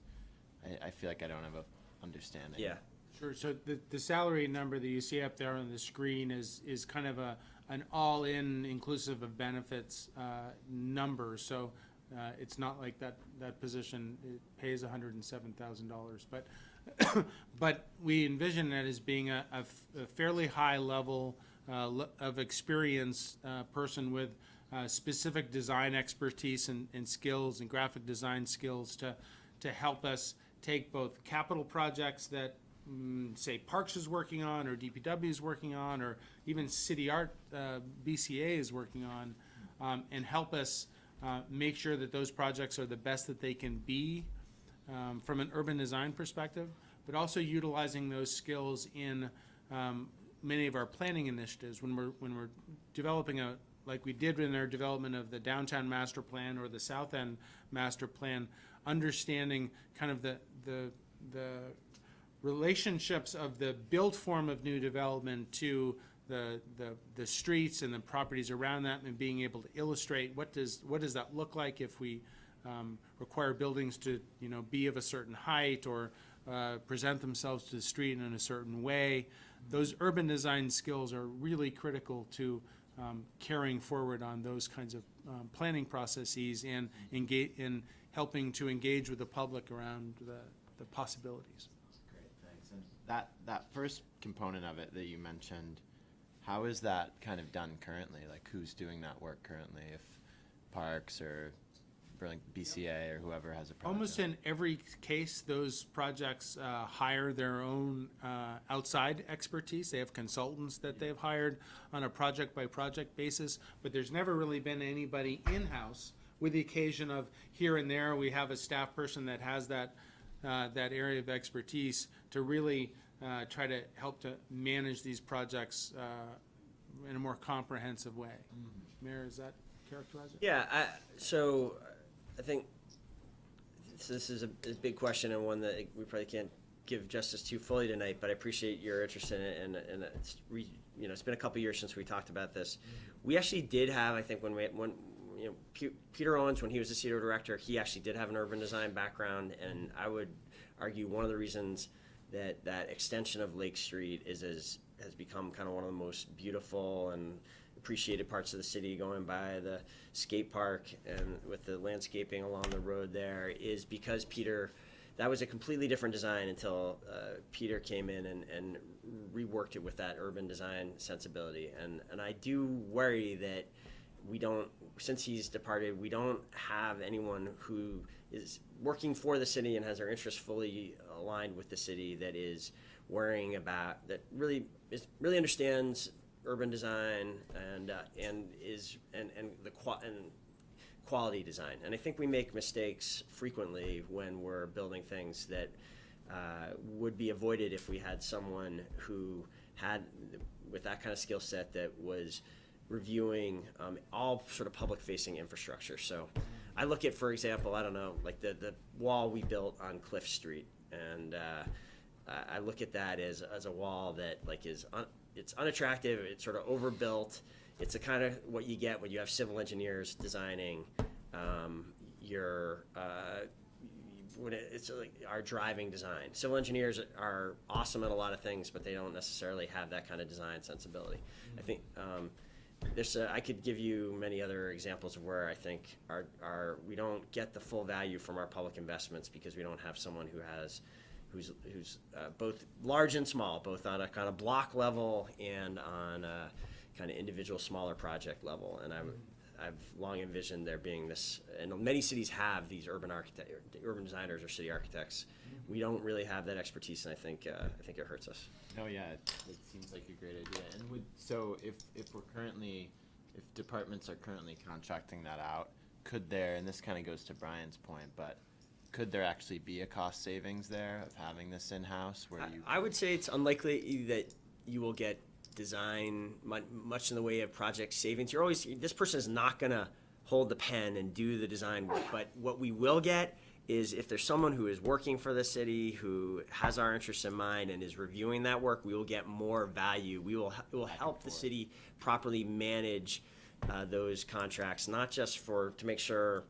I feel like I don't have a understanding. Yeah. Sure. So the salary number that you see up there on the screen is kind of an all-in, inclusive of benefits number. So it's not like that position it pays $107,000, but we envision that as being a fairly high level of experience person with specific design expertise and skills and graphic design skills to help us take both capital projects that say Parks is working on, or DPW is working on, or even City Art BCA is working on, and help us make sure that those projects are the best that they can be from an urban design perspective, but also utilizing those skills in many of our planning initiatives, when we're developing like we did in our development of the downtown master plan or the South End master plan, understanding kind of the relationships of the built form of new development to the streets and the properties around that, and being able to illustrate what does that look like if we require buildings to, be of a certain height or present themselves to the street in a certain way. Those urban design skills are really critical to carrying forward on those kinds of planning processes and in helping to engage with the public around the possibilities. Great, thanks. And that first component of it that you mentioned, how is that kind of done currently? Like, who's doing that work currently? If Parks or Burlington BCA or whoever has a project? Almost in every case, those projects hire their own outside expertise. They have consultants that they've hired on a project-by-project basis, but there's never really been anybody in-house, with the occasion of here and there we have a staff person that has that area of expertise to really try to help to manage these projects in a more comprehensive way. Mayor, does that characterize it? Yeah, so I think this is a big question and one that we probably can't give justice to fully tonight, but I appreciate your interest in it, and it's been a couple years since we talked about this. We actually did have, I think, when Peter Owens, when he was the CEDO director, he actually did have an urban design background, and I would argue one of the reasons that extension of Lake Street has become kind of one of the most beautiful and appreciated parts of the city, going by the skate park and with the landscaping along the road there, is because that was a completely different design until Peter came in and reworked it with that urban design sensibility. And I do worry that since he's departed, we don't have anyone who is working for the city and has their interests fully aligned with the city, that is worrying about, that really understands urban design and quality design. And I think we make mistakes frequently when we're building things that would be avoided if we had someone who had, with that kind of skill set, that was reviewing all sort of public-facing infrastructure. So I look at, for example, I don't know, like the wall we built on Cliff Street, and I look at that as a wall that it's unattractive, it's sort of overbuilt. It's the kind of what you get when you have civil engineers designing it's like our driving design. Civil engineers are awesome at a lot of things, but they don't necessarily have that kind of design sensibility. I think I could give you many other examples of where I think we don't get the full value from our public investments because we don't have someone who's both large and small, both on a kind of block level and on a kind of individual smaller project level. And I've long envisioned there being this, and many cities have these urban designers or city architects. We don't really have that expertise, and I think it hurts us. Oh yeah, it seems like a great idea. And so if departments are currently contracting that out, could there, and this kind of goes to Brian's point, but could there actually be a cost savings there of having this in-house where you? I would say it's unlikely that you will get design much in the way of project savings. This person is not gonna hold the pen and do the design work, but what we will get is, if there's someone who is working for the city, who has our interests in mind and is reviewing that work, we will get more value. It will help the city properly manage those contracts, not just to make sure,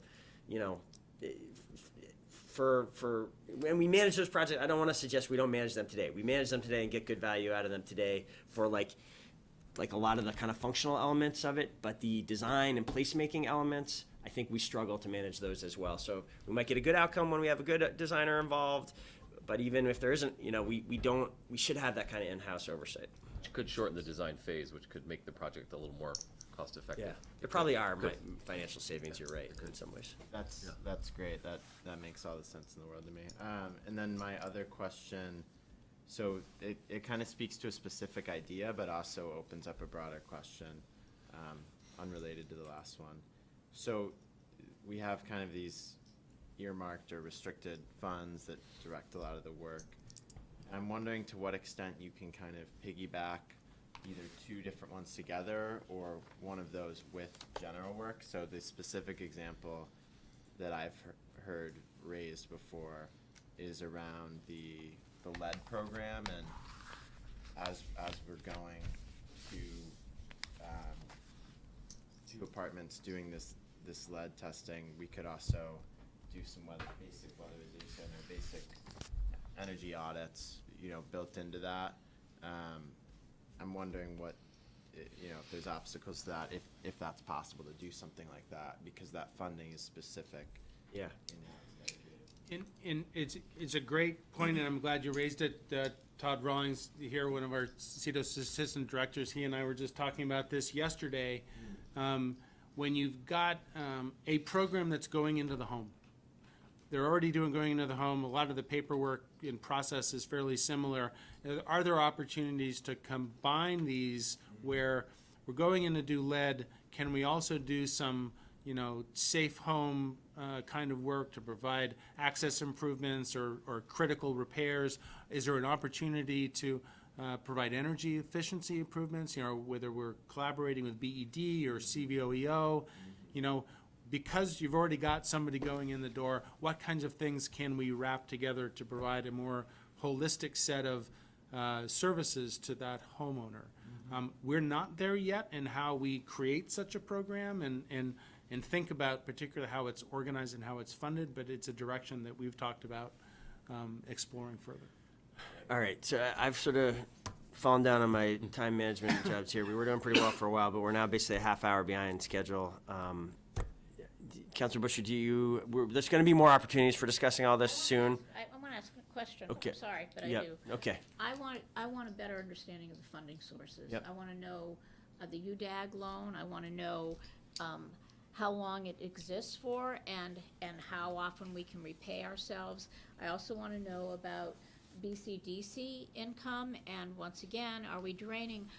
when we manage those projects, I don't want to suggest we don't manage them today. We manage them today and get good value out of them today for like a lot of the kind of functional elements of it, but the design and placemaking elements, I think we struggle to manage those as well. So we might get a good outcome when we have a good designer involved, but even if there isn't, we should have that kind of in-house oversight. Which could shorten the design phase, which could make the project a little more cost effective. Yeah, there probably are financial savings, you're right, in some ways. That's great. That makes all the sense in the world to me. And then my other question, so it kind of speaks to a specific idea, but also opens up a broader question, unrelated to the last one. So we have kind of these earmarked or restricted funds that direct a lot of the work. I'm wondering to what extent you can kind of piggyback either two different ones together or one of those with general work. So the specific example that I've heard raised before is around the lead program, and as we're going to apartments doing this lead testing, we could also do some basic weatherization or basic energy audits, built into that. I'm wondering what, if there's obstacles to that, if that's possible to do something like that, because that funding is specific. Yeah. And it's a great point, and I'm glad you raised it. Todd Rawlings here, one of our CEDOS assistant directors, he and I were just talking about this yesterday. When you've got a program that's going into the home, they're already going into the home, a lot of the paperwork and process is fairly similar. Are there opportunities to combine these where we're going in to do lead? Can we also do some, safe home kind of work to provide access improvements or critical repairs? Is there an opportunity to provide energy efficiency improvements, whether we're collaborating with BED or CVOEO, because you've already got somebody going in the door, what kinds of things can we wrap together to provide a more holistic set of services to that homeowner? We're not there yet in how we create such a program and think about particularly how it's organized and how it's funded, but it's a direction that we've talked about exploring further. All right, so I've sort of fallen down on my time management jobs here. We were doing pretty well for a while, but we're now basically a half hour behind schedule. Councilor Busher, there's going to be more opportunities for discussing all this soon. I want to ask a question. Okay. I'm sorry, but Yep. I do. Okay. I want a better understanding of the funding sources. Yep. I want to know the UDAG loan. I want to know how long it exists for and how often we can repay ourselves. I also want to know about BCDC income, and once again, are we draining?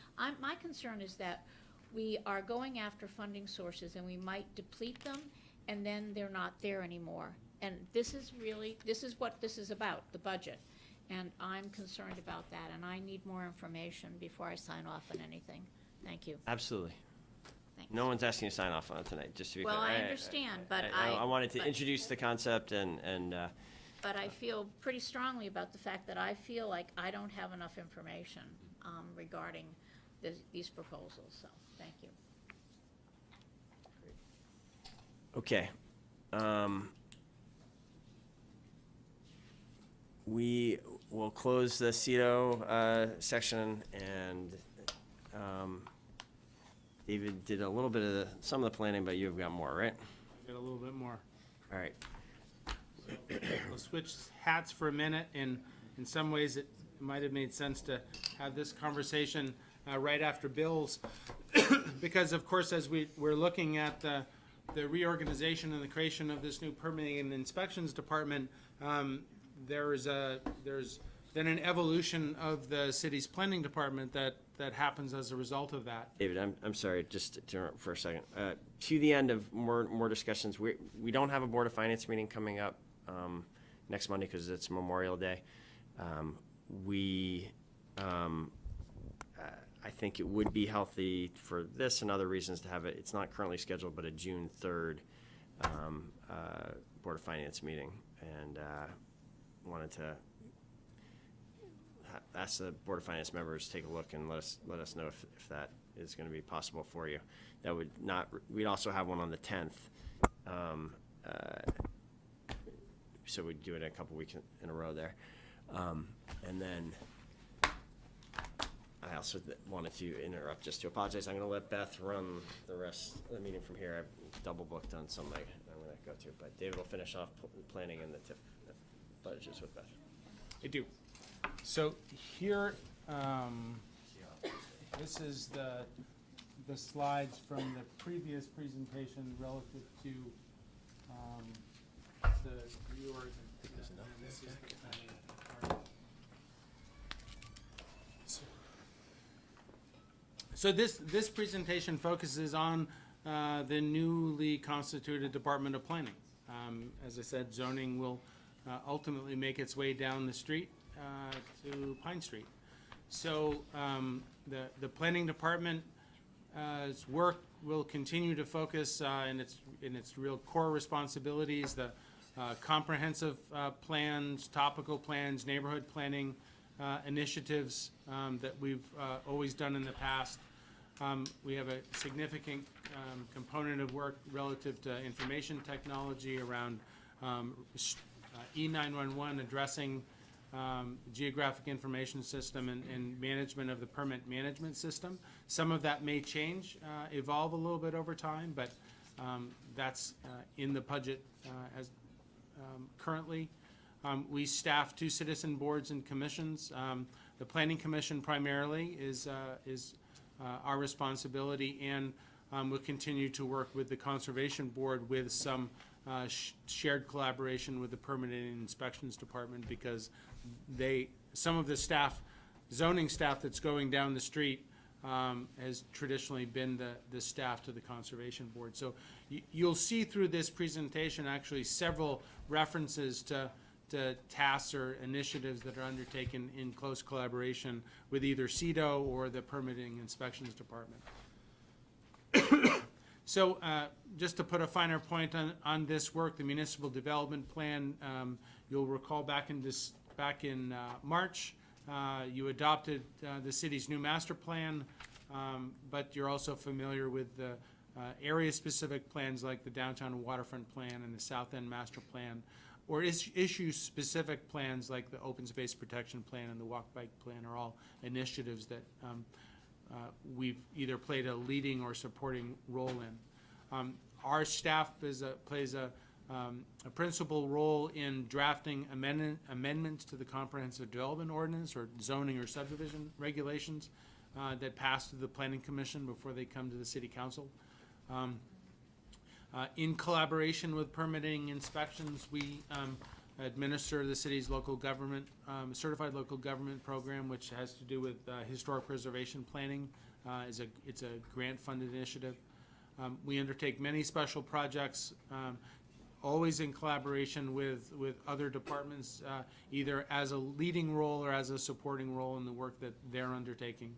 My concern is that we are going after funding sources and we might deplete them and then they're not there anymore. And this is what this is about, the budget. And I'm concerned about that, and I need more information before I sign off on anything. Thank you. Absolutely. Thanks. No one's asking you to sign off on it tonight, just to be Well, clear. I understand, but I wanted to but- introduce the concept and But I feel pretty strongly about the fact that I feel like I don't have enough information regarding these proposals, so, thank you. okay. We will close the CEDO section, and David did a little bit of some of the planning, but you've got more, right? Get a little bit more. All right. We'll switch hats for a minute, and in some ways it might have made sense to have this conversation right after Bill's, because of course as we're looking at the reorganization and the creation of this new permitting and inspections department, there's then an evolution of the city's planning department that happens as a result of that. David, I'm sorry, just for a second. To the end of more discussions, we don't have a Board of Finance meeting coming up next Monday because it's Memorial Day. I think it would be healthy for this and other reasons to have it. It's not currently scheduled, but a June 3rd Board of Finance meeting, and wanted to ask the Board of Finance members to take a look and let us know if that is going to be possible for you. That would not. We'd also have one on the 10th. So we'd do it in a couple weeks in a row there. And then I also wanted to interrupt just to apologize. I'm going to let Beth run the rest of the meeting from here. I've double booked on some I'm going to go to. But David will finish off planning and the TIF budgets with Beth. I do. So here, this is the slides from the previous presentation relative to the reorg. So this presentation focuses on the newly constituted Department of Planning. As I said, zoning will ultimately make its way down the street to Pine Street. So The planning department its work will continue to focus in its real core responsibilities, the comprehensive plans, topical plans, neighborhood planning initiatives that we've always done in the past. We have a significant component of work relative to information technology around E911, addressing geographic information system and management of the permit management system. Some of that may change, evolve a little bit over time, but that's in the budget as currently. We staff 2 citizen boards and commissions. The Planning Commission primarily is our responsibility, and we'll continue to work with the Conservation Board with some shared collaboration with the Permitting and Inspections Department, because some of the staff, zoning staff that's going down the street has traditionally been the staff to the Conservation Board. So you'll see through this presentation actually several references to tasks or initiatives that are undertaken in close collaboration with either CEDO or the Permitting Inspections Department. So just to put a finer point on this work, the Municipal Development Plan, you'll recall back in March, you adopted the city's new master plan, but you're also familiar with the area-specific plans like the Downtown Waterfront Plan and the South End Master Plan, or issue-specific plans like the Open Space Protection Plan and the Walk Bike Plan are all initiatives that we've either played a leading or supporting role in. Our staff plays a principal role in drafting amendments to the Comprehensive Development Ordinance or zoning or subdivision regulations that pass through the Planning Commission before they come to the City Council. In collaboration with permitting inspections, we administer the city's local government, certified local government program, which has to do with historic preservation planning. It's a grant-funded initiative. We undertake many special projects, always in collaboration with other departments, either as a leading role or as a supporting role in the work that they're undertaking.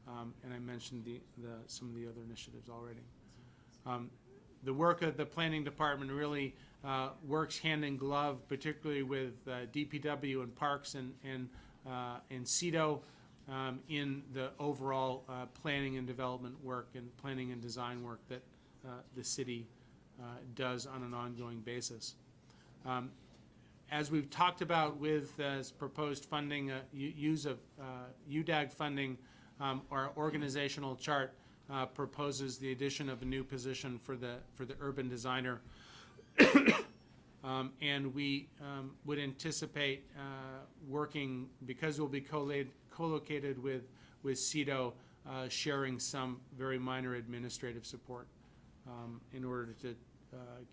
And I mentioned some of the other initiatives already. The work of the planning department really works hand in glove, particularly with DPW and Parks and CEDO in the overall planning and development work and planning and design work that the city does on an ongoing basis. As we've talked about with proposed funding, use of UDAG funding, our organizational chart proposes the addition of a new position for the urban designer. And we would anticipate working, because we'll be co-located with CEDO, sharing some very minor administrative support in order to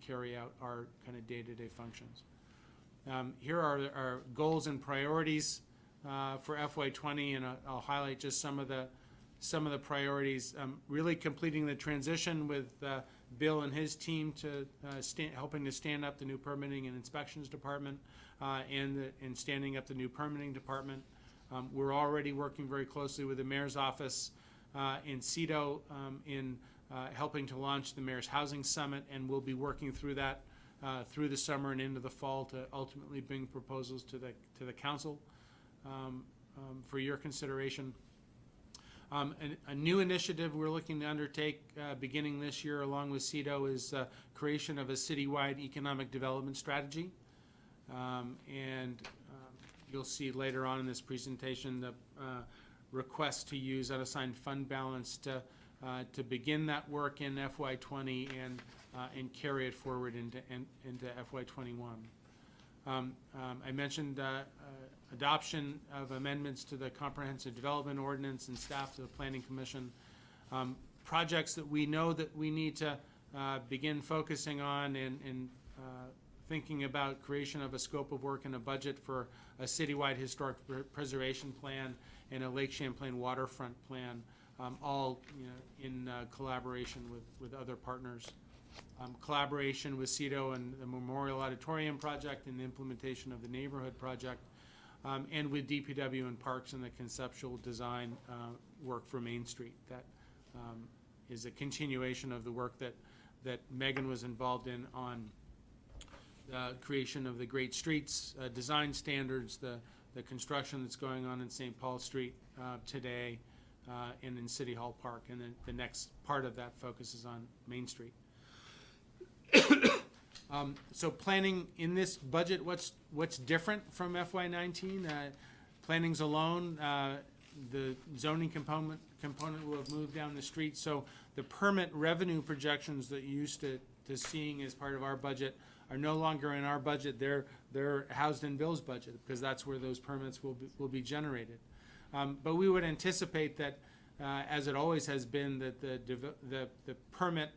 carry out our kind of day-to-day functions. Here are our goals and priorities for FY20, and I'll highlight just some of the priorities. Really completing the transition with Bill and his team to helping to stand up the new Permitting and Inspections Department and standing up the new Permitting Department. We're already working very closely with the Mayor's Office in CEDO in helping to launch the Mayor's Housing Summit, and we'll be working through that through the summer and into the fall to ultimately bring proposals to the council for your consideration. A new initiative we're looking to undertake beginning this year along with CEDO is creation of a citywide economic development strategy. And you'll see later on in this presentation the request to use unassigned fund balance to begin that work in FY20 and carry it forward into FY21. I mentioned adoption of amendments to the Comprehensive Development Ordinance and staff to the Planning Commission. Projects that we know that we need to begin focusing on and thinking about creation of a scope of work and a budget for a citywide historic preservation plan and a Lake Champlain waterfront plan, all in collaboration with other partners. Collaboration with CEDO and the Memorial Auditorium project and the implementation of the neighborhood project. and with DPW and Parks and the conceptual design work for Main Street. That is a continuation of the work that Megan was involved in on creation of the Great Streets design standards, the construction that's going on in St. Paul Street today, and in City Hall Park. And then the next part of that focuses on Main Street. So planning in this budget, what's different from FY19? Planning's alone. The zoning component will have moved down the street. So the permit revenue projections that you used to seeing as part of our budget are no longer in our budget. They're housed in Bill's budget because that's where those permits will be generated. But we would anticipate that, as it always has been, that the permit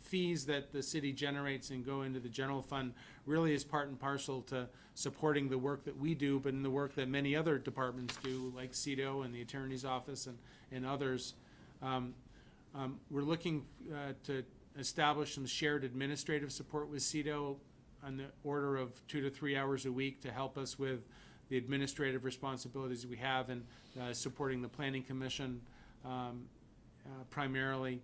fees that the city generates and go into the general fund really is part and parcel to supporting the work that we do, but in the work that many other departments do, like CEDO and the Attorney's Office and others. We're looking to establish some shared administrative support with CEDO on the order of 2 to 3 hours a week to help us with the administrative responsibilities we have and supporting the Planning Commission primarily.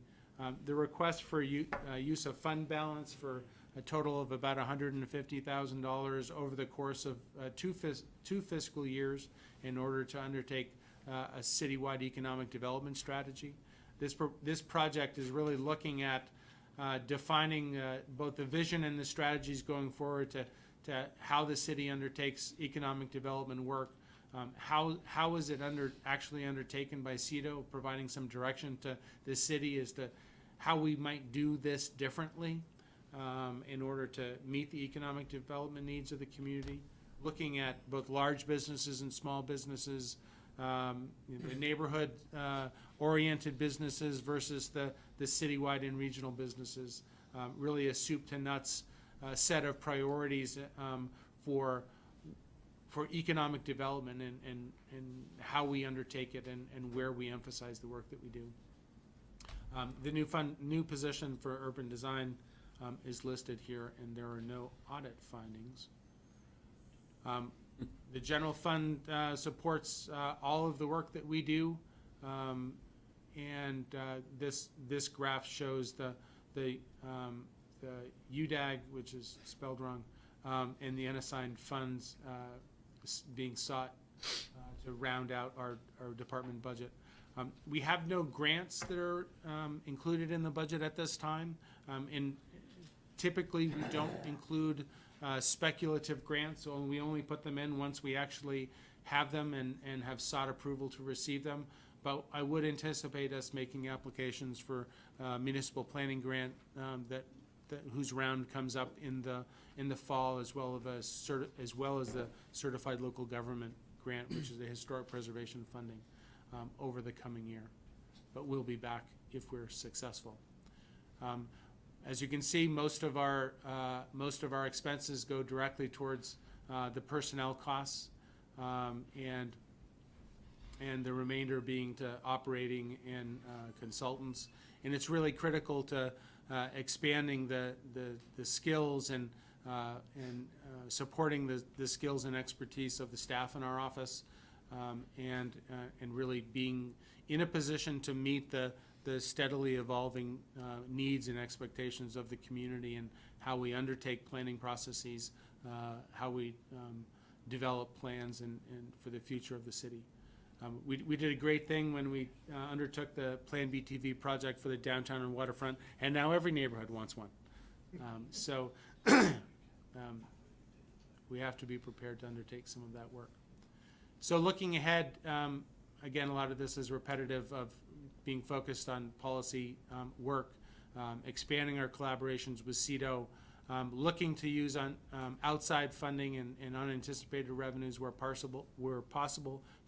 The request for use of fund balance for a total of about $150,000 over the course of two fiscal years in order to undertake a citywide economic development strategy. This project is really looking at defining both the vision and the strategies going forward to how the city undertakes economic development work. How is it actually undertaken by CEDO, providing some direction to the city as to how we might do this differently in order to meet the economic development needs of the community, looking at both large businesses and small businesses, the neighborhood oriented businesses versus the citywide and regional businesses. Really a soup to nuts set of priorities for economic development and how we undertake it and where we emphasize the work that we do. The new position for urban design is listed here, and there are no audit findings. The general fund supports all of the work that we do, and this graph shows the UDAG, which is spelled wrong, and the unassigned funds being sought to round out our department budget. We have no grants that are included in the budget at this time. And typically, we don't include speculative grants, so we only put them in once we actually have them and have sought approval to receive them. But I would anticipate us making applications for municipal planning grant whose round comes up in the fall, as well as the certified local government grant, which is the historic preservation funding. Over the coming year, but we'll be back if we're successful. As you can see, most of our expenses go directly towards the personnel costs, and the remainder being to operating and consultants. And it's really critical to expanding the skills and supporting the skills and expertise of the staff in our office. And really being in a position to meet the steadily evolving needs and expectations of the community and how we undertake planning processes, how we develop plans and for the future of the city. We did a great thing when we undertook the Plan BTV project for the downtown and waterfront, and now every neighborhood wants one. So we have to be prepared to undertake some of that work. So looking ahead, again, a lot of this is repetitive of being focused on policy work, expanding our collaborations with CEDO, looking to use outside funding and unanticipated revenues where possible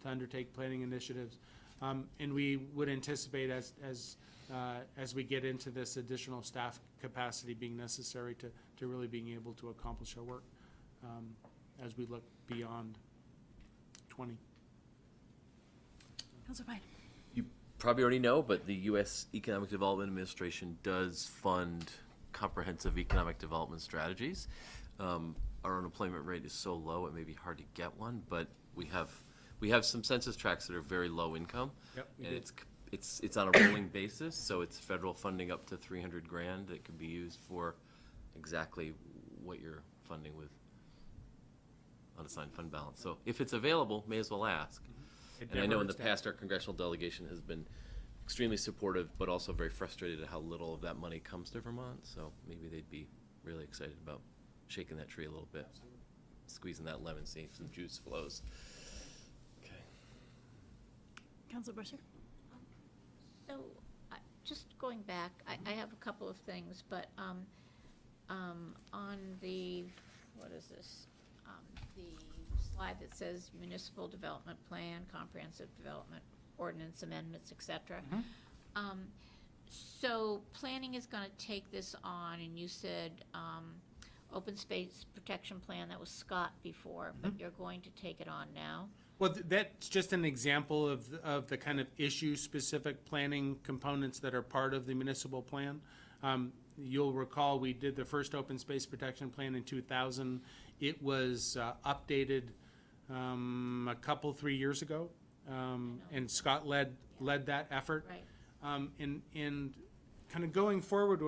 to undertake planning initiatives. And we would anticipate as we get into this additional staff capacity being necessary to really being able to accomplish our work as we look beyond 20. Councilor Pine. You probably already know, but the U.S. Economic Development Administration does fund comprehensive economic development strategies. Our unemployment rate is so low it may be hard to get one, but we have some census tracts that are very low income. Yep, we And do. it's on a rolling basis, so it's federal funding up to 300 grand that could be used for exactly what you're funding with unassigned fund balance. So if it's available, may as well ask. It And I never know in the hurts to past, our congressional delegation has been extremely supportive, but also very frustrated at how little of that money comes to Vermont. So maybe they'd be really excited about shaking that tree a little bit, squeezing that lemon, see if some juice flows. Okay. Councilor Busher? So, just going back, I have a couple of things, but, on the, what is this? The slide that says municipal development plan, comprehensive development ordinance amendments, et cetera. So planning is gonna take this on, and you said, open space protection plan, that was Scott before, but you're going to take it on now? Well, that's just an example of the kind of issue-specific planning components that are part of the municipal plan. You'll recall, we did the first open space protection plan in 2000. It was updated a couple, 3 years ago, and Scott led that effort. Right. And kind of going forward,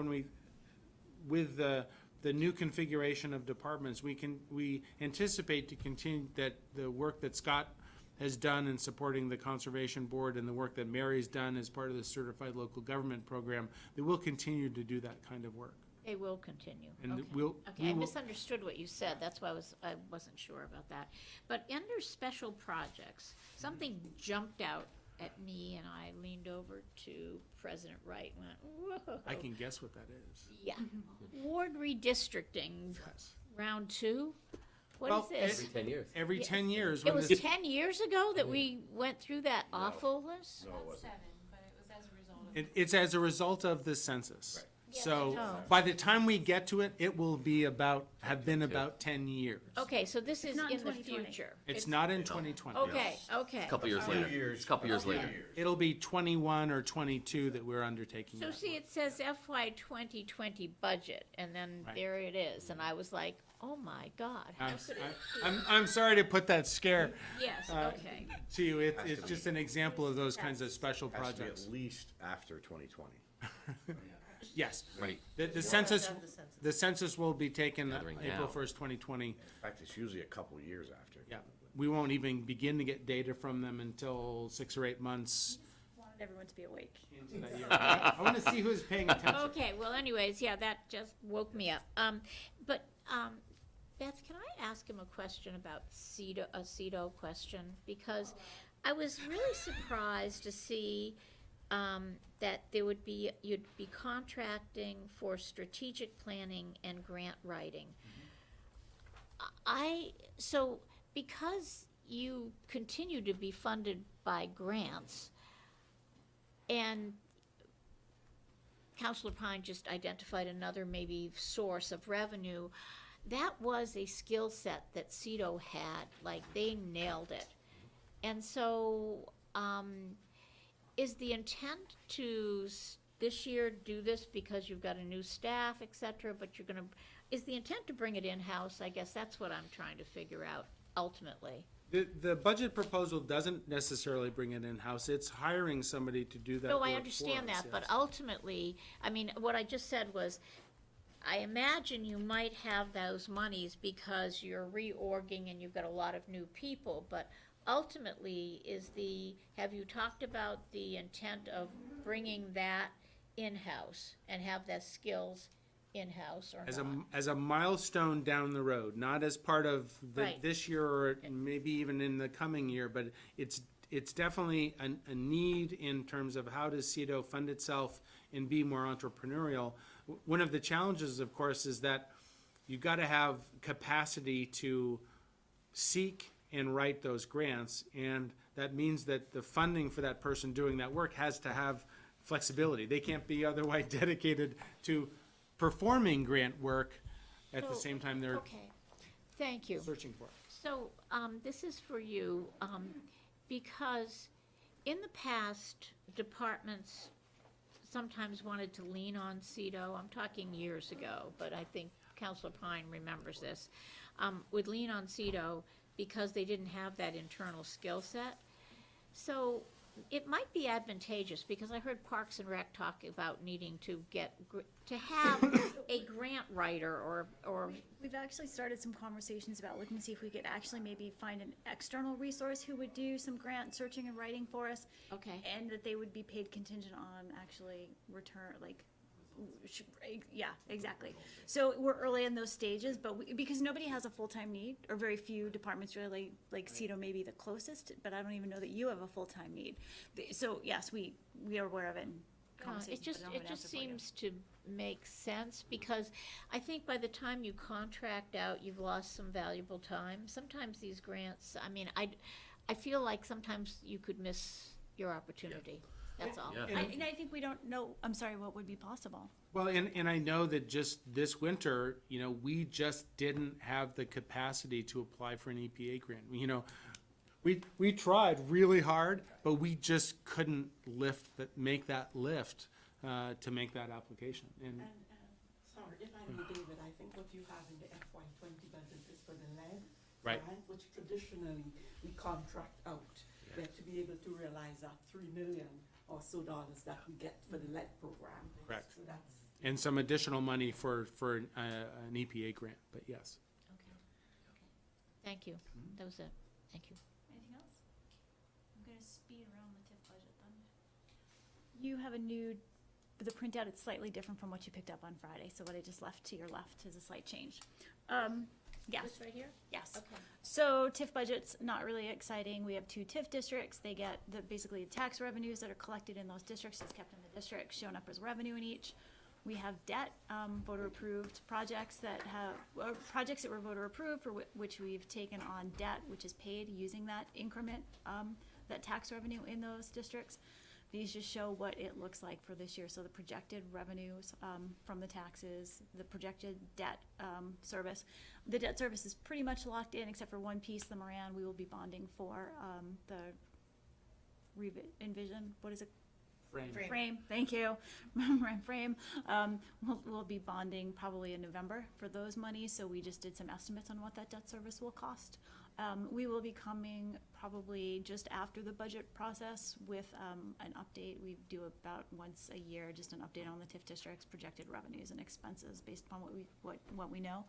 with the new configuration of departments, we anticipate to continue that the work that Scott has done in supporting the Conservation Board and the work that Mary's done as part of the Certified Local Government Program, that we'll continue to do that kind of work. They will continue. And Okay. we'll- Okay, we I will- misunderstood what you said, that's why I wasn't sure about that. But under special projects, something jumped out at me, and I leaned over to President Wright and went, whoa. I can guess what that is. Yeah. Ward redistricting, round two? What Well, is this? Every 10 years. Every Yes. 10 years. It when was this- 10 years ago that we went through that awfulness? No, it wasn't. 7, but it was as a result of. It's as a result of the census. Right. Yes, So I know. by the time we get to it, it will be have been about 10 years. Okay, so this is not in in the 2020. future. It's not in 2020. Okay, okay. A couple years later. It's a couple years later. It'll be 21 or 22 that we're undertaking. So that see, work. it says FY 2020 budget, and then Right. there it is, and I was like, oh my God. how could it be? I'm sorry to put that scare Yes, uh, okay. to you. Has to It's be. just an example of those kinds of special Has to be projects. at least after 2020. Yes. Right. The census will be taken Gathering April now. 1st, 2020. In fact, it's usually a couple years after. Yeah. We won't even begin to get data from them until 6 or 8 months Wanted everyone to be awake. into that year. I want to see who's paying attention. Okay, well anyways, yeah, that just woke me up. But, Beth, can I ask him a question about a CEDO question? Because I was really surprised to see, that you'd be contracting for strategic planning and grant writing. So because you continue to be funded by grants, and Councilor Pine just identified another maybe source of revenue, that was a skill set that CEDO had, like they nailed it. And so, is the intent to this year do this because you've got a new staff, et cetera, but is the intent to bring it in-house? I guess that's what I'm trying to figure out ultimately. The budget proposal doesn't necessarily bring it in-house. It's hiring somebody to do that No, work I for understand us, that, but yes. ultimately, I mean, what I just said was, I imagine you might have those monies because you're reorging and you've got a lot of new people, but ultimately, have you talked about the intent of bringing that in-house and have that skills in-house or not? As a milestone down the road, not as part of Right. this year or maybe even in the coming year, but it's definitely a need in terms of how does CEDO fund itself and be more entrepreneurial. One of the challenges, of course, is that you got to have capacity to seek and write those grants, and that means that the funding for that person doing that work has to have flexibility. They can't be otherwise dedicated to performing grant work at the So, same time they're Okay, thank you. searching for it. So, this is for you, because in the past, departments sometimes wanted to lean on CEDO. I'm talking years ago, but I think Councilor Pine remembers this. Would lean on CEDO because they didn't have that internal skill set. So it might be advantageous, because I heard Parks and Rec talk about needing to to have a grant writer or We've actually started some conversations about looking to see if we could actually maybe find an external resource who would do some grant searching and writing for us. Okay. And that they would be paid contingent on actually return, like, yeah, exactly. So we're early in those stages, but because nobody has a full-time need, or very few departments really, like CETO may be the closest, but I don't even know that you have a full-time need. So yes, we are aware of it in conversations, but I don't have it an just answer for you. seems to make sense, because I think by the time you contract out, you've lost some valuable time. Sometimes these grants, I mean, I feel like sometimes you could miss your opportunity. That's all. Yeah. And I think we don't know, I'm sorry, what would be possible. Well, and I know that just this winter, you know, we just didn't have the capacity to apply for an EPA grant. You know, we tried really hard, but we just couldn't make that lift to make that application. And Sorry, if I may, David, I think what you have in the FY '20 budget is for the lead, Right. which traditionally we contract out. But to be able to realize that $3 million or so that we get for the lead program. Correct. So that's. and some additional money for an EPA grant, but yes. Okay. Thank you. That was it. Thank you. Anything else? I'm gonna speed around the TIF budget then. You have the printout, it's slightly different from what you picked up on Friday, so what I just left to your left is a slight change. Yes. This right here? Yes. Okay. So TIF budget's not really exciting. We have 2 TIF districts. They get basically the tax revenues that are collected in those districts is kept in the district, shown up as revenue in each. We have debt, voter approved projects that projects that were voter approved for which we've taken on debt, which is paid using that increment, that tax revenue in those districts. These just show what it looks like for this year. So the projected revenues from the taxes, the projected debt service. The debt service is pretty much locked in, except for one piece, the Moran. We will be bonding for Envision. What is it? Frame. Thank you. Frame. We'll be bonding probably in November for those monies. So we just did some estimates on what that debt service will cost. We will be coming probably just after the budget process with an update. We do about once a year, just an update on the TIF district's projected revenues and expenses based upon what we know.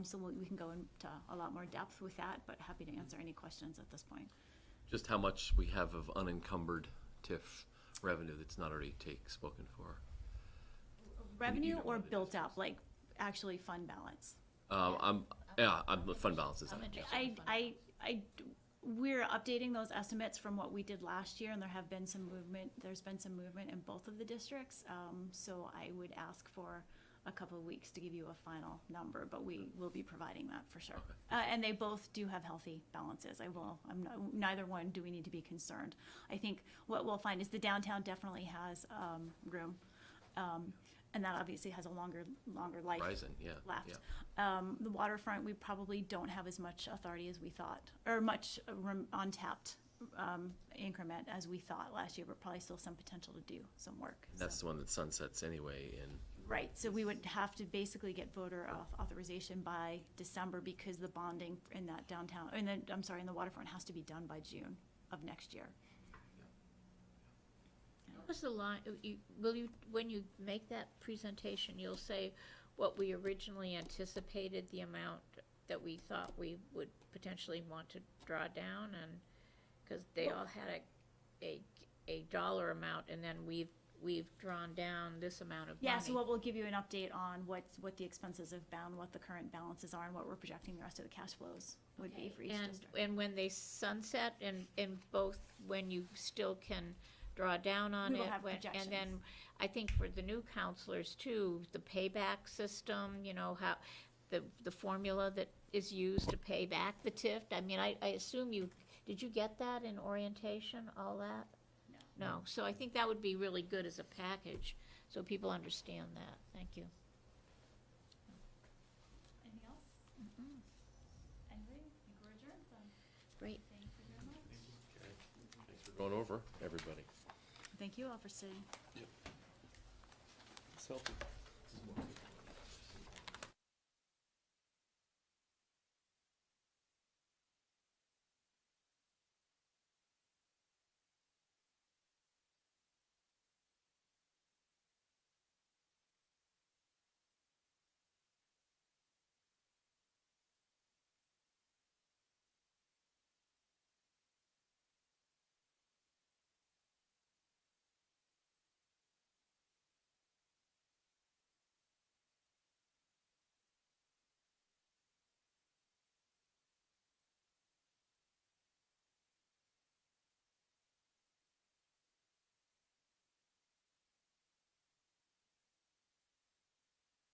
So we can go into a lot more depth with that, but happy to answer any questions at this point. Just how much we have of unencumbered TIF revenue that's not already spoken for. Revenue know or what it built up, like actually fund balance? I'm the fund balances. I'm interested. We're updating those estimates from what we did last year, and there have been some movement. There's been some movement in both of the districts, so I would ask for a couple of weeks to give you a final number, but we will be providing that for sure. And they both do have healthy balances. Neither one do we need to be concerned. I think what we'll find is the downtown definitely has room. And that obviously has a longer life Horizon, left. yeah. The waterfront, we probably don't have as much authority as we thought, or much untapped increment as we thought last year, but probably still some potential to do some work. That's the one that sunsets anyway in. Right, so we would have to basically get voter authorization by December because the bonding in that downtown, in the waterfront has to be done by June of next year. What was the line, when you make that presentation, you'll say what we originally anticipated, the amount that we thought we would potentially want to draw down, and, because they all had a dollar amount, and then we've drawn down this amount of money. Yeah, so what we'll give you an update on what the expenses have been, what the current balances are, and what we're projecting the rest of the cash flows would be for each district. And when they sunset, and both when you still can draw down on We will it, have and projections. then I think for the new counselors too, the payback system, how the formula that is used to pay back the TIF. I mean, I assume did you get that in orientation, all that? No, so I think that would be really good as a package, so people understand that. Thank you. Anything else? Anybody? I think we're adjourned then. Great. Thank you very much. Thanks for going over, everybody. Thank you all for sitting. Selfie.